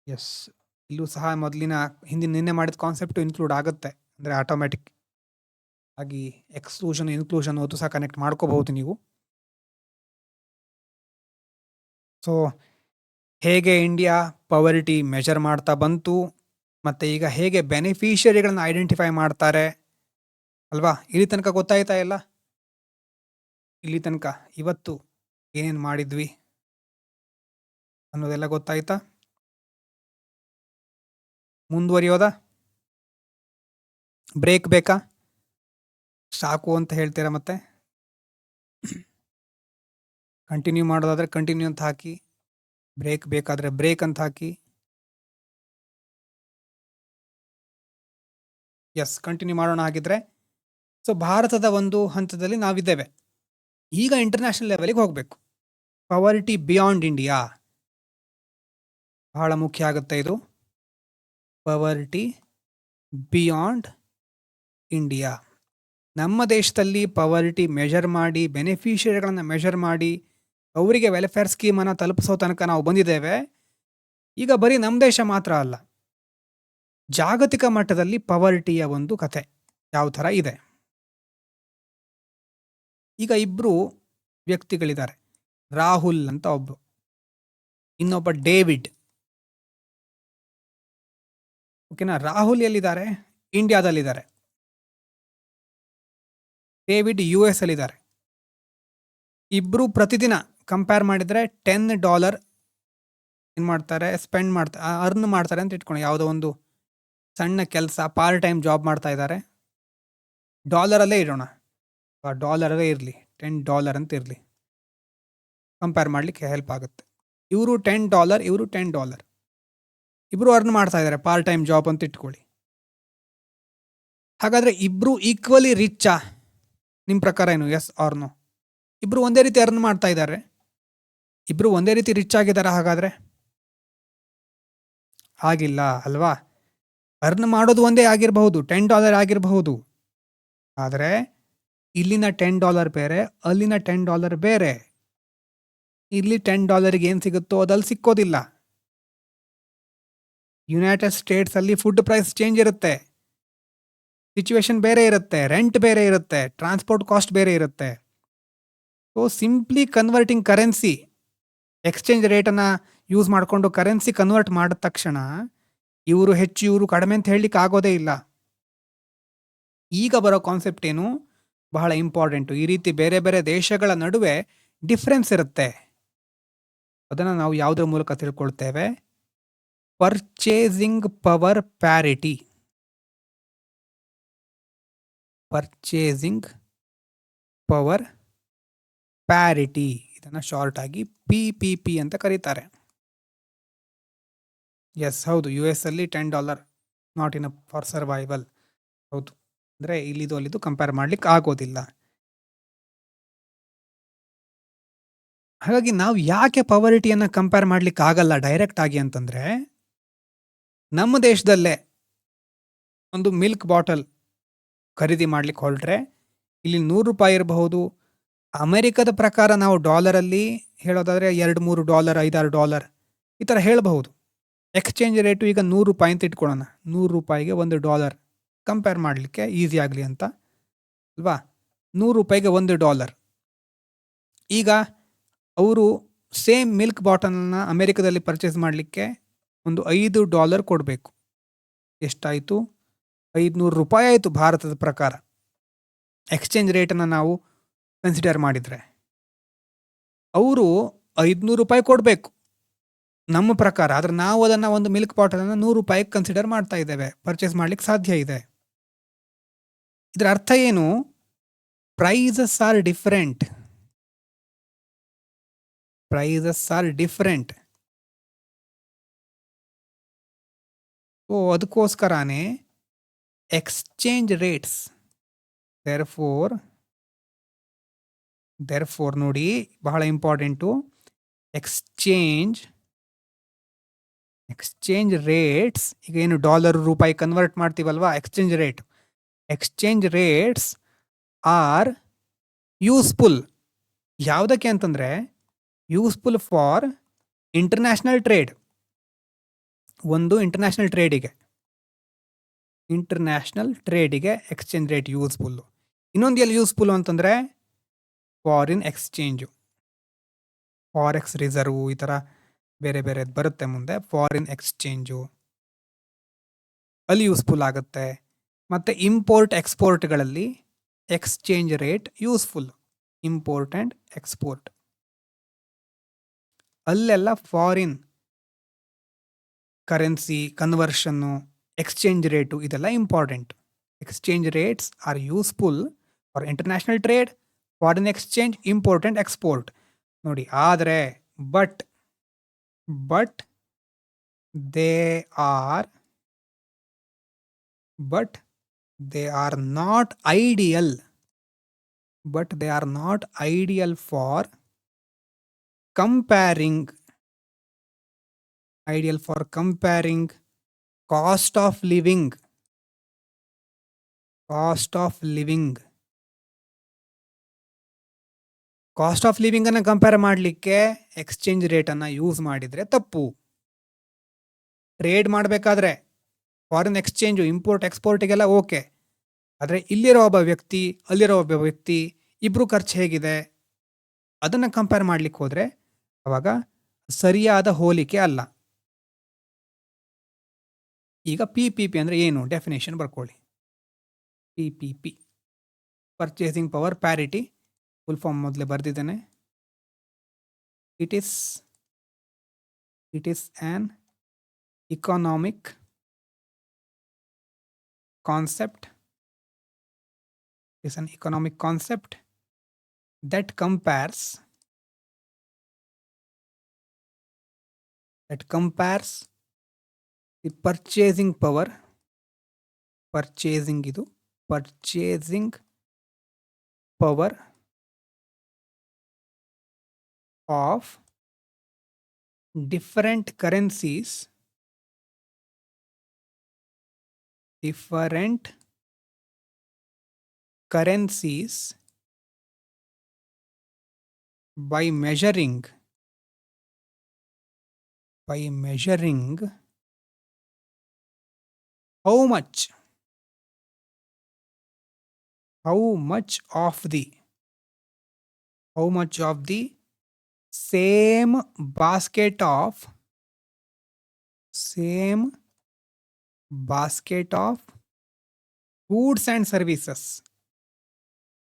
ಎಸ್, ಇಲ್ಲೂ ಸಹ ನಿನ್ನೆ ಮಾಡಿದ ಕಾನ್ಸೆಪ್ಟು ಇನ್ಕ್ಲೂಡ್ ಆಗುತ್ತೆ. ಅಂದರೆ ಆಟೋಮ್ಯಾಟಿಕ್ ಆಗಿ ಎಕ್ಸ್ಕ್ಲೂಷನ್ ಇನ್ಕ್ಲೂಷನ್ ಅದು ಸಹ ಕನೆಕ್ಟ್ ಮಾಡ್ಕೋಬಹುದು ನೀವು. ಸೊ ಹೇಗೆ ಇಂಡಿಯಾ ಪವರ್ಟಿ ಮೆಷರ್ ಮಾಡ್ತಾ ಬಂತು, ಮತ್ತು ಈಗ ಹೇಗೆ ಬೆನಿಫಿಷಿಯರಿಗಳನ್ನು ಐಡೆಂಟಿಫೈ ಮಾಡ್ತಾರೆ ಅಲ್ವಾ? ಇಲ್ಲಿ ತನಕ ಗೊತ್ತಾಯ್ತಾ ಎಲ್ಲ? ಇಲ್ಲಿ ತನಕ ಇವತ್ತು ಏನೇನು ಮಾಡಿದ್ವಿ ಅನ್ನೋದೆಲ್ಲ ಗೊತ್ತಾಯ್ತಾ? ಮುಂದುವರಿಯೋದಾ? ಬ್ರೇಕ್ ಬೇಕಾ? ಸಾಕು ಅಂತ ಹೇಳ್ತೀರಾ? ಮತ್ತೆ ಕಂಟಿನ್ಯೂ ಮಾಡೋದಾದರೆ ಕಂಟಿನ್ಯೂ ಅಂತ ಹಾಕಿ, ಬ್ರೇಕ್ ಬೇಕಾದರೆ ಬ್ರೇಕ್ ಅಂತ ಹಾಕಿ. ಎಸ್, ಕಂಟಿನ್ಯೂ ಮಾಡೋಣ ಹಾಗಿದ್ರೆ. ಸೊ ಭಾರತದ ಒಂದು ಹಂತದಲ್ಲಿ ನಾವಿದ್ದೇವೆ. ಈಗ ಇಂಟರ್ನ್ಯಾಷನಲ್ ಲೆವೆಲಿಗೆ ಹೋಗಬೇಕು. ಪವರ್ಟಿ ಬಿಯಾಂಡ್ ಇಂಡಿಯಾ ಬಹಳ ಮುಖ್ಯ ಆಗುತ್ತೆ ಇದು. ಪವರ್ಟಿ ಬಿಯಾಂಡ್ ಇಂಡಿಯಾ. ನಮ್ಮ ದೇಶದಲ್ಲಿ ಪವರ್ಟಿ ಮೆಷರ್ ಮಾಡಿ, ಬೆನಿಫಿಷಿಯರಿಗಳನ್ನು ಮೆಷರ್ ಮಾಡಿ, ಅವರಿಗೆ ವೆಲ್ಫೇರ್ ಸ್ಕೀಮನ್ನು ತಲುಪಿಸೋ ತನಕ ನಾವು ಬಂದಿದ್ದೇವೆ. ಈಗ ಬರೀ ನಮ್ಮ ದೇಶ ಮಾತ್ರ ಅಲ್ಲ, ಜಾಗತಿಕ ಮಟ್ಟದಲ್ಲಿ ಪವರ್ಟಿಯ ಒಂದು ಕಥೆ ಯಾವ ಥರ ಇದೆ. ಈಗ ಇಬ್ಬರು ವ್ಯಕ್ತಿಗಳಿದ್ದಾರೆ, ರಾಹುಲ್ ಅಂತ ಒಬ್ಬರು, ಇನ್ನೊಬ್ಬ ಡೇವಿಡ್. ಓಕೆನಾ? ರಾಹುಲ್ ಎಲ್ಲಿದ್ದಾರೆ? ಇಂಡಿಯಾದಲ್ಲಿದ್ದಾರೆ. ಡೇವಿಡ್ US ಅಲ್ಲಿದ್ದಾರೆ. ಇಬ್ಬರು ಪ್ರತಿದಿನ ಕಂಪೇರ್ ಮಾಡಿದರೆ $10 ಏನು ಮಾಡ್ತಾರೆ, ಅರ್ನ್ ಮಾಡ್ತಾರೆ ಅಂತ ಇಟ್ಕೊಂಡು, ಯಾವುದೋ ಒಂದು ಸಣ್ಣ ಕೆಲಸ, ಪಾರ್ಟ್ ಟೈಮ್ ಜಾಬ್ ಮಾಡ್ತಾ ಇದ್ದಾರೆ. ಡಾಲರಲ್ಲೇ ಇಡೋಣ, $1 ಇರಲಿ, $10 ಅಂತ ಇರಲಿ. ಕಂಪೇರ್ ಮಾಡಲಿಕ್ಕೆ ಹೆಲ್ಪ್ ಆಗುತ್ತೆ. ಇವರು $10, ಇವರು $10. ಇಬ್ಬರು ಅರ್ನ್ ಮಾಡ್ತಾ ಇದ್ದಾರೆ, ಪಾರ್ಟ್ ಟೈಮ್ ಜಾಬ್ ಅಂತ ಇಟ್ಕೊಳ್ಳಿ. ಹಾಗಾದರೆ ಇಬ್ಬರು ಈಕ್ವಲಿ ರಿಚ್ಚಾ? ನಿಮ್ಮ ಪ್ರಕಾರ ಏನು, ಎಸ್ ಆರ್ ನೋ? ಇಬ್ಬರು ಒಂದೇ ರೀತಿ ಅರ್ನ್ ಮಾಡ್ತಾ ಇದ್ದಾರೆ, ಇಬ್ಬರು ಒಂದೇ ರೀತಿ ರಿಚ್ ಆಗಿದ್ದಾರೆ ಹಾಗಾದರೆ? ಆಗಿಲ್ಲ ಅಲ್ವಾ? ಅರ್ನ್ ಮಾಡೋದು ಒಂದೇ ಆಗಿರಬಹುದು, $10 ಆಗಿರಬಹುದು. ಆದರೆ ಇಲ್ಲಿನ $10 ಬೇರೆ, ಅಲ್ಲಿನ $10 ಬೇರೆ. ಇಲ್ಲಿ $10 ಏನು ಸಿಗುತ್ತೋ ಅದಲ್ಲಿ ಸಿಕ್ಕೋದಿಲ್ಲ. ಯುನೈಟೆಡ್ ಸ್ಟೇಟ್ಸ್ ಅಲ್ಲಿ ಫುಡ್ ಪ್ರೈಸ್ ಚೇಂಜ್ ಇರುತ್ತೆ, ಸಿಚುವೇಶನ್ ಬೇರೆ ಇರುತ್ತೆ, ರೆಂಟ್ ಬೇರೆ ಇರುತ್ತೆ, ಟ್ರಾನ್ಸ್ಪೋರ್ಟ್ ಕಾಸ್ಟ್ ಬೇರೆ ಇರುತ್ತೆ. So simply converting currency, exchange ರೇಟನ್ನು ಯೂಸ್ ಮಾಡಿಕೊಂಡು ಕರೆನ್ಸಿ ಕನ್ವರ್ಟ್ ಮಾಡಿದ ತಕ್ಷಣ ಇವರು ಹೆಚ್ಚು ಇವರು ಕಡಿಮೆ ಅಂತ ಹೇಳಲಿಕ್ಕೆ ಆಗೋದೇ ಇಲ್ಲ. ಈಗ ಬರೋ ಕಾನ್ಸೆಪ್ಟ್ ಏನು, ಬಹಳ ಇಂಪಾರ್ಟೆಂಟು. ಈ ರೀತಿ ಬೇರೆ ಬೇರೆ ದೇಶಗಳ ನಡುವೆ ಡಿಫ್ರೆನ್ಸ್ ಇರುತ್ತೆ, ಅದನ್ನು ನಾವು ಯಾವುದರ ಮೂಲಕ ತಿಳ್ಕೊಳ್ತೇವೆ? Purchasing power parity. Purchasing power parity, ಇದನ್ನು ಶಾರ್ಟ್ ಆಗಿ PPP ಅಂತ ಕರೀತಾರೆ. ಎಸ್, ಹೌದು, US ಅಲ್ಲಿ $10 ನಾಟ್ ಇನ್ ಫಾರ್ ಸರ್ವೈವಲ್. ಹೌದು, ಅಂದರೆ ಇಲ್ಲಿದು ಅಲ್ಲಿದು ಕಂಪೇರ್ ಮಾಡ್ಲಿಕ್ಕೆ ಆಗೋದಿಲ್ಲ. ಹಾಗಾಗಿ ನಾವು ಯಾಕೆ ಪವರ್ಟಿಯನ್ನು ಕಂಪೇರ್ ಮಾಡ್ಲಿಕ್ಕೆ ಆಗಲ್ಲ ಡೈರೆಕ್ಟ್ ಆಗಿ ಅಂತಂದ್ರೆ, ನಮ್ಮ ದೇಶದಲ್ಲೇ ಒಂದು ಮಿಲ್ಕ್ ಬಾಟಲ್ ಖರೀದಿ ಮಾಡ್ಲಿಕ್ಕೆ ಹೊರಟ್ರೆ ಇಲ್ಲಿ $100 ಇರಬಹುದು. ಅಮೆರಿಕದ ಪ್ರಕಾರ ನಾವು ಡಾಲರಲ್ಲಿ ಹೇಳೋದಾದ್ರೆ $2-3, $5-6 ಈ ಥರ ಹೇಳಬಹುದು. ಎಕ್ಸ್ಚೇಂಜ್ ರೇಟು ಈಗ $100 ಅಂತ ಇಟ್ಕೊಳ್ಳೋಣ, $100ಗೆ $1 ಕಂಪೇರ್ ಮಾಡಲಿಕ್ಕೆ ಈಸಿ ಆಗಲಿ ಅಂತ ಅಲ್ವಾ? $100ಗೆ $1. ಈಗ ಅವರು ಸೇಮ್ ಮಿಲ್ಕ್ ಬಾಟಲನ್ನು ಅಮೆರಿಕದಲ್ಲಿ ಪರ್ಚೇಸ್ ಮಾಡಲಿಕ್ಕೆ ಒಂದು $5 ಕೊಡಬೇಕು. ಎಷ್ಟಾಯಿತು? $500 ಆಯಿತು ಭಾರತದ ಪ್ರಕಾರ. ಎಕ್ಸ್ಚೇಂಜ್ ರೇಟನ್ನು ನಾವು ಕನ್ಸಿಡರ್ ಮಾಡಿದರೆ ಅವರು $500 ಕೊಡಬೇಕು ನಮ್ಮ ಪ್ರಕಾರ. ಆದರೆ ನಾವು ಅದನ್ನು ಒಂದು ಮಿಲ್ಕ್ ಬಾಟಲನ್ನು $100 ಕನ್ಸಿಡರ್ ಮಾಡ್ತಾ ಇದ್ದೇವೆ, ಪರ್ಚೇಸ್ ಮಾಡ್ಲಿಕ್ಕೆ ಸಾಧ್ಯ ಇದೆ. ಇದರ ಅರ್ಥ ಏನು? Prices are different. Prices are different. So ಅದಕ್ಕೋಸ್ಕರನೇ ಎಕ್ಸ್ಚೇಂಜ್ ರೇಟ್ಸ್, ದೇರ್ಫೋರ್ ನೋಡಿ ಬಹಳ ಇಂಪಾರ್ಟೆಂಟು, ಎಕ್ಸ್ಚೇಂಜ್ ರೇಟ್ಸ್. ಈಗ ಏನು $ರೂಪಾಯಿ ಕನ್ವರ್ಟ್ ಮಾಡ್ತೀವಲ್ವಾ, ಎಕ್ಸ್ಚೇಂಜ್ ರೇಟ್ಸ್ ಆರ್ ಯೂಸ್ಫುಲ್. ಯಾವುದಕ್ಕೆ ಅಂತಂದರೆ ಯೂಸ್ಫುಲ್ ಫಾರ್ ಇಂಟರ್ನ್ಯಾಷನಲ್ ಟ್ರೇಡ್. ಒಂದು ಇಂಟರ್ನ್ಯಾಷನಲ್ ಟ್ರೇಡಿಗೆ ಎಕ್ಸ್ಚೇಂಜ್ ರೇಟ್ ಯೂಸ್ಫುಲ್ಲು. ಇನ್ನೊಂದು ಎಲ್ಲಿ ಯೂಸ್ಫುಲ್ಲು ಅಂತಂದರೆ ಫಾರಿನ್ ಎಕ್ಸ್ಚೇಂಜು, ಫಾರೆಕ್ಸ್ ರಿಸರ್ವ್, ಈ ಥರ ಬೇರೆ ಬೇರೆ ಬರುತ್ತೆ ಮುಂದೆ. ಫಾರಿನ್ ಎಕ್ಸ್ಚೇಂಜು ಅಲ್ಲಿ ಯೂಸ್ಫುಲ್ ಆಗುತ್ತೆ. ಮತ್ತು ಇಂಪೋರ್ಟ್ ಎಕ್ಸ್ಪೋರ್ಟ್ಗಳಲ್ಲಿ exchange rate useful. Import and export ಅಲ್ಲೆಲ್ಲ ಫಾರಿನ್ ಕರೆನ್ಸಿ ಕನ್ವರ್ಷನ್ನು, ಎಕ್ಸ್ಚೇಂಜ್ ರೇಟು ಇದೆಲ್ಲ important. Exchange rates are useful for international trade, foreign exchange, import and export ನೋಡಿ. ಆದರೆ but they are not ideal for comparing cost of living. Cost of ಲಿವಿಂಗನ್ನು compare ಮಾಡಲಿಕ್ಕೆ exchange ರೇಟನ್ನು use ಮಾಡಿದರೆ ತಪ್ಪು. Trade ಮಾಡಬೇಕಾದ್ರೆ foreign exchange, import ಎಕ್ಸ್ಪೋರ್ಟಿಗೆಲ್ಲ okay. ಆದರೆ ಇಲ್ಲಿರೋ ಒಬ್ಬ ವ್ಯಕ್ತಿ, ಅಲ್ಲಿರೋ ಒಬ್ಬ ವ್ಯಕ್ತಿ, ಇಬ್ಬರು ಖರ್ಚು ಹೇಗಿದೆ ಅದನ್ನು ಕಂಪೇರ್ ಮಾಡಲಿಕ್ಕೆ ಹೋದರೆ ಅವಾಗ ಸರಿಯಾದ ಹೋಲಿಕೆ ಅಲ್ಲ. ಈಗ PPP ಅಂದರೆ ಏನು, ಡೆಫಿನೇಷನ್ ಬರ್ಕೊಳ್ಳಿ. PPP purchasing power parity, full form ಮೊದಲೇ ಬರೆದಿದ್ದೇನೆ. It is an economic concept that compares that compares the purchasing power, purchasing power of different currencies by measuring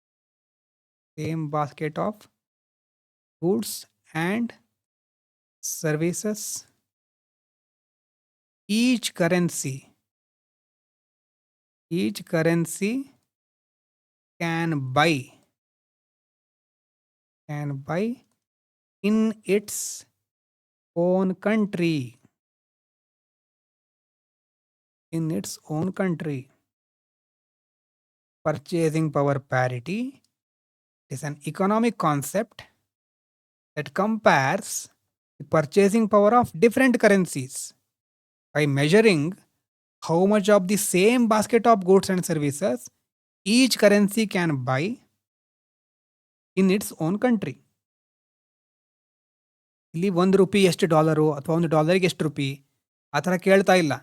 how much of the same basket of goods and services, each currency can buy in its own country. Purchasing power parity is an economic concept that compares the purchasing power of different currencies by measuring how much of the same basket of goods and services each currency can buy in its own country. ಇಲ್ಲಿ ₹1 ಎಷ್ಟು dollar ಅಥವಾ $1 ಎಷ್ಟು rupee ಆ ಥರ ಕೇಳ್ತಾ ಇಲ್ಲ.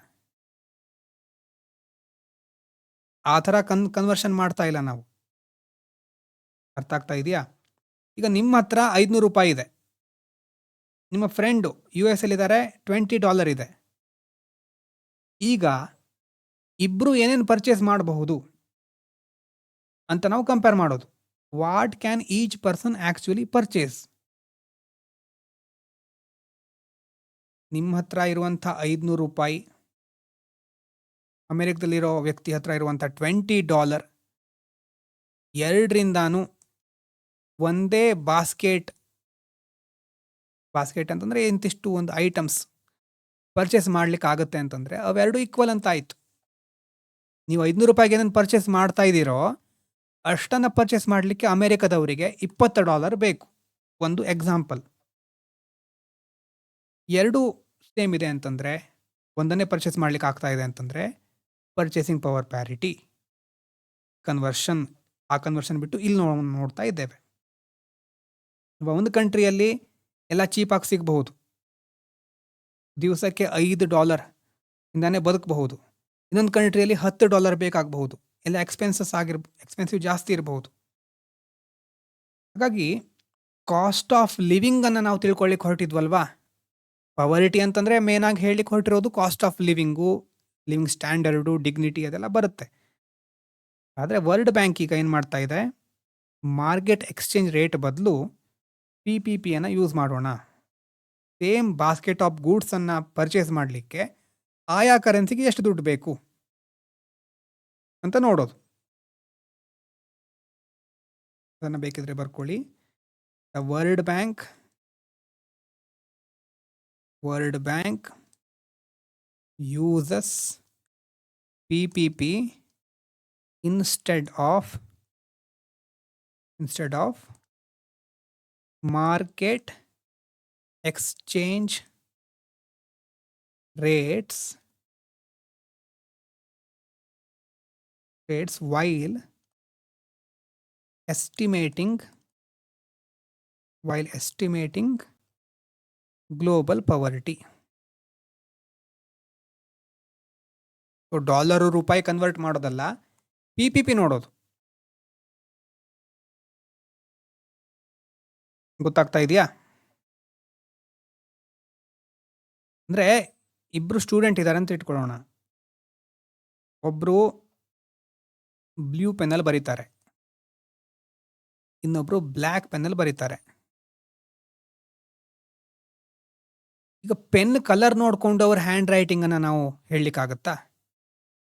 ಆ ಥರ ಕನ್ವರ್ಷನ್ ಮಾಡ್ತಾ ಇಲ್ಲ ನಾವು. ಅರ್ಥ ಆಗ್ತಾ ಇದೆಯಾ? ಈಗ ನಿಮ್ಮ ಹತ್ರ ₹500 ಇದೆ. ನಿಮ್ಮ ಫ್ರೆಂಡು US ಅಲ್ಲಿದ್ದಾರೆ, $20 ಇದೆ. ಈಗ ಇಬ್ರು ಏನೇನು ಪರ್ಚೇಸ್ ಮಾಡಬಹುದು ಅಂತ ನಾವು ಕಂಪೇರ್ ಮಾಡೋದು. What can each person actually purchase? ನಿಮ್ಮ ಹತ್ರ ಇರುವಂಥ ₹500, ಅಮೆರಿಕದಲ್ಲಿರೋ ವ್ಯಕ್ತಿ ಹತ್ರ ಇರುವಂಥ $20, ಎರಡರಿಂದಾನು ಒಂದೇ ಬಾಸ್ಕೆಟ್ ಅಂತಂದರೆ ಇಂತಿಷ್ಟು ಒಂದು ಐಟಮ್ಸ್ ಪರ್ಚೇಸ್ ಮಾಡ್ಲಿಕ್ಕೆ ಆಗುತ್ತೆ ಅಂತಂದರೆ ಅವೆರಡು ಈಕ್ವಲ್ ಅಂತ ಆಯಿತು. ನೀವು ₹500 ಏನನ್ನು ಪರ್ಚೇಸ್ ಮಾಡ್ತಾ ಇದ್ದೀರೋ ಅಷ್ಟನ್ನು ಪರ್ಚೇಸ್ ಮಾಡಲಿಕ್ಕೆ ಅಮೆರಿಕದವರಿಗೆ $20 ಬೇಕು. ಒಂದು ಎಕ್ಸಾಂಪಲ್. ಎರಡು ಸೇಮ್ ಇದೆ ಅಂತಂದರೆ, ಒಂದನ್ನೇ ಪರ್ಚೇಸ್ ಮಾಡ್ಲಿಕ್ಕೆ ಆಗ್ತಾ ಇದೆ ಅಂತಂದರೆ ಪರ್ಚೇಸಿಂಗ್ ಪವರ್ ಪ್ಯಾರಿಟಿ ಆ ಕನ್ವರ್ಷನ್ ಬಿಟ್ಟು ಇಲ್ಲಿ ನೋಡ್ತಾ ಇದ್ದೇವೆ. ಒಂದು ಕಂಟ್ರಿಯಲ್ಲಿ ಎಲ್ಲ ಚೀಪಾಗಿ ಸಿಗಬಹುದು, ದಿವಸಕ್ಕೆ $5 ಇಂದಾನೆ ಬದುಕಬಹುದು. ಇನ್ನೊಂದು ಕಂಟ್ರಿಯಲ್ಲಿ $10 ಬೇಕಾಗಬಹುದು, ಎಲ್ಲ ಎಕ್ಸ್ಪೆನ್ಸಿವ್ ಜಾಸ್ತಿ ಇರಬಹುದು. ಹಾಗಾಗಿ ಕಾಸ್ಟ್ ಆಫ್ ಲಿವಿಂಗ್ ಅನ್ನು ನಾವು ತಿಳ್ಕೊಳ್ಳಿಕ್ಕೆ ಹೊರಟಿದ್ವಲ್ವಾ. ಪವರಿಟಿ ಅಂತಂದರೆ ಮೇನ್ ಆಗಿ ಹೇಳಲಿಕ್ಕೆ ಹೊರಟಿರೋದು cost of living standard, dignity ಅದೆಲ್ಲ ಬರುತ್ತೆ. ಆದರೆ ವರ್ಲ್ಡ್ ಬ್ಯಾಂಕ್ ಈಗ ಏನು ಮಾಡ್ತಾ ಇದೆ, ಮಾರ್ಕೆಟ್ ಎಕ್ಸ್ಚೇಂಜ್ ರೇಟ್ ಬದಲು PPP ಅನ್ನು ಯೂಸ್ ಮಾಡೋಣ. ಸೇಮ್ ಬಾಸ್ಕೆಟ್ ಆಫ್ ಗೂಡ್ಸನ್ನು ಪರ್ಚೇಸ್ ಮಾಡಲಿಕ್ಕೆ ಆಯಾ ಕರೆನ್ಸಿಗೆ ಎಷ್ಟು ದುಡ್ಡು ಬೇಕು ಅಂತ ನೋಡೋದು. ಅದನ್ನು ಬೇಕಿದ್ರೆ ಬರ್ಕೊಳ್ಳಿ. The world bank uses PPP instead of market exchange rates while estimating global poverty. So dollar ರೂಪಾಯಿ ಕನ್ವರ್ಟ್ ಮಾಡೋದಲ್ಲ, PPP ನೋಡೋದು. ಗೊತ್ತಾಗ್ತಾ ಇದೆಯಾ? ಅಂದರೆ ಇಬ್ಬರು ಸ್ಟೂಡೆಂಟ್ ಇದ್ದಾರೆ ಅಂತ ಇಟ್ಕೊಳ್ಳೋಣ. ಒಬ್ಬರು ಬ್ಲೂ ಪೆನ್ನಲ್ಲಿ ಬರೀತಾರೆ, ಇನ್ನೊಬ್ರು ಬ್ಲ್ಯಾಕ್ ಪೆನ್ನಲ್ಲಿ ಬರೀತಾರೆ. ಈಗ ಪೆನ್ ಕಲರ್ ನೋಡ್ಕೊಂಡು ಅವ್ರ ಹ್ಯಾಂಡ್ ರೈಟಿಂಗನ್ನು ನಾವು ಹೇಳಲಿಕ್ಕಾಗತ್ತಾ?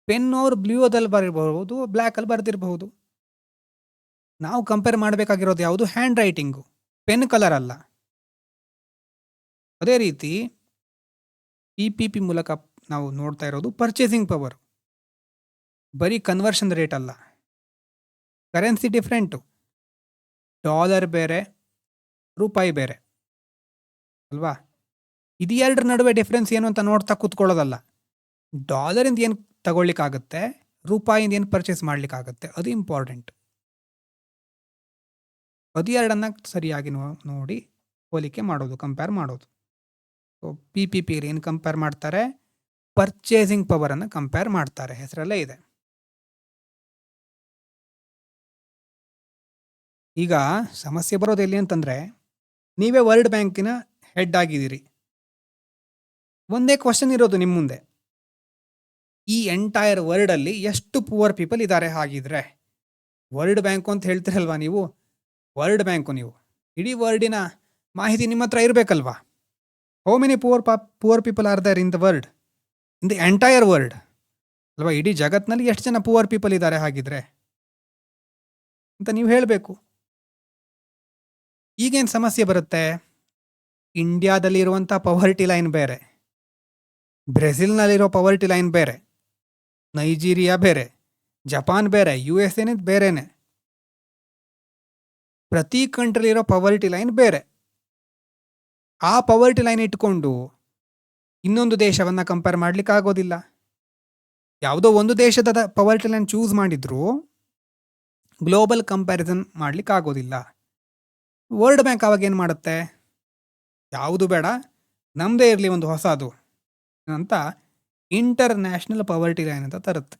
ಪೆನ್ ಅವ್ರು ಬ್ಲೂದಲ್ಲಿ ಬರಿಬಹುದು, ಬ್ಲ್ಯಾಕಲ್ಲಿ ಬರೆದಿರಬಹುದು. ನಾವು ಕಂಪೇರ್ ಮಾಡಬೇಕಾಗಿರೋದು ಯಾವುದು? ಹ್ಯಾಂಡ್ ರೈಟಿಂಗು, ಪೆನ್ ಕಲರ್ ಅಲ್ಲ. ಅದೇ ರೀತಿ PPP ಮೂಲಕ ನಾವು ನೋಡ್ತಾ ಇರೋದು ಪರ್ಚೇಸಿಂಗ್ ಪವರ್, ಬರೀ ಕನ್ವರ್ಷನ್ ರೇಟ್ ಅಲ್ಲ. ಕರೆನ್ಸಿ ಡಿಫ್ರೆಂಟು, ಡಾಲರ್ ಬೇರೆ, ರೂಪಾಯಿ ಬೇರೆ ಅಲ್ವಾ? ಇದು ಎರಡರ ನಡುವೆ ಡಿಫ್ರೆನ್ಸ್ ಏನು ಅಂತ ನೋಡ್ತಾ ಕೂತ್ಕೊಳ್ಳೋದಲ್ಲ. ಡಾಲರಿಂದ ಏನು ತಗೊಳ್ಳಿಕ್ಕಾಗುತ್ತೆ, ರೂಪಾಯಿಂದ ಏನು ಪರ್ಚೇಸ್ ಮಾಡ್ಲಿಕ್ಕಾಗತ್ತೆ, ಅದು ಇಂಪಾರ್ಟೆಂಟ್. ಅದು ಎರಡನ್ನ ಸರಿಯಾಗಿ ನೋಡಿ ಹೋಲಿಕೆ ಮಾಡೋದು, ಕಂಪೇರ್ ಮಾಡೋದು. ಸೊ PPP ಏನು ಕಂಪೇರ್ ಮಾಡ್ತಾರೆ, ಪರ್ಚೇಸಿಂಗ್ ಪವರನ್ನು ಕಂಪೇರ್ ಮಾಡ್ತಾರೆ, ಹೆಸರಲ್ಲೇ ಇದೆ. ಈಗ ಸಮಸ್ಯೆ ಬರೋದು ಎಲ್ಲಿ ಅಂತಂದರೆ, ನೀವೇ ವರ್ಲ್ಡ್ ಬ್ಯಾಂಕಿನ ಹೆಡ್ ಆಗಿದ್ದೀರಿ. ಒಂದೇ ಕ್ವಶನ್ ಇರೋದು ನಿಮ್ಮ ಮುಂದೆ, ಈ ಎಂಟೈರ್ ವರ್ಲ್ಡಲ್ಲಿ ಎಷ್ಟು ಪುವರ್ ಪೀಪಲ್ ಇದ್ದಾರೆ ಹಾಗಿದ್ರೆ? ವರ್ಲ್ಡ್ ಬ್ಯಾಂಕು ಅಂತ ಹೇಳ್ತಿರಲ್ವಾ ನೀವು, ವರ್ಲ್ಡ್ ಬ್ಯಾಂಕು ನೀವು, ಇಡೀ ವರ್ಲ್ಡಿನ ಮಾಹಿತಿ ನಿಮ್ಮ ಹತ್ರ ಇರಬೇಕಲ್ವಾ? How many poor people are there in the world, in the entire world ಅಲ್ವಾ? ಇಡೀ ಜಗತ್ತಿನಲ್ಲಿ ಎಷ್ಟು ಜನ ಪುವರ್ ಪೀಪಲ್ ಇದ್ದಾರೆ ಹಾಗಿದ್ರೆ ಅಂತ ನೀವು ಹೇಳಬೇಕು. ಈಗೇನು ಸಮಸ್ಯೆ ಬರುತ್ತೆ, ಇಂಡಿಯಾದಲ್ಲಿ ಇರುವಂಥ ಪವರ್ಟಿ ಲೈನ್ ಬೇರೆ, ಬ್ರೆಜಿಲ್ನಲ್ಲಿರೋ ಪವರ್ಟಿ ಲೈನ್ ಬೇರೆ, ನೈಜೀರಿಯಾ ಬೇರೆ, ಜಪಾನ್ ಬೇರೆ, USA ಬೇರೆನೆ. ಪ್ರತಿ ಕಂಟ್ರಿಲಿರೋ ಪವರ್ಟಿ ಲೈನ್ ಬೇರೆ. ಆ ಪವರ್ಟಿ ಲೈನ್ ಇಟ್ಕೊಂಡು ಇನ್ನೊಂದು ದೇಶವನ್ನು ಕಂಪೇರ್ ಮಾಡ್ಲಿಕ್ಕೆ ಆಗೋದಿಲ್ಲ. ಯಾವುದೋ ಒಂದು ದೇಶದ ಪವರ್ಟಿ ಲೈನ್ ಚೂಸ್ ಮಾಡಿದ್ರು ಗ್ಲೋಬಲ್ ಕಂಪ್ಯಾರಿಸನ್ ಮಾಡ್ಲಿಕ್ಕೆ ಆಗೋದಿಲ್ಲ. ವರ್ಲ್ಡ್ ಬ್ಯಾಂಕ್ ಅವಾಗ ಏನು ಮಾಡುತ್ತೆ, ಯಾವುದು ಬೇಡ ನಮ್ಮದೇ ಇರಲಿ ಒಂದು ಹೊಸದು ಅಂತ ಇಂಟರ್ನ್ಯಾಷನಲ್ ಪವರ್ಟಿ ಲೈನ್ ಅಂತ ತರುತ್ತೆ.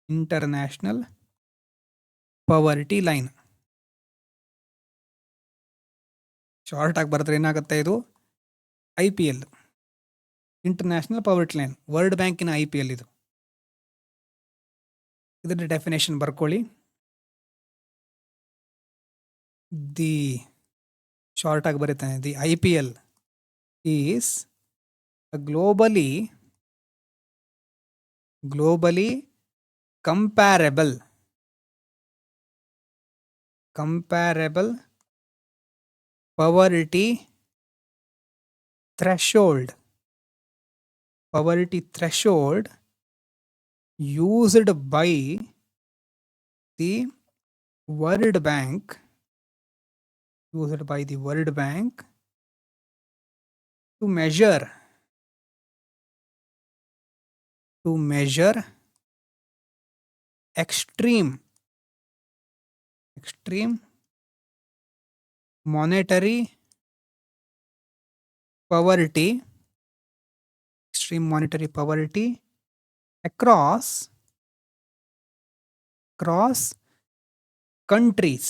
ಇಂಟರ್ನ್ಯಾಷನಲ್ ಪವರ್ಟಿ ಲೈನ್ ಶಾರ್ಟ್ ಆಗಿ ಬರೆದ್ರೆ ಏನಾಗುತ್ತೆ, ಇದು IPL, international poverty line, world ಬ್ಯಾಂಕಿನ IPL ಇದು. ಇದರ ಡೆಫಿನೇಷನ್ ಬರ್ಕೊಳ್ಳಿ. ದಿ ಶಾರ್ಟ್ ಆಗಿ ಬರೀತಾನೆ, the IPL is a globally comparable poverty threshold used by the World Bank to measure extreme monetary poverty across countries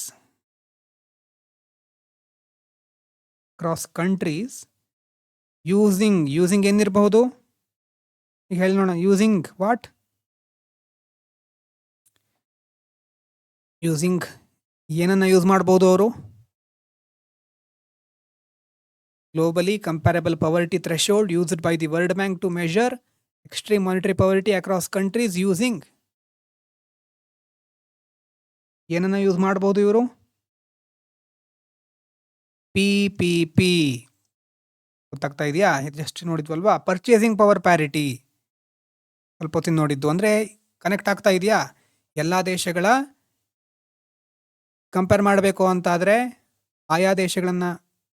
using ಏನಿರಬಹುದು ಈಗ ಹೇಳಿ ನೋಡೋಣ. Using what? ಯೂಸಿಂಗ್ ಏನನ್ನ ಯೂಸ್ ಮಾಡ್ಬೋದು ಅವರು? Globally comparable poverty threshold used by the World Bank to measure extreme monetary poverty across countries using ಏನನ್ನ use ಮಾಡ್ಬೋದು ಇವರು? PPP. ಗೊತ್ತಾಗ್ತಾ ಇದೆಯಾ? ಜಸ್ಟ್ ನೋಡಿದ್ವಲ್ವಾ, ಪರ್ಚೇಸಿಂಗ್ ಪವರ್ ಪ್ಯಾರಿಟಿ. ಸ್ವಲ್ಪ ಹೊತ್ತಿನ ನೋಡಿದ್ದು ಅಂದರೆ ಕನೆಕ್ಟ್ ಆಗ್ತಾ ಇದೆಯಾ? ಎಲ್ಲ ದೇಶಗಳ ಕಂಪೇರ್ ಮಾಡಬೇಕು ಅಂತಾದರೆ ಆಯಾ ದೇಶಗಳನ್ನು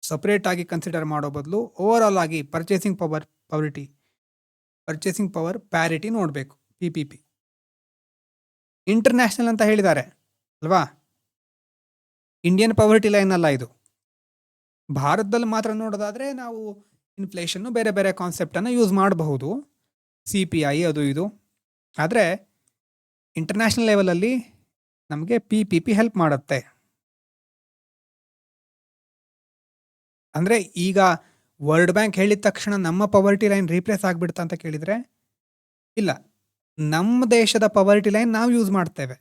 ಸಪ್ರೇಟ್ ಆಗಿ ಕನ್ಸಿಡರ್ ಮಾಡೋ ಬದಲು ಓವರ್ ಆಲ್ ಆಗಿ ಪರ್ಚೇಸಿಂಗ್ ಪವರ್ ಪ್ಯಾರಿಟಿ ನೋಡಬೇಕು. PPP ಇಂಟರ್ನ್ಯಾಷನಲ್ ಅಂತ ಹೇಳಿದ್ದಾರೆ ಅಲ್ವಾ? ಇಂಡಿಯನ್ ಪವರ್ಟಿ ಲೈನ್ ಅಲ್ಲ ಇದು. ಭಾರತದಲ್ಲಿ ಮಾತ್ರ ನೋಡೋದಾದರೆ ನಾವು ಇನ್ಫ್ಲೇಷನ್ನು ಬೇರೆ ಬೇರೆ ಕಾನ್ಸೆಪ್ಟನ್ನು ಯೂಸ್ ಮಾಡಬಹುದು, CPI ಅದು ಇದು. ಆದರೆ ಇಂಟರ್ನ್ಯಾಷನಲ್ ಲೆವೆಲಲ್ಲಿ ನಮಗೆ PPP ಹೆಲ್ಪ್ ಮಾಡುತ್ತೆ. ಅಂದರೆ ಈಗ ವರ್ಲ್ಡ್ ಬ್ಯಾಂಕ್ ಹೇಳಿದ ತಕ್ಷಣ ನಮ್ಮ ಪವರ್ಟಿ ಲೈನ್ ರೀಪ್ಲೇಸ್ ಆಗಿಬಿಡ್ತಾ ಅಂತ ಕೇಳಿದರೆ ಇಲ್ಲ, ನಮ್ಮ ದೇಶದ ಪವರ್ಟಿ ಲೈನ್ ನಾವು ಯೂಸ್ ಮಾಡ್ತೇವೆ.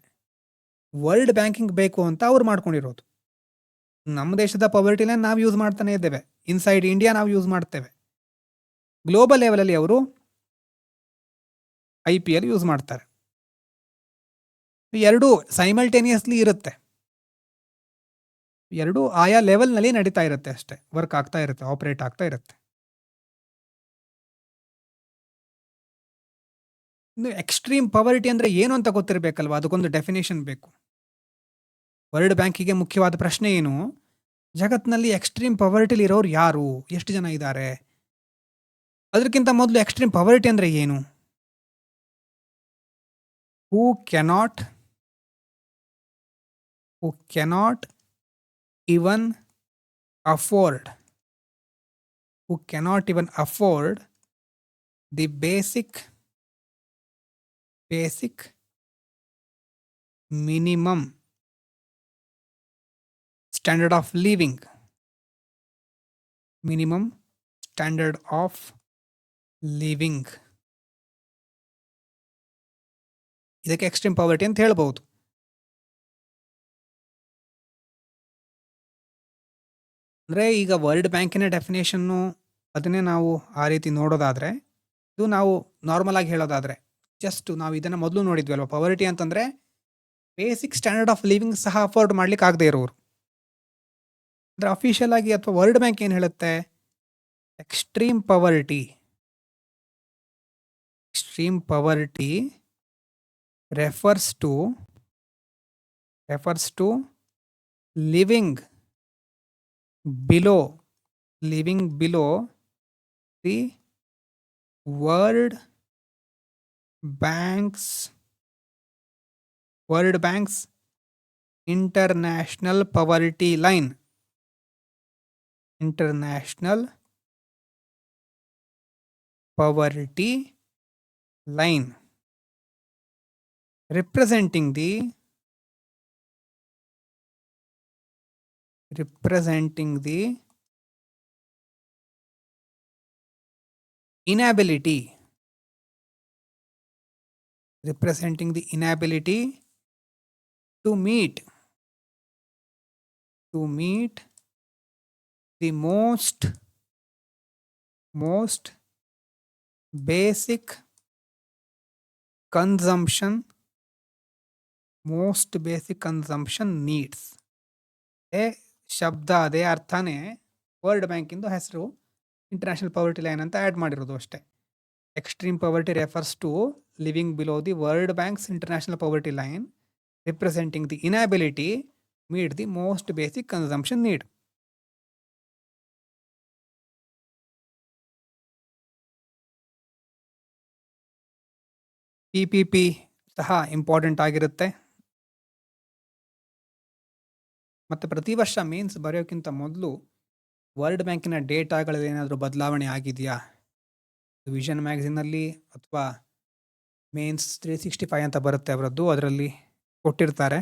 ವರ್ಲ್ಡ್ ಬ್ಯಾಂಕಿಂಗ್ ಬೇಕು ಅಂತ ಅವ್ರು ಮಾಡ್ಕೊಂಡಿರೋದು. ನಮ್ಮ ದೇಶದ ಪವರ್ಟಿ ಲೈನ್ ನಾವು ಯೂಸ್ ಮಾಡ್ತಾನೆ ಇದ್ದೇವೆ. ಇನ್ಸೈಡ್ ಇಂಡಿಯಾ ನಾವು ಯೂಸ್ ಮಾಡ್ತೇವೆ. ಗ್ಲೋಬಲ್ ಲೆವೆಲಲ್ಲಿ ಅವರು IPL ಯೂಸ್ ಮಾಡ್ತಾರೆ. ಎರಡೂ ಸೈಮಲ್ಟೇನಿಯಸ್ಲಿ ಇರುತ್ತೆ, ಎರಡೂ ಆಯಾ ಲೆವೆಲ್ನಲ್ಲಿ ನಡೀತಾ ಇರುತ್ತೆ, ಅಷ್ಟೇ ವರ್ಕ್ ಆಗ್ತಾ ಇರುತ್ತೆ, ಆಪರೇಟ್ ಆಗ್ತಾ ಇರುತ್ತೆ. ಇನ್ನು ಎಕ್ಸ್‌ಟ್ರೀಮ್ ಪವರ್ಟಿ ಅಂದ್ರೆ ಏನು ಅಂತ ಗೊತ್ತಿರಬೇಕಲ್ವಾ? ಅದಕ್ಕೊಂದು ಡೆಫಿನಿಷನ್ ಬೇಕು. ವರ್ಲ್ಡ್ ಬ್ಯಾಂಕಿಗೆ ಮುಖ್ಯವಾದ ಪ್ರಶ್ನೆ ಏನು? ಜಗತ್ತಿನಲ್ಲಿ ಎಕ್ಸ್‌ಟ್ರೀಮ್ ಪವರ್ಟಿಲಿರೋರು ಯಾರು? ಎಷ್ಟು ಜನ ಇದ್ದಾರೆ? ಅದಕ್ಕಿಂತ ಮೊದಲು ಎಕ್ಸ್‌ಟ್ರೀಮ್ ಪವರ್ಟಿ ಅಂದ್ರೆ ಏನು? Who cannot who cannot even afford who cannot even afford the basic minimum standard of living. Minimum standard of living. ಇದಕ್ಕೆ ಎಕ್ಸ್‌ಟ್ರೀಮ್ ಪವರ್ಟಿ ಅಂತ ಹೇಳ್ಬಹುದು. ಅಂದ್ರೆ ಈಗ ವರ್ಲ್ಡ್ ಬ್ಯಾಂಕಿನ ಡೆಫಿನೇಷನ್ನು ಅದನ್ನೇ ನಾವು ಆ ರೀತಿ ನೋಡೋದಾದ್ರೆ, ಇದು ನಾವು ನಾರ್ಮಲ್ ಆಗಿ ಹೇಳೋದಾದ್ರೆ, ಜಸ್ಟ್ ನಾವು ಇದನ್ನ ಮೊದಲು ನೋಡಿದ್ವಿ ಅಲ್ವಾ? ಪವರ್ಟಿ ಅಂತಂದ್ರೆ ಬೇಸಿಕ್ ಸ್ಟ್ಯಾಂಡರ್ಡ್ ಆಫ್ ಲಿವಿಂಗ್ ಸಹ ಅಫೋರ್ಡ್ ಮಾಡ್ಲಿಕ್ಕೆ ಆಗದೆ ಇರೋರು. ಅಂದ್ರೆ ಅಫಿಷಿಯಲ್ ಆಗಿ ಅಥವಾ ವರ್ಲ್ಡ್ ಬ್ಯಾಂಕ್ ಏನ್ ಹೇಳುತ್ತೆ? Extreme ಪವರ್ಟಿ refers to living below the World Bank's international poverty line. International poverty line representing the inability to meet the most basic consumption needs. ಶಬ್ದ ಅದೇ ಅರ್ಥನೇ ವರ್ಲ್ಡ್ ಬ್ಯಾಂಕಿಂದು ಹೆಸರು ಇಂಟರ್ನ್ಯಾಷನಲ್ ಪವರ್ಟಿ ಲೈನ್ ಅಂತ ಆ್ಯಡ್ ಮಾಡಿರೋದು ಅಷ್ಟೇ. Extreme poverty refers to living below the World Bank's international poverty line representing the inability meet the most basic consumption need. PPP ಸಹ important ಆಗಿರುತ್ತೆ. ಮತ್ತು ಪ್ರತಿ ವರ್ಷ ಮೇನ್ಸ್ ಬರೆಯೋಕ್ಕಿಂತ ಮೊದಲು ವರ್ಲ್ಡ್ ಬ್ಯಾಂಕಿನ ಡೇಟಾಗಳಲ್ಲಿ ಏನಾದರೂ ಬದಲಾವಣೆ ಆಗಿದೆಯಾ, ವಿಷನ್ ಮ್ಯಾಗಝಿನಲ್ಲಿ ಅಥವಾ ಮೇನ್ಸ್ 365 ಅಂತ ಬರುತ್ತೆ ಅವರದ್ದು, ಅದರಲ್ಲಿ ಕೊಟ್ಟಿರ್ತಾರೆ.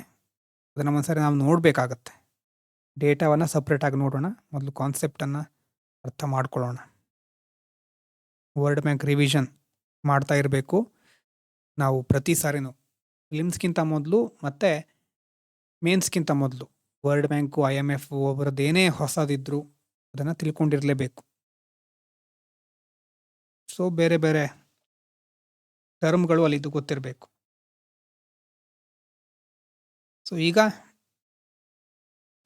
ಅದನ್ನು ಒಂದ್ಸರಿ ನಾವು ನೋಡಬೇಕಾಗತ್ತೆ. ಡೇಟಾವನ್ನು ಸಪ್ರೇಟಾಗಿ ನೋಡೋಣ, ಮೊದಲು ಕಾನ್ಸೆಪ್ಟನ್ನು ಅರ್ಥ ಮಾಡ್ಕೊಳ್ಳೋಣ. ವರ್ಲ್ಡ್ ಬ್ಯಾಂಕ್ ರಿವಿಷನ್ ಮಾಡ್ತಾ ಇರಬೇಕು ನಾವು ಪ್ರತಿ ಸಾರಿನೂ, ಫಿಲಿಮ್ಸ್ಗಿಂತ ಮೊದಲು ಮತ್ತು ಮೇನ್ಸ್ಗಿಂತ ಮೊದಲು. ವರ್ಲ್ಡ್ ಬ್ಯಾಂಕು, IMF ಒಬ್ಬರದ್ದು ಏನೇ ಹೊಸದಿದ್ರು ಅದನ್ನು ತಿಳ್ಕೊಂಡಿರಲೇಬೇಕು. ಸೊ ಬೇರೆ ಬೇರೆ ಟರ್ಮ್ಗಳು ಅಲ್ಲಿದ್ದು ಗೊತ್ತಿರಬೇಕು. ಸೊ ಈಗ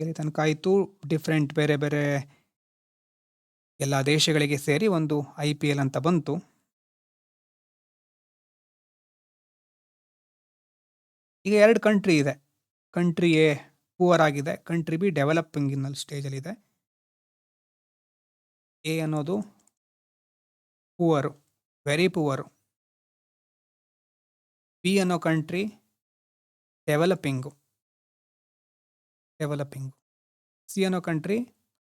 ಇಲ್ಲಿ ತನಕ ಆಯಿತು. ಡಿಫ್ರೆಂಟ್ ಬೇರೆ ಬೇರೆ ಎಲ್ಲ ದೇಶಗಳಿಗೆ ಸೇರಿ ಒಂದು IPL ಅಂತ ಬಂತು. ಈಗ 2 ಕಂಟ್ರಿ ಇದೆ. ಕಂಟ್ರಿ ಎ ಪೂವರ್ ಆಗಿದೆ, ಕಂಟ್ರಿ ಬಿ ಡೆವಲಪಿಂಗ್ ಸ್ಟೇಜಲ್ಲಿ ಇದೆ. ಎ ಅನ್ನೋದು ಪೂವರು, ವೆರಿ ಪೂವರು. ಬಿ ಅನ್ನೋ ಕಂಟ್ರಿ ಡೆವಲಪಿಂಗು. ಸಿ ಅನ್ನೋ ಕಂಟ್ರಿ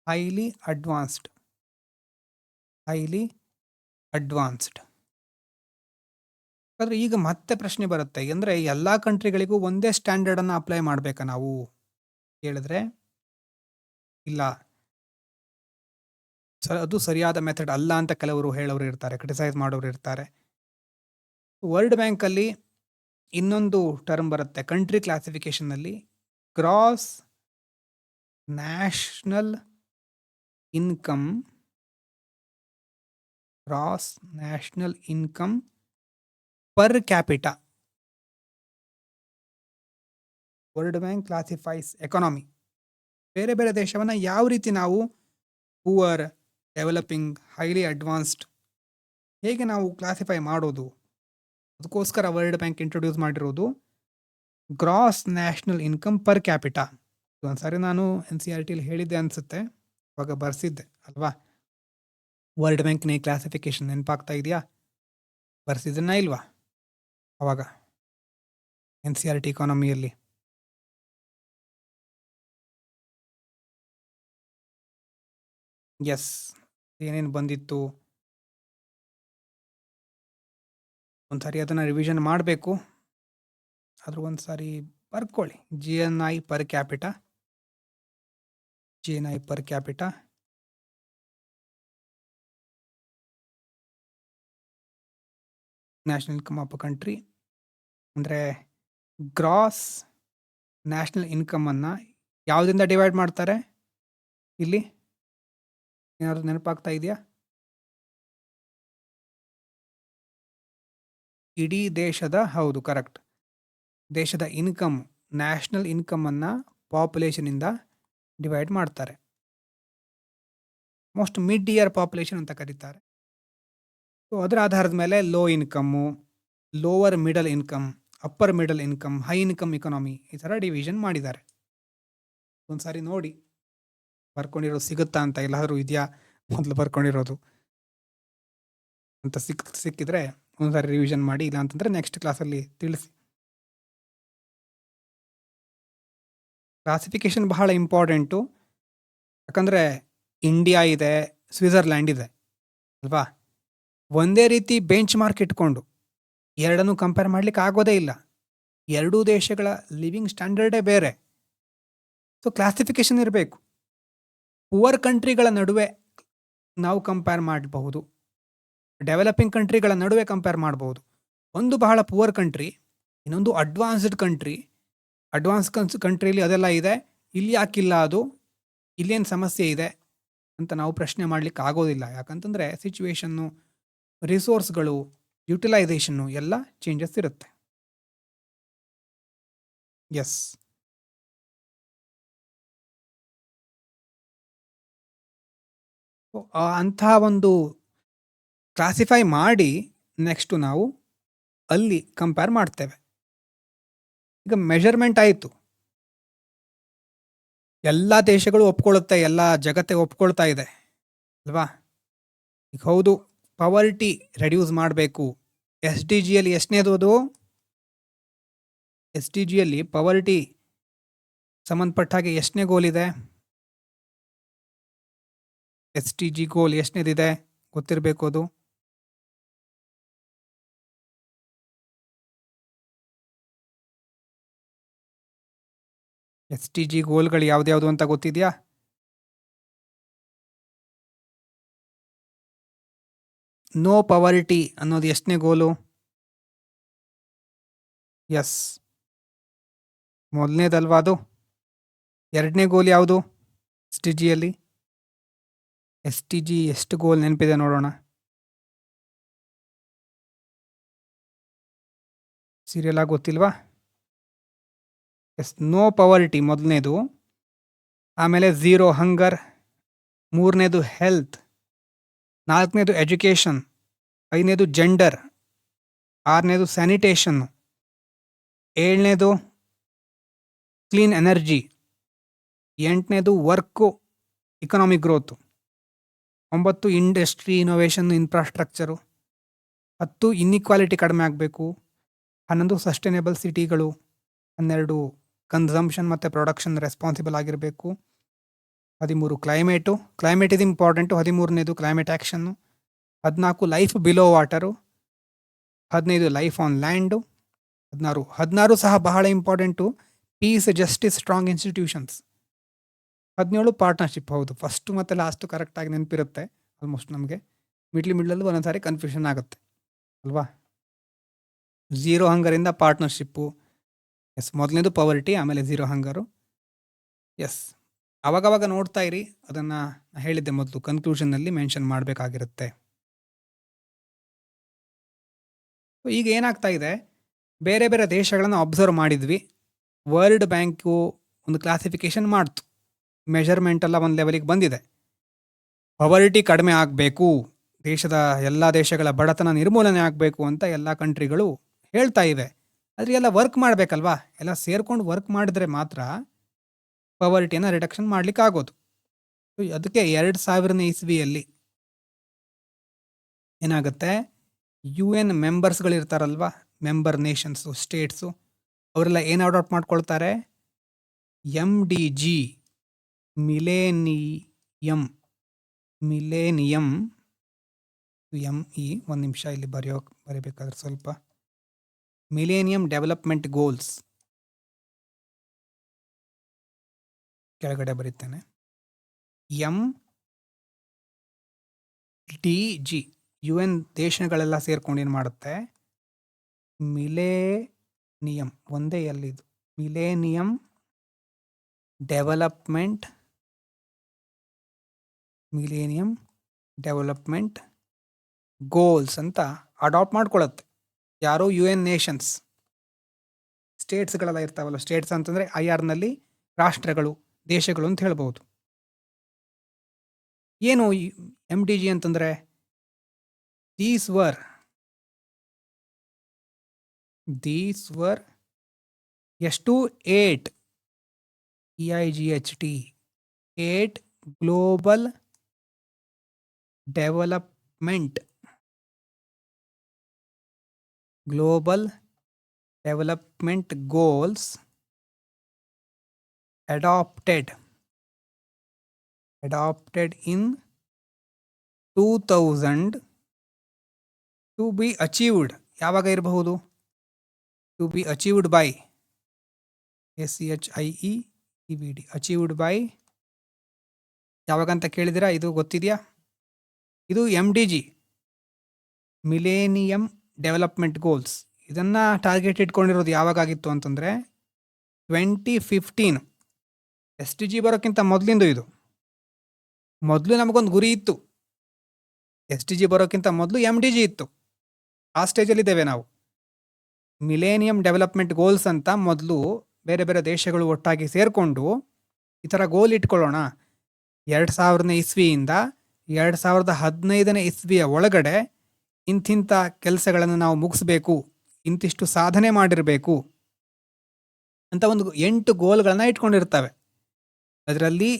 ಹೈಲಿ ಅಡ್ವಾನ್ಸ್ಡ್. ಆದರೆ ಈಗ ಮತ್ತೆ ಪ್ರಶ್ನೆ ಬರುತ್ತೆ, ಅಂದರೆ ಎಲ್ಲ ಕಂಟ್ರಿಗಳಿಗೂ ಒಂದೇ ಸ್ಟ್ಯಾಂಡರ್ಡನ್ನು ಅಪ್ಲೈ ಮಾಡಬೇಕಾ ನಾವು ಹೇಳಿದ್ರೆ ಇಲ್ಲ, ಅದು ಸರಿಯಾದ ಮೆಥಡ್ ಅಲ್ಲ ಅಂತ ಕೆಲವರು ಹೇಳೋರು ಇರ್ತಾರೆ, ಕ್ರಿಟಿಸೈಸ್ ಮಾಡೋರು ಇರ್ತಾರೆ. ವರ್ಲ್ಡ್ ಬ್ಯಾಂಕಲ್ಲಿ ಇನ್ನೊಂದು ಟರ್ಮ್ ಬರುತ್ತೆ ಕಂಟ್ರಿ ಕ್ಲಾಸಿಫಿಕೇಶನ್ನಲ್ಲಿ, gross national income per capita. World Bank classifies economy, ಬೇರೆ ಬೇರೆ ದೇಶವನ್ನು ಯಾವ ರೀತಿ ನಾವು ಪೂವರ್, ಡೆವಲಪಿಂಗ್, ಹೈಲಿ ಅಡ್ವಾನ್ಸ್ಡ್ ಹೇಗೆ ನಾವು ಕ್ಲಾಸಿಫೈ ಮಾಡೋದು ಅದಕ್ಕೋಸ್ಕರ ವರ್ಲ್ಡ್ ಬ್ಯಾಂಕ್ ಇಂಟ್ರೊಡ್ಯೂಸ್ ಮಾಡಿರೋದು gross national income per capita. ಒಂದ್ಸಾರಿ ನಾನು NCERTಲಿ ಹೇಳಿದ್ದೆ ಅನ್ಸುತ್ತೆ, ಅವಾಗ ಬರ್ಸಿದ್ದೆ ಅಲ್ವಾ. ವರ್ಲ್ಡ್ ಬ್ಯಾಂಕ್ನ ಕ್ಲಾಸಿಫಿಕೇಶನ್ ನೆನಪಾಗ್ತಾ ಇದೆಯಾ? ಬರ್ಸಿದ್ದನ್ನ ಇಲ್ವಾ ಅವಾಗ NCERT ಇಕಾನಮಿಯಲ್ಲಿ? ಎಸ್, ಏನೇನು ಬಂದಿತ್ತು ಒಂದ್ಸಾರಿ ಅದನ್ನು ರಿವಿಷನ್ ಮಾಡಬೇಕು. ಆದ್ರೂ ಒಂದ್ಸಾರಿ ಬರ್ಕೊಳ್ಳಿ. GNI per capita, GNI per capita, national income of a country. ಅಂದರೆ ಗ್ರಾಸ್ ನ್ಯಾಷನಲ್ ಇನ್ಕಮನ್ನು ಯಾವುದರಿಂದ ಡಿವೈಡ್ ಮಾಡ್ತಾರೆ ಇಲ್ಲಿ? ಏನಾದ್ರು ನೆನಪಾಗ್ತಾ ಇದೆಯಾ? ಇಡೀ ದೇಶದ, ಹೌದು ಕರೆಕ್ಟ್, ದೇಶದ ಇನ್ಕಮ್, ನ್ಯಾಷನಲ್ ಇನ್ಕಮನ್ನು ಪಾಪ್ಯುಲೇಷನಿಂದ ಡಿವೈಡ್ ಮಾಡ್ತಾರೆ. ಮೋಸ್ಟ್ ಮಿಡ್ ಇಯರ್ ಪಾಪ್ಯುಲೇಷನ್ ಅಂತ ಕರೀತಾರೆ. ಸೊ ಅದರ ಆಧಾರದ ಮೇಲೆ low income, lower middle income, upper middle income, high income economy, ಈ ಥರ ಡಿವಿಷನ್ ಮಾಡಿದ್ದಾರೆ. ಒಂದ್ಸಾರಿ ನೋಡಿ ಬರ್ಕೊಂಡಿರೋದು ಸಿಗುತ್ತಾ ಅಂತ, ಎಲ್ಲಾದರೂ ಇದೆಯಾ ಮೊದಲು ಬರ್ಕೊಂಡಿರೋದು ಅಂತ ಸಿಕ್ಕಿದ್ರೆ ಒಂದ್ಸಾರಿ ರಿವಿಷನ್ ಮಾಡಿ, ಇಲ್ಲ ಅಂತಂದರೆ ನೆಕ್ಸ್ಟ್ ಕ್ಲಾಸಲ್ಲಿ ತಿಳಿಸಿ. ಕ್ಲಾಸಿಫಿಕೇಶನ್ ಬಹಳ ಇಂಪಾರ್ಟೆಂಟು. ಯಾಕಂದರೆ ಇಂಡಿಯಾ ಇದೆ, ಸ್ವಿಟ್ಜರ್ಲ್ಯಾಂಡ್ ಇದೆ ಅಲ್ವಾ. ಒಂದೇ ರೀತಿ ಬೆಂಚ್ ಮಾರ್ಕ್ ಇಟ್ಕೊಂಡು ಎರಡನ್ನೂ ಕಂಪೇರ್ ಮಾಡ್ಲಿಕ್ಕೆ ಆಗೋದೇ ಇಲ್ಲ. ಎರಡೂ ದೇಶಗಳ ಲಿವಿಂಗ್ ಸ್ಟ್ಯಾಂಡರ್ಡೇ ಬೇರೆ. ಸೊ ಕ್ಲಾಸಿಫಿಕೇಶನ್ ಇರಬೇಕು. ಪುವರ್ ಕಂಟ್ರಿಗಳ ನಡುವೆ ನಾವು ಕಂಪೇರ್ ಮಾಡಬಹುದು, ಡೆವಲಪಿಂಗ್ ಕಂಟ್ರಿಗಳ ನಡುವೆ ಕಂಪೇರ್ ಮಾಡಬಹುದು. ಒಂದು ಬಹಳ ಪುವರ್ ಕಂಟ್ರಿ, ಇನ್ನೊಂದು ಅಡ್ವಾನ್ಸ್ಡ್ ಕಂಟ್ರಿ. ಅಡ್ವಾನ್ಸ್ ಕಂಟ್ರಿಲಿ ಅದೆಲ್ಲ ಇದೆ, ಇಲ್ಲಿ ಯಾಕಿಲ್ಲ, ಅದು ಇಲ್ಲೇನು ಸಮಸ್ಯೆ ಇದೆ ಅಂತ ನಾವು ಪ್ರಶ್ನೆ ಮಾಡಲಿಕ್ಕೆ ಆಗೋದಿಲ್ಲ. ಯಾಕಂತಂದರೆ ಸಿಚುವೇಶನ್ನು, ರಿಸೋರ್ಸ್ಗಳು, ಯುಟಿಲೈಸೇಷನ್ನು ಎಲ್ಲ ಚೇಂಜಸ್ ಇರುತ್ತೆ. ಎಸ್, ಅಂಥ ಒಂದು ಕ್ಲಾಸಿಫೈ ಮಾಡಿ ನೆಕ್ಸ್ಟು ನಾವು ಅಲ್ಲಿ ಕಂಪೇರ್ ಮಾಡ್ತೇವೆ. ಈಗ ಮೆಷರ್ಮೆಂಟ್ ಆಯಿತು, ಎಲ್ಲ ದೇಶಗಳು ಒಪ್ಕೊಳ್ಳುತ್ತೆ, ಎಲ್ಲ ಜಗತ್ತೇ ಒಪ್ಕೊಳ್ತಾ ಇದೆ ಅಲ್ವಾ. ಈಗ ಹೌದು, ಪವರ್ಟಿ ರೆಡ್ಯೂಸ್ ಮಾಡಬೇಕು. SDGಯಲ್ಲಿ ಎಷ್ಟನೇದು ಅದು? SDGಯಲ್ಲಿ ಪವರ್ಟಿ ಸಂಬಂಧಪಟ್ಟ ಹಾಗೆ ಎಷ್ಟನೇ ಗೋಲ್ ಇದೆ? SDG ಗೋಲ್ ಎಷ್ಟನೇದಿದೆ ಗೊತ್ತಿರಬೇಕು ಅದು. SDG ಗೋಲ್ಗಳು ಯಾವ್ದ್ಯಾವುದು ಅಂತ ಗೊತ್ತಿದೆಯಾ? ನೋ ಪವರ್ಟಿ ಅನ್ನೋದು ಎಷ್ಟನೇ ಗೋಲು? ಎಸ್, ಮೊದಲನೇದಲ್ವಾ ಅದು. ಎರಡನೇ ಗೋಲ್ ಯಾವುದು SDGಯಲ್ಲಿ? SDG ಎಷ್ಟು ಗೋಲ್ ನೆನಪಿದೆ ನೋಡೋಣ. ಸೀರಿಯಲ್ ಆಗಿ ಗೊತ್ತಿಲ್ವಾ? ಎಸ್, ನೋ ಪವರ್ಟಿ ಮೊದಲನೇದು. ಆಮೇಲೆ ಝೀರೋ ಹಂಗರ್, ಮೂರನೇದು ಹೆಲ್ತ್, ನಾಲ್ಕನೇದು ಎಜುಕೇಷನ್, ಐದನೇದು ಜೆಂಡರ್, ಆರನೇದು ಸ್ಯಾನಿಟೇಷನ್ನು, ಏಳನೇದು ಕ್ಲೀನ್ ಎನರ್ಜಿ, ಎಂಟನೇದು work economic growth, 9 industry innovation infrastructure, 10 inequality ಕಡಿಮೆ ಆಗಬೇಕು, 11 ಸಸ್ಟೈನೇಬಲ್ ಸಿಟಿಗಳು, 12 ಕನ್ಸಂಪ್ಷನ್ ಮತ್ತು ಪ್ರೊಡಕ್ಷನ್ ರೆಸ್ಪಾನ್ಸಿಬಲ್ ಆಗಿರಬೇಕು, 13 ಕ್ಲೈಮೇಟ್ ಇದು ಇಂಪಾರ್ಟೆಂಟು, 13ನೇದು climate action, 14 life below water, 15 life on land, 16 ಸಹ ಬಹಳ important, peace, justice, strong institutions, 17 partnership. ಹೌದು, ಫಸ್ಟು ಮತ್ತು ಲಾಸ್ಟು ಕರೆಕ್ಟಾಗಿ ನೆನಪಿರುತ್ತೆ ಆಲ್ಮೋಸ್ಟ್. ನಮಗೆ ಮಿಡ್ಲಲ್ಲೂ ಒಂದೊಂದ್ಸಾರಿ ಕನ್ಫ್ಯೂಷನ್ ಆಗುತ್ತೆ ಅಲ್ವಾ. ಝೀರೋ ಹಂಗರಿಂದ ಪಾರ್ಟ್ನರ್ಶಿಪ್ಪು, ಎಸ್, ಮೊದಲನೇದು ಪವರ್ಟಿ, ಆಮೇಲೆ ಝೀರೋ ಹಂಗರು. ಎಸ್, ಅವಾಗವಾಗ ನೋಡ್ತಾ ಇರಿ, ಅದನ್ನು ಹೇಳಿದ್ದೆ ಮೊದಲು, ಕನ್ಕ್ಲೂಷನ್ನಲ್ಲಿ ಮೆನ್ಷನ್ ಮಾಡಬೇಕಾಗಿರುತ್ತೆ. ಈಗ ಏನಾಗ್ತಾ ಇದೆ, ಬೇರೆ ಬೇರೆ ದೇಶಗಳನ್ನು ಅಬ್ಸರ್ವ್ ಮಾಡಿದ್ವಿ. ವರ್ಲ್ಡ್ ಬ್ಯಾಂಕು ಒಂದು ಕ್ಲಾಸಿಫಿಕೇಶನ್ ಮಾಡ್ತು, ಮೆಷರ್ಮೆಂಟ್ ಎಲ್ಲ ಒಂದು ಲೆವೆಲಿಗೆ ಬಂದಿದೆ. ಪವರ್ಟಿ ಕಡಿಮೆ ಆಗಬೇಕು, ದೇಶದ ಎಲ್ಲ ದೇಶಗಳ ಬಡತನ ನಿರ್ಮೂಲನೆ ಆಗಬೇಕು ಅಂತ ಎಲ್ಲ ಕಂಟ್ರಿಗಳು ಹೇಳ್ತಾ ಇವೆ. ಆದರೆ ಎಲ್ಲ ವರ್ಕ್ ಮಾಡಬೇಕಲ್ವಾ? ಎಲ್ಲ ಸೇರ್ಕೊಂಡು ವರ್ಕ್ ಮಾಡಿದ್ರೆ ಮಾತ್ರ ಪವರ್ಟಿಯನ್ನು ರಿಡಕ್ಷನ್ ಮಾಡಲಿಕ್ಕಾಗೋದು. ಅದಕ್ಕೆ 2000ನೇ ಇಸ್ವಿಯಲ್ಲಿ ಏನಾಗುತ್ತೆ, UN ಮೆಂಬರ್ಸ್ಗಳಿರ್ತಾರಲ್ವಾ, ಮೆಂಬರ್ ನೇಷನ್ಸು, ಸ್ಟೇಟ್ಸು, ಅವರೆಲ್ಲ ಏನು ಅಡಾಪ್ಟ್ ಮಾಡ್ಕೊಳ್ತಾರೆ, MDG ಮಿಲೇನಿಯಂ ಒಂದು ನಿಮಿಷ ಇಲ್ಲಿ ಬರೀಬೇಕಾದ್ರೆ ಸ್ವಲ್ಪ ಮಿಲೇನಿಯಂ ಡೆವಲಪ್ಮೆಂಟ್ ಗೋಲ್ಸ್ ಕೆಳಗಡೆ ಬರೀತೇನೆ. MDG UN ದೇಶಗಳೆಲ್ಲ ಸೇರ್ಕೊಂಡು ಏನು ಮಾಡುತ್ತೆ, ಮಿಲೇನಿಯಂ ಒಂದೇ ಎಲ್ಲಿದು ಮಿಲೇನಿಯಂ ಡೆವಲಪ್ಮೆಂಟ್ ಗೋಲ್ಸ್ ಅಂತ ಅಡಾಪ್ಟ್ ಮಾಡ್ಕೊಳ್ಳುತ್ತೆ. ಯಾರೋ UN ನೇಷನ್ಸ್, ಸ್ಟೇಟ್ಸ್ಗಳೆಲ್ಲ ಇರ್ತಾವಲ್ಲ, ಸ್ಟೇಟ್ಸ್ ಅಂತಂದರೆ IRನಲ್ಲಿ ರಾಷ್ಟ್ರಗಳು, ದೇಶಗಳು ಅಂತ ಹೇಳ್ಬೋದು. ಏನು MDG ಅಂತಂದರೆ, ದೀಸ್ ವರ್ ಎಷ್ಟು 8 EIGHT 8 global development goals adopted in 2000 to be achieved. ಯಾವಾಗ ಇರಬಹುದು? to be achieved by ACHIEVD achieved by ಯಾವಾಗಂತ ಕೇಳಿದಿರಾ? ಇದು ಗೊತ್ತಿದೆಯಾ? ಇದು MDG ಮಿಲೇನಿಯಂ ಡೆವಲಪ್ಮೆಂಟ್ ಗೋಲ್ಸ್. ಇದನ್ನು ಟಾರ್ಗೆಟ್ ಇಟ್ಕೊಂಡಿರೋದು ಯಾವಾಗಾಗಿತ್ತು ಅಂತಂದರೆ 2015. SDG ಬರೋಕ್ಕಿಂತ ಮೊದಲಿಂದು ಇದು. ಮೊದಲು ನಮಗೊಂದು ಗುರಿ ಇತ್ತು, SDG ಬರೋಕ್ಕಿಂತ ಮೊದಲು MDG ಇತ್ತು. ಆ ಸ್ಟೇಜಲ್ಲಿದ್ದೇವೆ ನಾವು. ಮಿಲೇನಿಯಂ ಡೆವಲಪ್ಮೆಂಟ್ ಗೋಲ್ಸ್ ಅಂತ ಮೊದಲು ಬೇರೆ ಬೇರೆ ದೇಶಗಳು ಒಟ್ಟಾಗಿ ಸೇರಿಕೊಂಡು ಈ ಥರ ಗೋಲ್ ಇಟ್ಕೊಳ್ಳೋಣ, 2000ನೇ ಇಸ್ವಿಯಿಂದ 2015ನೇ ಇಸ್ವಿಯ ಒಳಗಡೆ ಇಂತಿಂಥ ಕೆಲಸಗಳನ್ನು ನಾವು ಮುಗಿಸ್ಬೇಕು, ಇಂತಿಷ್ಟು ಸಾಧನೆ ಮಾಡಿರಬೇಕು ಅಂತ ಒಂದು 8 ಗೋಲ್ಗಳನ್ನು ಇಟ್ಕೊಂಡಿರ್ತವೆ. ಅದರಲ್ಲಿ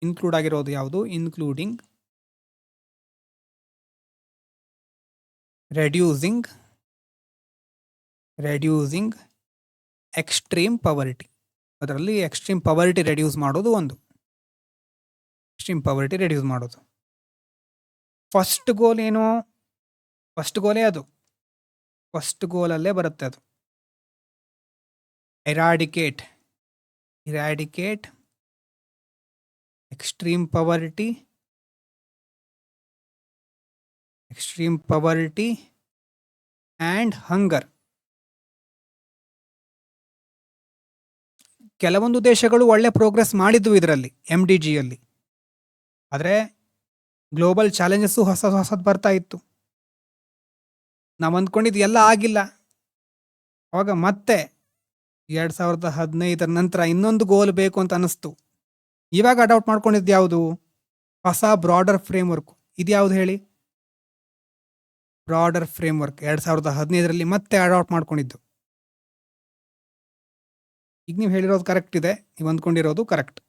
ಇನ್ಕ್ಲೂಡ್ ಆಗಿರೋದು ಯಾವುದು? Including reducing extreme ಪವರ್ಟಿ. ಅದರಲ್ಲಿ ಎಕ್ಸ್ಟ್ರೀಮ್ ಪವರ್ಟಿ ರೆಡ್ಯೂಸ್ ಮಾಡೋದು ಒಂದು. ಫಸ್ಟ್ ಗೋಲ್ ಏನು? ಫಸ್ಟ್ ಗೋಲೇ ಅದು. ಫಸ್ಟ್ ಗೋಲಲ್ಲೇ ಬರುತ್ತೆ ಅದು. ಇರಾಡಿಕೇಟ್ ಎಕ್ಸ್ಟ್ರೀಮ್ ಪವರ್ಟಿ ಆ್ಯಂಡ್ ಹಂಗರ್. ಕೆಲವೊಂದು ದೇಶಗಳು ಒಳ್ಳೆ ಪ್ರೋಗ್ರೆಸ್ ಮಾಡಿದ್ವು ಇದರಲ್ಲಿ, MDGಯಲ್ಲಿ. ಆದರೆ ಗ್ಲೋಬಲ್ ಚಾಲೆಂಜಸ್ಸು ಹೊಸದು ಬರ್ತಾ ಇತ್ತು. ನಾವು ಅಂದ್ಕೊಂಡಿದ್ದು ಎಲ್ಲ ಆಗಿಲ್ಲ. ಅವಾಗ ಮತ್ತೆ 2015 ನಂತರ ಇನ್ನೊಂದು ಗೋಲ್ ಬೇಕು ಅಂತ ಅನ್ನಿಸ್ತು. ಇವಾಗ ಅಡಾಪ್ಟ್ ಮಾಡ್ಕೊಂಡಿದ್ದು ಯಾವುದು? ಹೊಸ ಬ್ರಾಡರ್ ಫ್ರೇಮ್ವರ್ಕ್. ಇದು ಯಾವುದು ಹೇಳಿ? ಬ್ರಾಡರ್ ಫ್ರೇಮ್ವರ್ಕ್ 2015ರಲ್ಲಿ ಮತ್ತೆ ಅಡಾಪ್ಟ್ ಮಾಡ್ಕೊಂಡಿದ್ದು. ಈಗ ನೀವು ಹೇಳಿರೋದು ಕರೆಕ್ಟ್ ಇದೆ, ನೀವು ಅಂದ್ಕೊಂಡಿರೋದು ಕರೆಕ್ಟ್.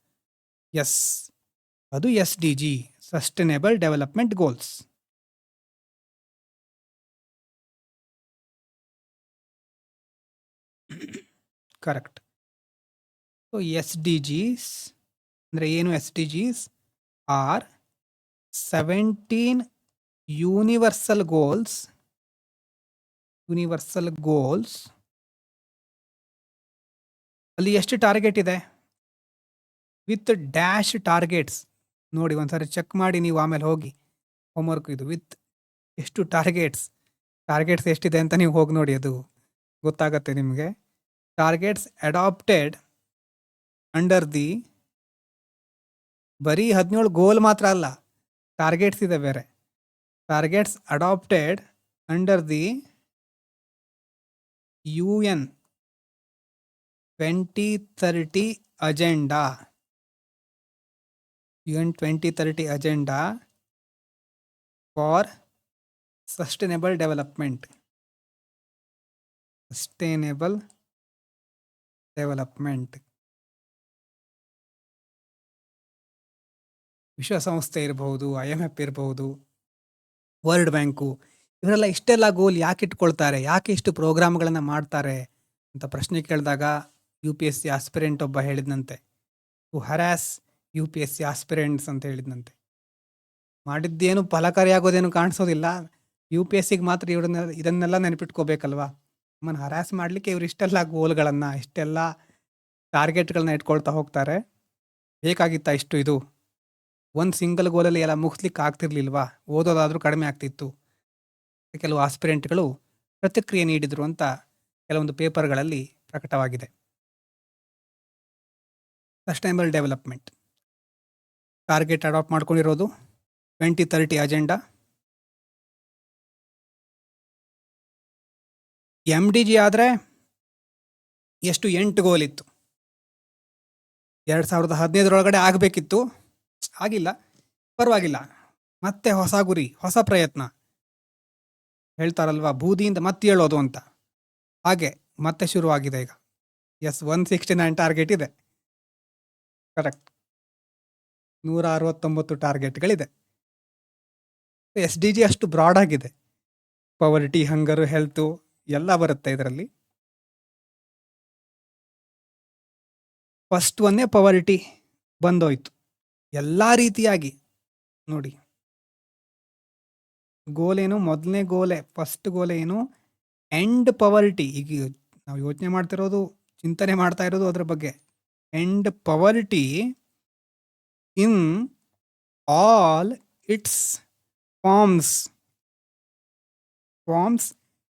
ಎಸ್, ಅದು SDG sustainable development goals. Correct. So SDGs ಅಂದರೆ ಏನು? SDGs are 17 universal goals. ಅಲ್ಲಿ ಎಷ್ಟು ಟಾರ್ಗೆಟ್ ಇದೆ? With dash targets. ನೋಡಿ, ಒಂದ್ಸರಿ ಚೆಕ್ ಮಾಡಿ ನೀವು, ಆಮೇಲೆ ಹೋಗಿ ಹೋಮ್ವರ್ಕ್ ಇದು. ವಿತ್ ಎಷ್ಟು ಟಾರ್ಗೆಟ್ಸ್ ಎಷ್ಟಿದೆ ಅಂತ ನೀವು ಹೋಗಿ ನೋಡಿ, ಅದು ಗೊತ್ತಾಗತ್ತೆ ನಿಮಗೆ. ಟಾರ್ಗೆಟ್ಸ್ ಅಡಾಪ್ಟೆಡ್ ಅಂಡರ್ ದಿ, ಬರೀ 17 ಗೋಲ್ ಮಾತ್ರ ಅಲ್ಲ, ಟಾರ್ಗೆಟ್ಸ್ ಇದೆ ಬೇರೆ. Targets adopted under the UN 2030 agenda. UN 2030 agenda for sustainable development. Sustainable development. ವಿಶ್ವಸಂಸ್ಥೆ ಇರಬಹುದು, IMF ಇರಬಹುದು, ವರ್ಲ್ಡ್ ಬ್ಯಾಂಕು, ಇವರೆಲ್ಲ ಇಷ್ಟೆಲ್ಲ ಗೋಲ್ ಯಾಕೆ ಇಟ್ಕೊಳ್ತಾರೆ, ಯಾಕೆ ಇಷ್ಟು ಪ್ರೋಗ್ರಾಮ್ಗಳನ್ನು ಮಾಡ್ತಾರೆ ಅಂತ ಪ್ರಶ್ನೆ ಕೇಳಿದಾಗ UPSC ಆಸ್ಪಿರೆಂಟ್ ಒಬ್ಬ ಹೇಳಿದ್ನಂತೆ, ಟು ಹರಾಸ್ UPSC ಆಸ್ಪಿರೆಂಟ್ಸ್ ಅಂತ ಹೇಳಿದ್ನಂತೆ. ಮಾಡಿದ್ದೇನು ಫಲಕಾರಿಯಾಗೋದೇನು ಕಾಣಿಸೋದಿಲ್ಲ, UPSCಗೆ ಮಾತ್ರ ಇದನ್ನೆಲ್ಲ ನೆನಪಿಟ್ಕೋಬೇಕಲ್ವಾ. ನಮ್ಮನ್ನು ಹರಾಸ್ ಮಾಡಲಿಕ್ಕೆ ಇವರು ಇಷ್ಟೆಲ್ಲ ಗೋಲ್ಗಳನ್ನು, ಇಷ್ಟೆಲ್ಲ ಟಾರ್ಗೆಟ್ಗಳನ್ನ ಇಟ್ಕೊಳ್ತಾ ಹೋಗ್ತಾರೆ. ಬೇಕಾಗಿತ್ತಾ ಇಷ್ಟು? ಇದು ಒಂದು ಸಿಂಗಲ್ ಗೋಲಲ್ಲಿ ಎಲ್ಲ ಮುಗಿಸ್ಲಿಕ್ಕೆ ಆಗ್ತಿರ್ಲಿಲ್ವಾ? ಓದೋದಾದರೂ ಕಡಿಮೆ ಆಗ್ತಿತ್ತು. ಕೆಲವು ಆಸ್ಪಿರೆಂಟ್ಗಳು ಪ್ರತಿಕ್ರಿಯೆ ನೀಡಿದರು ಅಂತ ಕೆಲವೊಂದು ಪೇಪರ್ಗಳಲ್ಲಿ ಪ್ರಕಟವಾಗಿದೆ. ಸಸ್ಟೈನಬಲ್ ಡೆವಲಪ್ಮೆಂಟ್ ಟಾರ್ಗೆಟ್ ಅಡಾಪ್ಟ್ ಮಾಡ್ಕೊಂಡಿರೋದು 2030 ಅಜೆಂಡಾ. MDG ಆದರೆ ಎಷ್ಟು 8 ಗೋಲ್ ಇತ್ತು. 2015 ಆಗಬೇಕಿತ್ತು, ಆಗಿಲ್ಲ. ಪರವಾಗಿಲ್ಲ, ಮತ್ತೆ ಹೊಸ ಗುರಿ, ಹೊಸ ಪ್ರಯತ್ನ. ಹೇಳ್ತಾರಲ್ವಾ, ಬೂದಿಯಿಂದ ಮತ್ತೆ ಹೇಳೋದು ಅಂತ. ಹಾಗೆ ಮತ್ತೆ ಶುರುವಾಗಿದೆ ಈಗ. 169 ಟಾರ್ಗೆಟ್ ಇದೆ. ಕರೆಕ್ಟ್, 169 ಟಾರ್ಗೆಟ್ಗಳಿದೆ. SDG ಅಷ್ಟು ಬ್ರಾಡ್ ಆಗಿದೆ. ಪವರ್ಟಿ, ಹಂಗರು, ಹೆಲ್ತು ಎಲ್ಲ ಬರುತ್ತೆ ಇದರಲ್ಲಿ. ಫಸ್ಟ್ ಒನ್ನೇ ಪವರ್ಟಿ ಬಂದೋಯ್ತು ಎಲ್ಲ ರೀತಿಯಾಗಿ. ನೋಡಿ, ಗೋಲೇನು, ಮೊದಲನೇ ಗೋಲೆ, ಫಸ್ಟ್ ಗೋಲೆ ಏನು, ಎಂಡ್ ಪವರ್ಟಿ. ಈಗ ನಾವು ಯೋಚನೆ ಮಾಡ್ತಿರೋದು, ಚಿಂತನೆ ಮಾಡ್ತಾ ಇರೋದು ಅದ್ರ ಬಗ್ಗೆ. End poverty in all its forms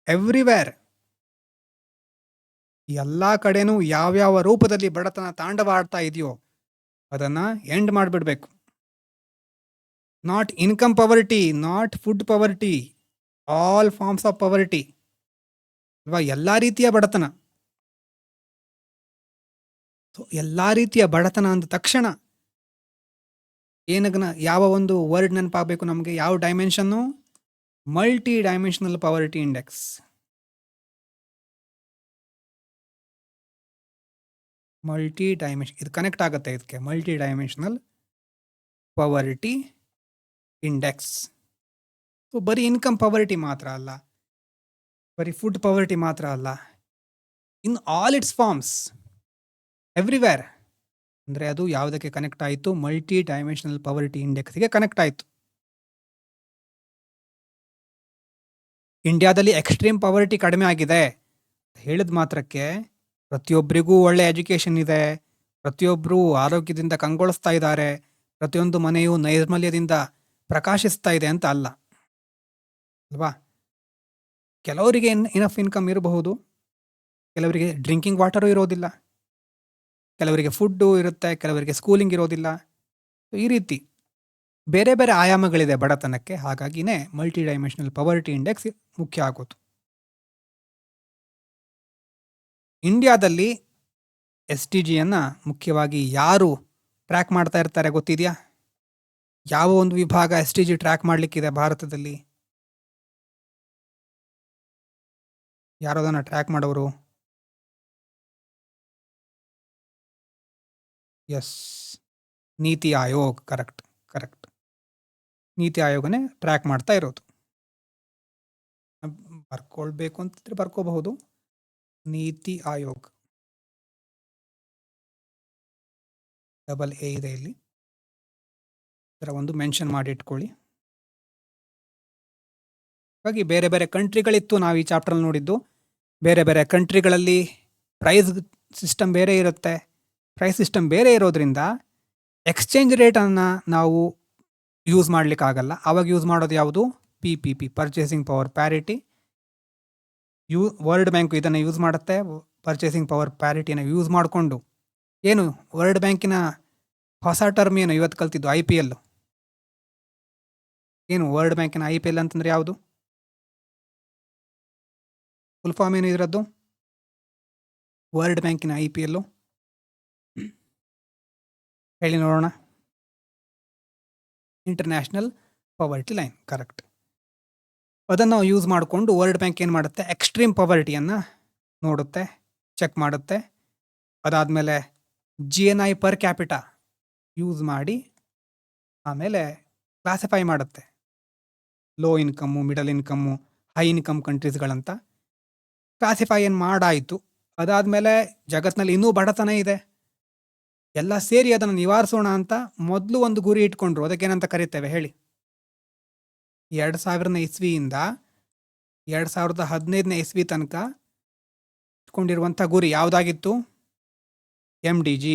everywhere. ಎಲ್ಲ ಕಡೆನೂ ಯಾವ್ಯಾವ ರೂಪದಲ್ಲಿ ಬಡತನ ತಾಂಡವಾಡ್ತಾ ಇದೆಯೋ ಅದನ್ನ ಎಂಡ್ ಮಾಡಿಬಿಡ್ಬೇಕು. Not income poverty, not food poverty, all forms of poverty ಅಲ್ವಾ? ಎಲ್ಲ ರೀತಿಯ ಬಡತನ. ಎಲ್ಲ ರೀತಿಯ ಬಡತನ ಅಂದ ತಕ್ಷಣ ಏನಗನ ಯಾವ ಒಂದು ವರ್ಡ್ ನೆನಪಾಗಬೇಕು ನಮಗೆ? ಯಾವ ಡೈಮೆನ್ಷನ್ನು? Multi dimensional poverty index. Multi dimension, ಇದು ಕನೆಕ್ಟ್ ಆಗುತ್ತೆ ಇದಕ್ಕೆ. Multi dimensional poverty index. ಬರೀ ಇನ್ಕಮ್ ಪವರ್ಟಿ ಮಾತ್ರ ಅಲ್ಲ, ಬರೀ ಫುಡ್ ಪವರ್ಟಿ ಮಾತ್ರ ಅಲ್ಲ, in all its forms everywhere. ಅಂದರೆ ಅದು ಯಾವುದಕ್ಕೆ ಕನೆಕ್ಟ್ ಆಯಿತು? ಮಲ್ಟಿ ಡೈಮೆನ್ಷನಲ್ ಪವರ್ಟಿ ಇಂಡೆಕ್ಸ್ಗೆ ಕನೆಕ್ಟ್ ಆಯಿತು. ಇಂಡಿಯಾದಲ್ಲಿ ಎಕ್ಸ್ಟ್ರೀಮ್ ಪವರ್ಟಿ ಕಡಿಮೆ ಆಗಿದೆ ಹೇಳಿದ ಮಾತ್ರಕ್ಕೆ ಪ್ರತಿಯೊಬ್ಬರಿಗೂ ಒಳ್ಳೆ ಎಜುಕೇಷನ್ ಇದೆ, ಪ್ರತಿಯೊಬ್ಬರು ಆರೋಗ್ಯದಿಂದ ಕಂಗೊಳಿಸ್ತಾ ಇದ್ದಾರೆ, ಪ್ರತಿಯೊಂದು ಮನೆಯು ನೈರ್ಮಲ್ಯದಿಂದ ಪ್ರಕಾಶಿಸ್ತಾ ಇದೆ ಅಂತ ಅಲ್ಲ ಅಲ್ವಾ? ಕೆಲವರಿಗೆ ಇನಫ್ ಇನ್ಕಮ್ ಇರಬಹುದು, ಕೆಲವರಿಗೆ ಡ್ರಿಂಕಿಂಗ್ ವಾಟರು ಇರೋದಿಲ್ಲ, ಕೆಲವರಿಗೆ ಫುಡ್ಡು ಇರುತ್ತೆ, ಕೆಲವರಿಗೆ ಸ್ಕೂಲಿಂಗ್ ಇರೋದಿಲ್ಲ. ಈ ರೀತಿ ಬೇರೆ ಬೇರೆ ಆಯಾಮಗಳಿದೆ ಬಡತನಕ್ಕೆ. ಹಾಗಾಗಿನೇ ಮಲ್ಟಿ ಡೈಮೆನ್ಷನಲ್ ಪವರ್ಟಿ ಇಂಡೆಕ್ಸ್ ಮುಖ್ಯ ಆಗೋದು. ಇಂಡಿಯಾದಲ್ಲಿ SDGಯನ್ನು ಮುಖ್ಯವಾಗಿ ಯಾರು ಟ್ರ್ಯಾಕ್ ಮಾಡ್ತಾ ಇರ್ತಾರೆ ಗೊತ್ತಿದೆಯಾ? ಯಾವ ಒಂದು ವಿಭಾಗ SDG ಟ್ರ್ಯಾಕ್ ಮಾಡಲಿಕ್ಕಿದೆ ಭಾರತದಲ್ಲಿ? ಯಾರು ಅದನ್ನು ಟ್ರ್ಯಾಕ್ ಮಾಡೋರು? ಎಸ್, ನೀತಿ ಆಯೋಗ್. ಕರೆಕ್ಟ್. ನೀತಿ ಆಯೋಗನೇ ಟ್ರ್ಯಾಕ್ ಮಾಡ್ತಾ ಇರೋದು. ಬರ್ಕೊಳ್ಬೇಕು ಅಂತಿದ್ರೆ ಬರ್ಕೋಬಹುದು. ನೀತಿ ಆಯೋಗ್, AA ಇದೆ ಇಲ್ಲಿ, ಇದರ ಒಂದು ಮೆನ್ಷನ್ ಮಾಡಿ ಇಟ್ಕೊಳ್ಳಿ. ಹಾಗಾಗಿ ಬೇರೆ ಬೇರೆ ಕಂಟ್ರಿಗಳಿತ್ತು, ನಾವು ಈ ಚಾಪ್ಟರ್ಲ್ಲಿ ನೋಡಿದ್ದು. ಬೇರೆ ಬೇರೆ ಕಂಟ್ರಿಗಳಲ್ಲಿ ಪ್ರೈಸ್ ಸಿಸ್ಟಮ್ ಬೇರೆ ಇರುತ್ತೆ. ಪ್ರೈಸ್ ಸಿಸ್ಟಮ್ ಬೇರೆ ಇರೋದ್ರಿಂದ ಎಕ್ಸ್ಚೇಂಜ್ ರೇಟನ್ನು ನಾವು ಯೂಸ್ ಮಾಡಲಿಕ್ಕಾಗಲ್ಲ. ಆವಾಗ ಯೂಸ್ ಮಾಡೋದು ಯಾವುದು? PPP, purchasing power parity. World bank ಇದನ್ನು ಯೂಸ್ ಮಾಡುತ್ತೆ. ಪರ್ಚೇಸಿಂಗ್ ಪವರ್ ಪ್ಯಾರಿಟಿನ ಯೂಸ್ ಮಾಡಿಕೊಂಡು ಏನು ವರ್ಲ್ಡ್ ಬ್ಯಾಂಕಿನ ಹೊಸ ಟರ್ಮ್ ಏನು ಇವತ್ತು ಕಲ್ತಿದ್ದು? IPL. ಏನು ವರ್ಲ್ಡ್ ಬ್ಯಾಂಕಿನ IPL ಅಂತಂದ್ರೆ ಯಾವುದು? ಫುಲ್ ಫಾರ್ಮ್ ಏನು ಇದರದ್ದು? ವರ್ಲ್ಡ್ ಬ್ಯಾಂಕಿನ IPL ಹೇಳಿ ನೋಡೋಣ. International poverty line. ಕರೆಕ್ಟ್. ಅದನ್ನು ಯೂಸ್ ಮಾಡಿಕೊಂಡು ವರ್ಲ್ಡ್ ಬ್ಯಾಂಕ್ ಏನು ಮಾಡುತ್ತೆ? ಎಕ್ಸ್ಟ್ರೀಮ್ ಪವರ್ಟಿಯನ್ನು ನೋಡುತ್ತೆ, ಚೆಕ್ ಮಾಡುತ್ತೆ. ಅದಾದಮೇಲೆ GNI ಪರ್ ಕ್ಯಾಪಿಟಾ ಯೂಸ್ ಮಾಡಿ ಆಮೇಲೆ ಕ್ಲಾಸಿಫೈ ಮಾಡುತ್ತೆ. Low income, middle income, high income ಕಂಟ್ರೀಸ್ಗಳಂತ ಕ್ಲಾಸಿಫೈ ಏನು ಮಾಡಾಯಿತು. ಅದಾದಮೇಲೆ ಜಗತ್ತಿನಲ್ಲಿ ಇನ್ನೂ ಬಡತನ ಇದೆ, ಎಲ್ಲ ಸೇರಿ ಅದನ್ನು ನಿವಾರಿಸೋಣ ಅಂತ ಮೊದಲು ಒಂದು ಗುರಿ ಇಟ್ಕೊಂಡ್ರು. ಅದಕ್ಕೇನಂತ ಕರಿತೇವೆ ಹೇಳಿ? 2000ನೇ ಇಸ್ವಿಯಿಂದ 2015ನೇ ಇಸ್ವಿ ತನಕ ಇಟ್ಕೊಂಡಿರುವಂಥ ಗುರಿ ಯಾವುದಾಗಿತ್ತು? MDG.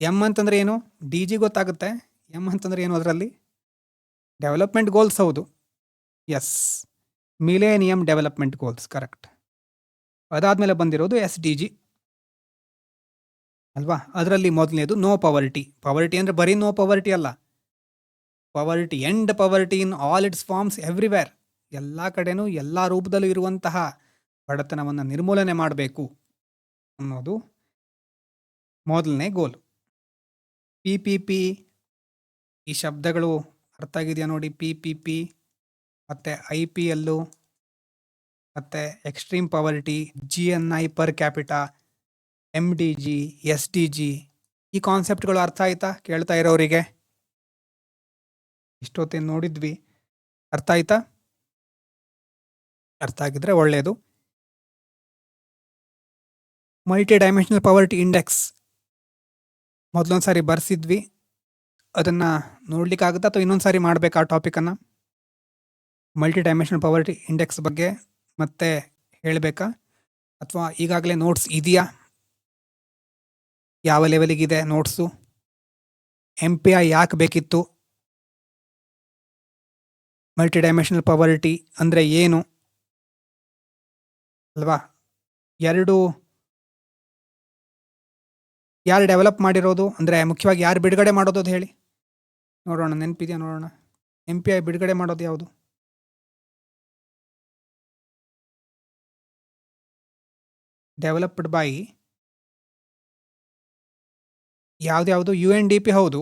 ಎಮ್ ಅಂತಂದ್ರೆ ಏನು? DG ಗೊತ್ತಾಗುತ್ತೆ. ಎಮ್ ಅಂತಂದ್ರೆ ಏನು ಅದರಲ್ಲಿ? Development goals. ಹೌದು, yes, millennium development goals, correct. ಅದಾದಮೇಲೆ ಬಂದಿರೋದು SDG ಅಲ್ವಾ? ಅದರಲ್ಲಿ ಮೊದಲನೇದು ನೋ ಪವರ್ಟಿ. ಪವರ್ಟಿ ಅಂದರೆ ಬರೀ ನೋ ಪವರ್ಟಿ ಅಲ್ಲ, poverty, end poverty in all its forms everywhere. ಎಲ್ಲ ಕಡೆನೂ ಎಲ್ಲ ರೂಪದಲ್ಲೂ ಇರುವಂತಹ ಬಡತನವನ್ನು ನಿರ್ಮೂಲನೆ ಮಾಡಬೇಕು ಅನ್ನೋದು ಮೊದಲನೇ ಗೋಲು. PPP, ಈ ಶಬ್ದಗಳು ಅರ್ಥ ಆಗಿದೆಯಾ ನೋಡಿ? PPP ಮತ್ತು IPL ಮತ್ತು extreme ಪವರ್ಟಿ, GNI per capita, MDG, SDG, ಈ ಕಾನ್ಸೆಪ್ಟ್ಗಳು ಅರ್ಥ ಆಯ್ತಾ ಕೇಳ್ತಾ ಇರೋರಿಗೆ? ಇಷ್ಟೊತ್ತೇನು ನೋಡಿದ್ವಿ, ಅರ್ಥ ಆಯ್ತಾ? ಅರ್ಥ ಆಗಿದ್ರೆ ಒಳ್ಳೆಯದು. ಮಲ್ಟಿ ಡೈಮೆನ್ಷನಲ್ ಪವರ್ಟಿ ಇಂಡೆಕ್ಸ್ ಮೊದಲೊಂದು ಸಾರಿ ಬರ್ಸಿದ್ವಿ, ಅದನ್ನು ನೋಡ್ಲಿಕ್ಕಾಗುತ್ತಾ ಅಥವಾ ಇನ್ನೊಂದು ಸಾರಿ ಮಾಡಬೇಕಾ ಆ ಟಾಪಿಕನ್ನು? ಮಲ್ಟಿ ಡೈಮೆನ್ಷನಲ್ ಪವರ್ಟಿ ಇಂಡೆಕ್ಸ್ ಬಗ್ಗೆ ಮತ್ತೆ ಹೇಳಬೇಕಾ ಅಥವಾ ಈಗಾಗಲೇ ನೋಟ್ಸ್ ಇದೆಯಾ? ಯಾವ ಲೆವೆಲಿಗಿದೆ ನೋಟ್ಸು? MPI ಯಾಕೆ ಬೇಕಿತ್ತು? ಮಲ್ಟಿ ಡೈಮೆನ್ಷನಲ್ ಪವರ್ಟಿ ಅಂದರೆ ಏನು ಅಲ್ವಾ? ಯಾರು ಡೆವಲಪ್ ಮಾಡಿರೋದು, ಅಂದರೆ ಮುಖ್ಯವಾಗಿ ಯಾರು ಬಿಡುಗಡೆ ಮಾಡೋದು ಅದು ಹೇಳಿ ನೋಡೋಣ, ನೆನಪಿದೆಯಾ ನೋಡೋಣ? MPI ಬಿಡುಗಡೆ ಮಾಡೋದು ಯಾವುದು? ಡೆವಲಪ್ಡ್ ಬೈ ಯಾವ್ದು? UNDP. ಹೌದು,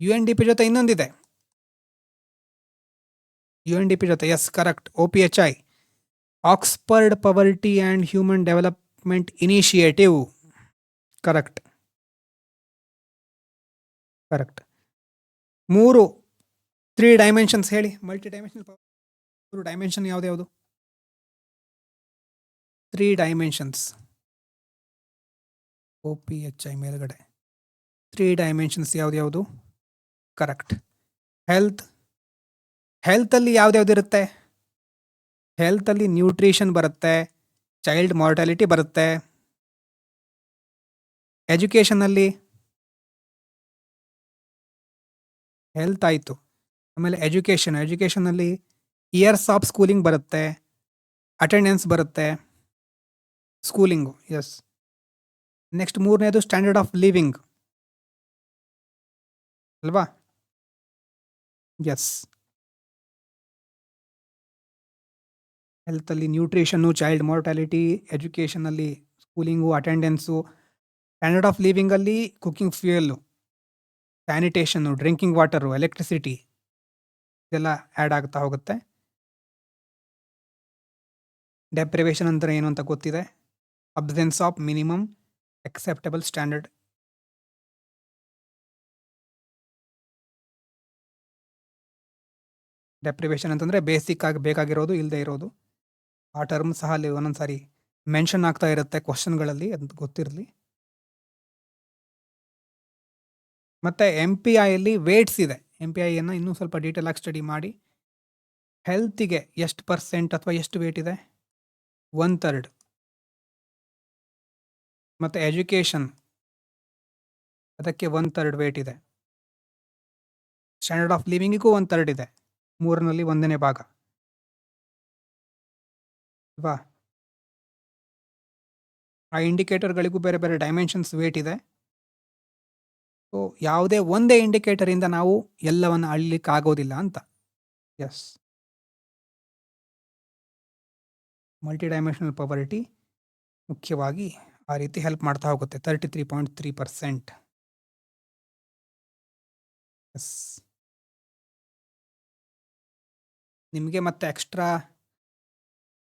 UNDP ಜೊತೆ ಇನ್ನೊಂದಿದೆ, UNDP ಜೊತೆ, yes correct, OPHI, Oxford ಪವರ್ಟಿ and human development initiative. Correct. 3 dimensions ಹೇಳಿ. ಮಲ್ಟಿ ಡೈಮೆನ್ಷನಲ್ 3 ಡೈಮೆನ್ಷನ್ ಯಾವ್ದು? 3 ಡೈಮೆನ್ಷನ್ಸ್. OPHI ಮೇಲ್ಗಡೆ 3 ಡೈಮೆನ್ಷನ್ಸ್ ಯಾವ್ದು? ಕರೆಕ್ಟ್. ಹೆಲ್ತಲ್ಲಿ ಯಾವ್ದ್ಯಾವ್ದು ಇರುತ್ತೆ? ಹೆಲ್ತಲ್ಲಿ ನ್ಯೂಟ್ರಿಷನ್ ಬರುತ್ತೆ, ಚೈಲ್ಡ್ ಮಾರ್ಟಾಲಿಟಿ ಬರುತ್ತೆ. ಎಜುಕೇಷನಲ್ಲಿ ಹೆಲ್ತ್ ಆಯಿತು, ಆಮೇಲೆ ಎಜುಕೇಷನಲ್ಲಿ ಇಯರ್ಸ್ ಆಫ್ ಸ್ಕೂಲಿಂಗ್ ಬರುತ್ತೆ, ಅಟೆಂಡೆನ್ಸ್ ಬರುತ್ತೆ, ಸ್ಕೂಲಿಂಗು, ಎಸ್. ನೆಕ್ಸ್ಟ್ 3ನೇದು ಸ್ಟ್ಯಾಂಡರ್ಡ್ ಆಫ್ ಲಿವಿಂಗ್ ಅಲ್ವಾ? ಎಸ್. ಹೆಲ್ತಲ್ಲಿ ನ್ಯೂಟ್ರಿಷನ್ನು, ಚೈಲ್ಡ್ ಮಾರ್ಟಾಲಿಟಿ, ಎಜುಕೇಷನಲ್ಲಿ ಸ್ಕೂಲಿಂಗು, ಅಟೆಂಡೆನ್ಸು, ಸ್ಟ್ಯಾಂಡರ್ಡ್ ಆಫ್ ಲಿವಿಂಗಲ್ಲಿ cooking fuel, sanitation, drinking water, electricity, ಇದೆಲ್ಲ ಆ್ಯಡ್ ಆಗ್ತಾ ಹೋಗುತ್ತೆ. ಡೆಪ್ರಿವೇಷನ್ ಅಂದರೆ ಏನು ಅಂತ ಗೊತ್ತಿದೆ, absence of minimum acceptable standard. Deprivation ಅಂತಂದರೆ ಬೇಸಿಕ್ ಆಗಿ ಬೇಕಾಗಿರೋದು ಇಲ್ಲದೆ ಇರೋದು. ಆ ಟರ್ಮ್ ಸಹ ಅಲ್ಲಿ ಒಂದೊಂದು ಸಾರಿ ಮೆನ್ಷನ್ ಆಗ್ತಾ ಇರುತ್ತೆ ಕ್ವಶನ್ಗಳಲ್ಲಿ, ಅದು ಗೊತ್ತಿರಲಿ. ಮತ್ತು MPIಯಲ್ಲಿ ವೇಟ್ಸ್ ಇದೆ. MPIಯನ್ನು ಇನ್ನೂ ಸ್ವಲ್ಪ ಡೀಟೇಲ್ ಆಗಿ ಸ್ಟಡಿ ಮಾಡಿ. ಹೆಲ್ತಿಗೆ ಎಷ್ಟು % ಅಥವಾ ಎಷ್ಟು ವೇಟ್ ಇದೆ? 1/3. ಮತ್ತು ಎಜುಕೇಷನ್ ಅದಕ್ಕೆ 1/3 ವೇಟ್ ಇದೆ. ಸ್ಟ್ಯಾಂಡರ್ಡ್ ಆಫ್ ಲಿವಿಂಗಿಗೂ 1/3 ಇದೆ, 3ರಲ್ಲಿ 1ನೇ ಭಾಗ ಅಲ್ವಾ? ಆ ಇಂಡಿಕೇಟರ್ಗಳಿಗೂ ಬೇರೆ ಬೇರೆ ಡೈಮೆನ್ಷನ್ಸ್ ವೇಟ್ ಇದೆ. ಸೊ ಯಾವುದೇ ಒಂದೇ ಇಂಡಿಕೇಟರಿಂದ ನಾವು ಎಲ್ಲವನ್ನು ಅಳಿಲಿಕ್ಕಾಗೋದಿಲ್ಲ ಅಂತ. ಎಸ್, ಮಲ್ಟಿ ಡೈಮೆನ್ಷನಲ್ ಪವರ್ಟಿ ಮುಖ್ಯವಾಗಿ ಆ ರೀತಿ ಹೆಲ್ಪ್ ಮಾಡ್ತಾ ಹೋಗುತ್ತೆ. 33.3%. ಎಸ್. ನಿಮಗೆ ಮತ್ತೆ ಎಕ್ಸ್ಟ್ರಾ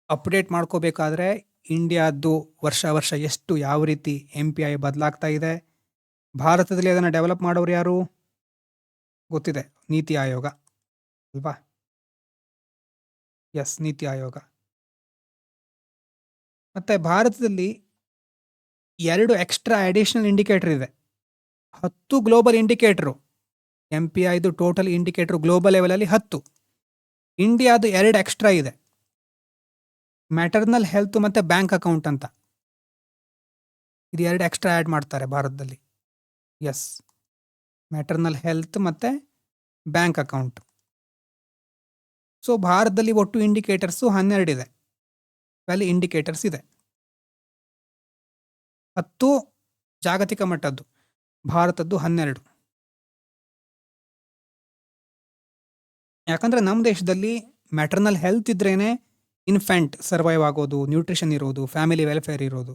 ಅಪ್ಡೇಟ್ ಮಾಡ್ಕೋಬೇಕಾದ್ರೆ ಇಂಡಿಯಾದ್ದು ವರ್ಷ ವರ್ಷ ಎಷ್ಟು ಯಾವ ರೀತಿ MPI ಬದಲಾಗ್ತಾ ಇದೆ. ಭಾರತದಲ್ಲಿ ಅದನ್ನು ಡೆವಲಪ್ ಮಾಡೋರು ಯಾರು ಗೊತ್ತಿದೆ, ನೀತಿ ಆಯೋಗ ಅಲ್ವಾ? ಎಸ್, ನೀತಿ ಆಯೋಗ. ಮತ್ತೆ ಭಾರತದಲ್ಲಿ 2 ಎಕ್ಸ್ಟ್ರಾ ಅಡಿಷನಲ್ ಇಂಡಿಕೇಟರ್ ಇದೆ. 10 ಗ್ಲೋಬಲ್ ಇಂಡಿಕೇಟರು. MPIದು ಟೋಟಲ್ ಇಂಡಿಕೇಟರ್ ಗ್ಲೋಬಲ್ ಲೆವೆಲಲ್ಲಿ 10. ಇಂಡಿಯಾದು 2 ಎಕ್ಸ್ಟ್ರಾ ಇದೆ. ಮ್ಯಾಟರ್ನಲ್ ಹೆಲ್ತ್ ಮತ್ತೆ ಬ್ಯಾಂಕ್ ಅಕೌಂಟ್ ಅಂತ. ಇದು 2 ಎಕ್ಸ್ಟ್ರಾ ಆ್ಯಡ್ ಮಾಡ್ತಾರೆ ಭಾರತದಲ್ಲಿ. ಎಸ್, ಮ್ಯಾಟರ್ನಲ್ ಹೆಲ್ತ್ ಮತ್ತೆ ಬ್ಯಾಂಕ್ ಅಕೌಂಟ್. ಸೊ ಭಾರತದಲ್ಲಿ ಒಟ್ಟು ಇಂಡಿಕೇಟರ್ಸು 12 ಇದೆ. ವ್ಯಾಲಿ ಇಂಡಿಕೇಟರ್ಸ್ ಇದೆ. 10 ಜಾಗತಿಕ ಮಟ್ಟದ್ದು, ಭಾರತದ್ದು 12. ಯಾಕಂದ್ರೆ ನಮ್ಮ ದೇಶದಲ್ಲಿ ಮ್ಯಾಟರ್ನಲ್ ಹೆಲ್ತ್ ಇದ್ರೇನೆ ಇನ್ಫ್ಯಾಂಟ್ ಸರ್ವೈವ್ ಆಗೋದು, ನ್ಯೂಟ್ರಿಷನ್ ಇರೋದು, ಫ್ಯಾಮಿಲಿ ವೆಲ್ಫೇರ್ ಇರೋದು.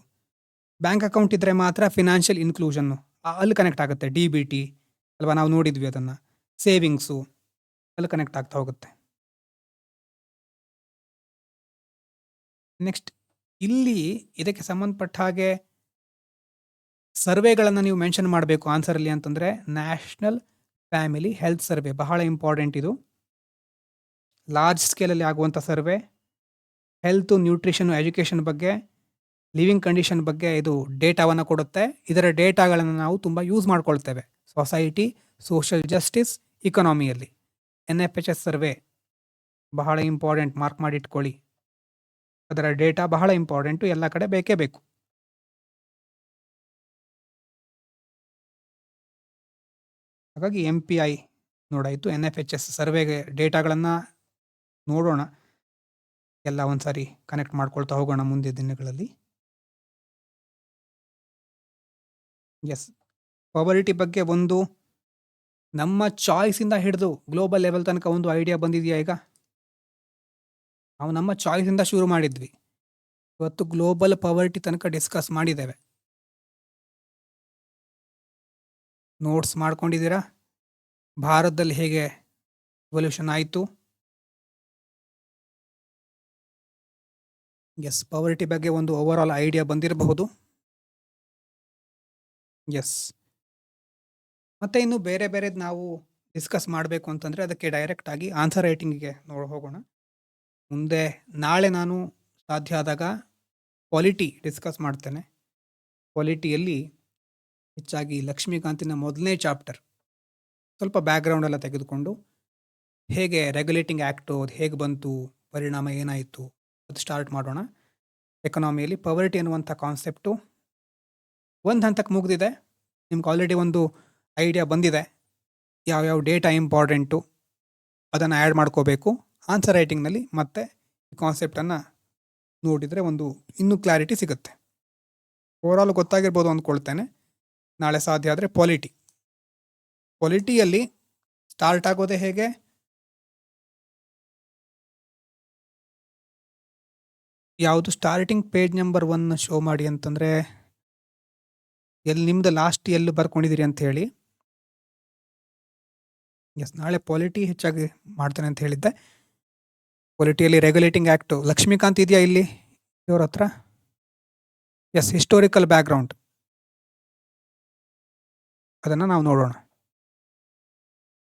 ಬ್ಯಾಂಕ್ ಅಕೌಂಟ್ ಇದ್ರೆ ಮಾತ್ರ ಫಿನಾನ್ಷಿಯಲ್ ಇನ್ಕ್ಲೂಷನ್ನು ಅಲ್ಲಿ ಕನೆಕ್ಟ್ ಆಗುತ್ತೆ. DBT ಅಲ್ವಾ, ನಾವು ನೋಡಿದ್ವಿ ಅದನ್ನು. ಸೇವಿಂಗ್ಸು ಅಲ್ಲಿ ಕನೆಕ್ಟ್ ಆಗ್ತಾ ಹೋಗುತ್ತೆ. ನೆಕ್ಸ್ಟ್, ಇಲ್ಲಿ ಇದಕ್ಕೆ ಸಂಬಂಧಪಟ್ಟ ಹಾಗೆ ಸರ್ವೆಗಳನ್ನು ನೀವು ಮೆನ್ಷನ್ ಮಾಡಬೇಕು ಆನ್ಸರಲ್ಲಿ ಅಂತಂದರೆ ನ್ಯಾಷನಲ್ ಫ್ಯಾಮಿಲಿ ಹೆಲ್ತ್ ಸರ್ವೆ ಬಹಳ ಇಂಪಾರ್ಟೆಂಟ್. ಇದು ಲಾರ್ಜ್ ಸ್ಕೇಲಲ್ಲಿ ಆಗುವಂಥ ಸರ್ವೆ. ಹೆಲ್ತು, ನ್ಯೂಟ್ರಿಷನ್, ಎಜುಕೇಷನ್ ಬಗ್ಗೆ, ಲಿವಿಂಗ್ ಕಂಡೀಷನ್ ಬಗ್ಗೆ ಇದು ಡೇಟಾವನ್ನು ಕೊಡುತ್ತೆ. ಇದರ ಡೇಟಾಗಳನ್ನು ನಾವು ತುಂಬ ಯೂಸ್ ಮಾಡ್ಕೊಳ್ತೇವೆ ಸೊಸೈಟಿ, ಸೋಷಿಯಲ್ ಜಸ್ಟಿಸ್, ಇಕನಾಮಿಯಲ್ಲಿ. NFHS ಸರ್ವೆ ಬಹಳ ಇಂಪಾರ್ಟೆಂಟ್, ಮಾರ್ಕ್ ಮಾಡಿ ಇಟ್ಕೊಳ್ಳಿ. ಅದರ ಡೇಟಾ ಬಹಳ ಇಂಪಾರ್ಟೆಂಟು, ಎಲ್ಲ ಕಡೆ ಬೇಕೇ ಬೇಕು. ಹಾಗಾಗಿ MPI ನೋಡಾಯಿತು. NFHS ಸರ್ವೆಗೆ ಡೇಟಾಗಳನ್ನು ನೋಡೋಣ. ಎಲ್ಲ ಒಂದ್ಸಾರಿ ಕನೆಕ್ಟ್ ಮಾಡ್ಕೊಳ್ತಾ ಹೋಗೋಣ ಮುಂದೆ ದಿನಗಳಲ್ಲಿ. ಎಸ್, ಪಾವರ್ಟಿ ಬಗ್ಗೆ ಒಂದು ನಮ್ಮ ಚಾಯ್ಸಿಂದ ಹಿಡಿದು ಗ್ಲೋಬಲ್ ಲೆವೆಲ್ ತನಕ ಒಂದು ಐಡಿಯಾ ಬಂದಿದೆಯಾ? ಈಗ ನಾವು ನಮ್ಮ ಚಾಯ್ಸಿಂದ ಶುರು ಮಾಡಿದ್ವಿ, ಇವತ್ತು ಗ್ಲೋಬಲ್ ಪಾವರ್ಟಿ ತನಕ ಡಿಸ್ಕಸ್ ಮಾಡಿದ್ದೇವೆ. ನೋಟ್ಸ್ ಮಾಡ್ಕೊಂಡಿದ್ದೀರಾ? ಭಾರತದಲ್ಲಿ ಹೇಗೆ ಎವಲ್ಯೂಷನ್ ಆಯಿತು? ಎಸ್, ಪಾವರ್ಟಿ ಬಗ್ಗೆ ಒಂದು ಓವರ್ ಆಲ್ ಐಡಿಯಾ ಬಂದಿರಬಹುದು. ಎಸ್, ಮತ್ತೆ ಇನ್ನು ಬೇರೆ ಬೇರೆದು ನಾವು ಡಿಸ್ಕಸ್ ಮಾಡಬೇಕು ಅಂತಂದರೆ ಅದಕ್ಕೆ ಡೈರೆಕ್ಟ್ ಆಗಿ ಆನ್ಸರ್ ರೈಟಿಂಗಿಗೆ ಹೋಗೋಣ. ಮುಂದೆ ನಾಳೆ ನಾನು ಸಾಧ್ಯ ಆದಾಗ ಪಾಲಿಟಿ ಡಿಸ್ಕಸ್ ಮಾಡ್ತೇನೆ. ಪಾಲಿಟಿಯಲ್ಲಿ ಹೆಚ್ಚಾಗಿ ಲಕ್ಷ್ಮೀಕಾಂತಿನ ಮೊದಲನೇ ಚಾಪ್ಟರ್ ಸ್ವಲ್ಪ ಬ್ಯಾಕ್ಗ್ರೌಂಡ್ ಎಲ್ಲ ತೆಗೆದುಕೊಂಡು ಹೇಗೆ ರೆಗ್ಯುಲೇಟಿಂಗ್ ಆ್ಯಕ್ಟು ಅದು ಹೇಗೆ ಬಂತು, ಪರಿಣಾಮ ಏನಾಯಿತು, ಅದು ಸ್ಟಾರ್ಟ್ ಮಾಡೋಣ. ಎಕನಾಮಿಯಲ್ಲಿ ಪವರ್ಟಿ ಅನ್ನುವಂಥ ಕಾನ್ಸೆಪ್ಟು ಒಂದು ಹಂತಕ್ಕೆ ಮುಗಿದಿದೆ. ನಿಮ್ಗೆ ಆಲ್ರೆಡಿ ಒಂದು ಐಡಿಯಾ ಬಂದಿದೆ ಯಾವ್ಯಾವ ಡೇಟಾ ಇಂಪಾರ್ಟೆಂಟು, ಅದನ್ನು ಆ್ಯಡ್ ಮಾಡ್ಕೋಬೇಕು. ಆನ್ಸರ್ ರೈಟಿಂಗ್ನಲ್ಲಿ ಮತ್ತೆ ಈ ಕಾನ್ಸೆಪ್ಟನ್ನು ನೋಡಿದರೆ ಒಂದು ಇನ್ನೂ ಕ್ಲಾರಿಟಿ ಸಿಗುತ್ತೆ. ಓವರಾಲ್ ಗೊತ್ತಾಗಿರ್ಬೋದು ಅಂದ್ಕೊಳ್ತೇನೆ. ನಾಳೆ ಸಾಧ್ಯ ಆದರೆ ಪಾಲಿಟಿಯಲ್ಲಿ ಸ್ಟಾರ್ಟ್ ಆಗೋದೇ ಹೇಗೆ? ಯಾವುದು ಸ್ಟಾರ್ಟಿಂಗ್ ಪೇಜ್ ನಂಬರ್ 1 ಶೋ ಮಾಡಿ ಅಂತಂದರೆ ಎಲ್ಲಿ ನಿಮ್ದು ಲಾಸ್ಟ್ ಎಲ್ಲಿ ಬರ್ಕೊಂಡಿದ್ದೀರಿ ಅಂತ ಹೇಳಿ. ಎಸ್, ನಾಳೆ ಪಾಲಿಟಿ ಹೆಚ್ಚಾಗಿ ಮಾಡ್ತೇನೆ ಅಂತ ಹೇಳಿದ್ದೆ. ಪಾಲಿಟಿಯಲ್ಲಿ ರೆಗ್ಯುಲೇಟಿಂಗ್ ಆ್ಯಕ್ಟು ಲಕ್ಷ್ಮೀಕಾಂತ್ ಇದೆಯಾ ಇಲ್ಲಿ ಇವ್ರ ಹತ್ರ? ಎಸ್, ಹಿಸ್ಟೋರಿಕಲ್ ಬ್ಯಾಕ್ಗ್ರೌಂಡ್ ಅದನ್ನು ನಾವು ನೋಡೋಣ.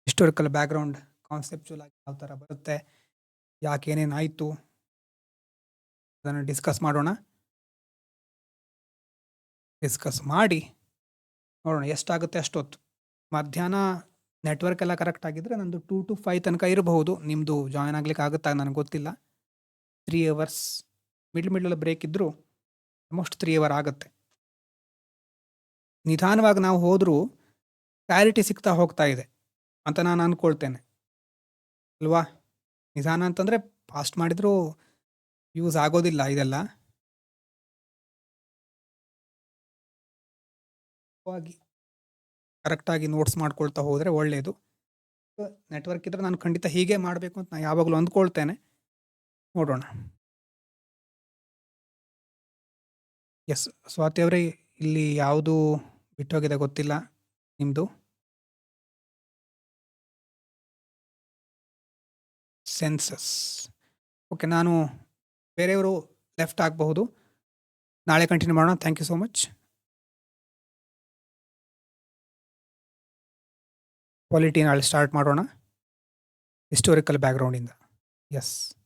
ಹಿಸ್ಟೋರಿಕಲ್ ಬ್ಯಾಕ್ಗ್ರೌಂಡ್ ಕಾನ್ಸೆಪ್ಚುಲ್ ಆಗಿ ಯಾವ ಥರ ಬರುತ್ತೆ, ಯಾಕೇನೇನಾಯಿತು ಅದನ್ನು ಡಿಸ್ಕಸ್ ಮಾಡೋಣ. ಡಿಸ್ಕಸ್ ಮಾಡಿ ನೋಡೋಣ ಎಷ್ಟಾಗುತ್ತೆ ಅಷ್ಟೊತ್ತು. ಮಧ್ಯಾಹ್ನ ನೆಟ್ವರ್ಕ್ ಎಲ್ಲ ಕರೆಕ್ಟ್ ಆಗಿದ್ದರೆ ನಂದು 2 to 5 ತನಕ ಇರಬಹುದು. ನಿಮ್ಮದು ಜಾಯ್ನ್ ಆಗ್ಲಿಕ್ಕೆ ಆಗುತ್ತಾ ನನಗೆ ಗೊತ್ತಿಲ್ಲ. 3 hours ಮಿಡ್ಲ್ ಬ್ರೇಕ್ ಇದ್ದರೂ ಆಲ್ಮೋಸ್ಟ್ 3 hour ಆಗುತ್ತೆ. ನಿಧಾನವಾಗಿ ನಾವು ಹೋದರೂ ಕ್ಲಾರಿಟಿ ಸಿಗ್ತಾ ಹೋಗ್ತಾ ಇದೆ ಅಂತ ನಾನು ಅಂದ್ಕೊಳ್ತೇನೆ ಅಲ್ವಾ? ನಿಧಾನ ಅಂತಂದರೆ ಫಾಸ್ಟ್ ಮಾಡಿದರೂ ಯೂಸ್ ಆಗೋದಿಲ್ಲ ಇದೆಲ್ಲ. ಕರೆಕ್ಟಾಗಿ ನೋಟ್ಸ್ ಮಾಡ್ಕೊಳ್ತಾ ಹೋದರೆ ಒಳ್ಳೆಯದು. ನೆಟ್ವರ್ಕ್ ಇದ್ದರೆ ನಾನು ಖಂಡಿತ ಹೀಗೆ ಮಾಡಬೇಕು ಅಂತ ನಾನು ಯಾವಾಗಲೂ ಅಂದ್ಕೊಳ್ತೇನೆ. ನೋಡೋಣ. ಎಸ್, ಸ್ವಾತಿ ಅವರೇ ಇಲ್ಲಿ ಯಾವುದು ಬಿಟ್ಟೋಗಿದೆ ಗೊತ್ತಿಲ್ಲ ನಿಮ್ಮದು. ಸೆನ್ಸಸ್. ಓಕೆ, ನಾನು ಬೇರೆಯವರು ಲೆಫ್ಟ್ ಆಗಬಹುದು. ನಾಳೆ ಕಂಟಿನ್ಯೂ ಮಾಡೋಣ. Thank you so much. Polity ನಾಳೆ ಸ್ಟಾರ್ಟ್ ಮಾಡೋಣ. ಹಿಸ್ಟೋರಿಕಲ್ ಬ್ಯಾಕ್ಗ್ರೌಂಡಿಂದ. ಎಸ್.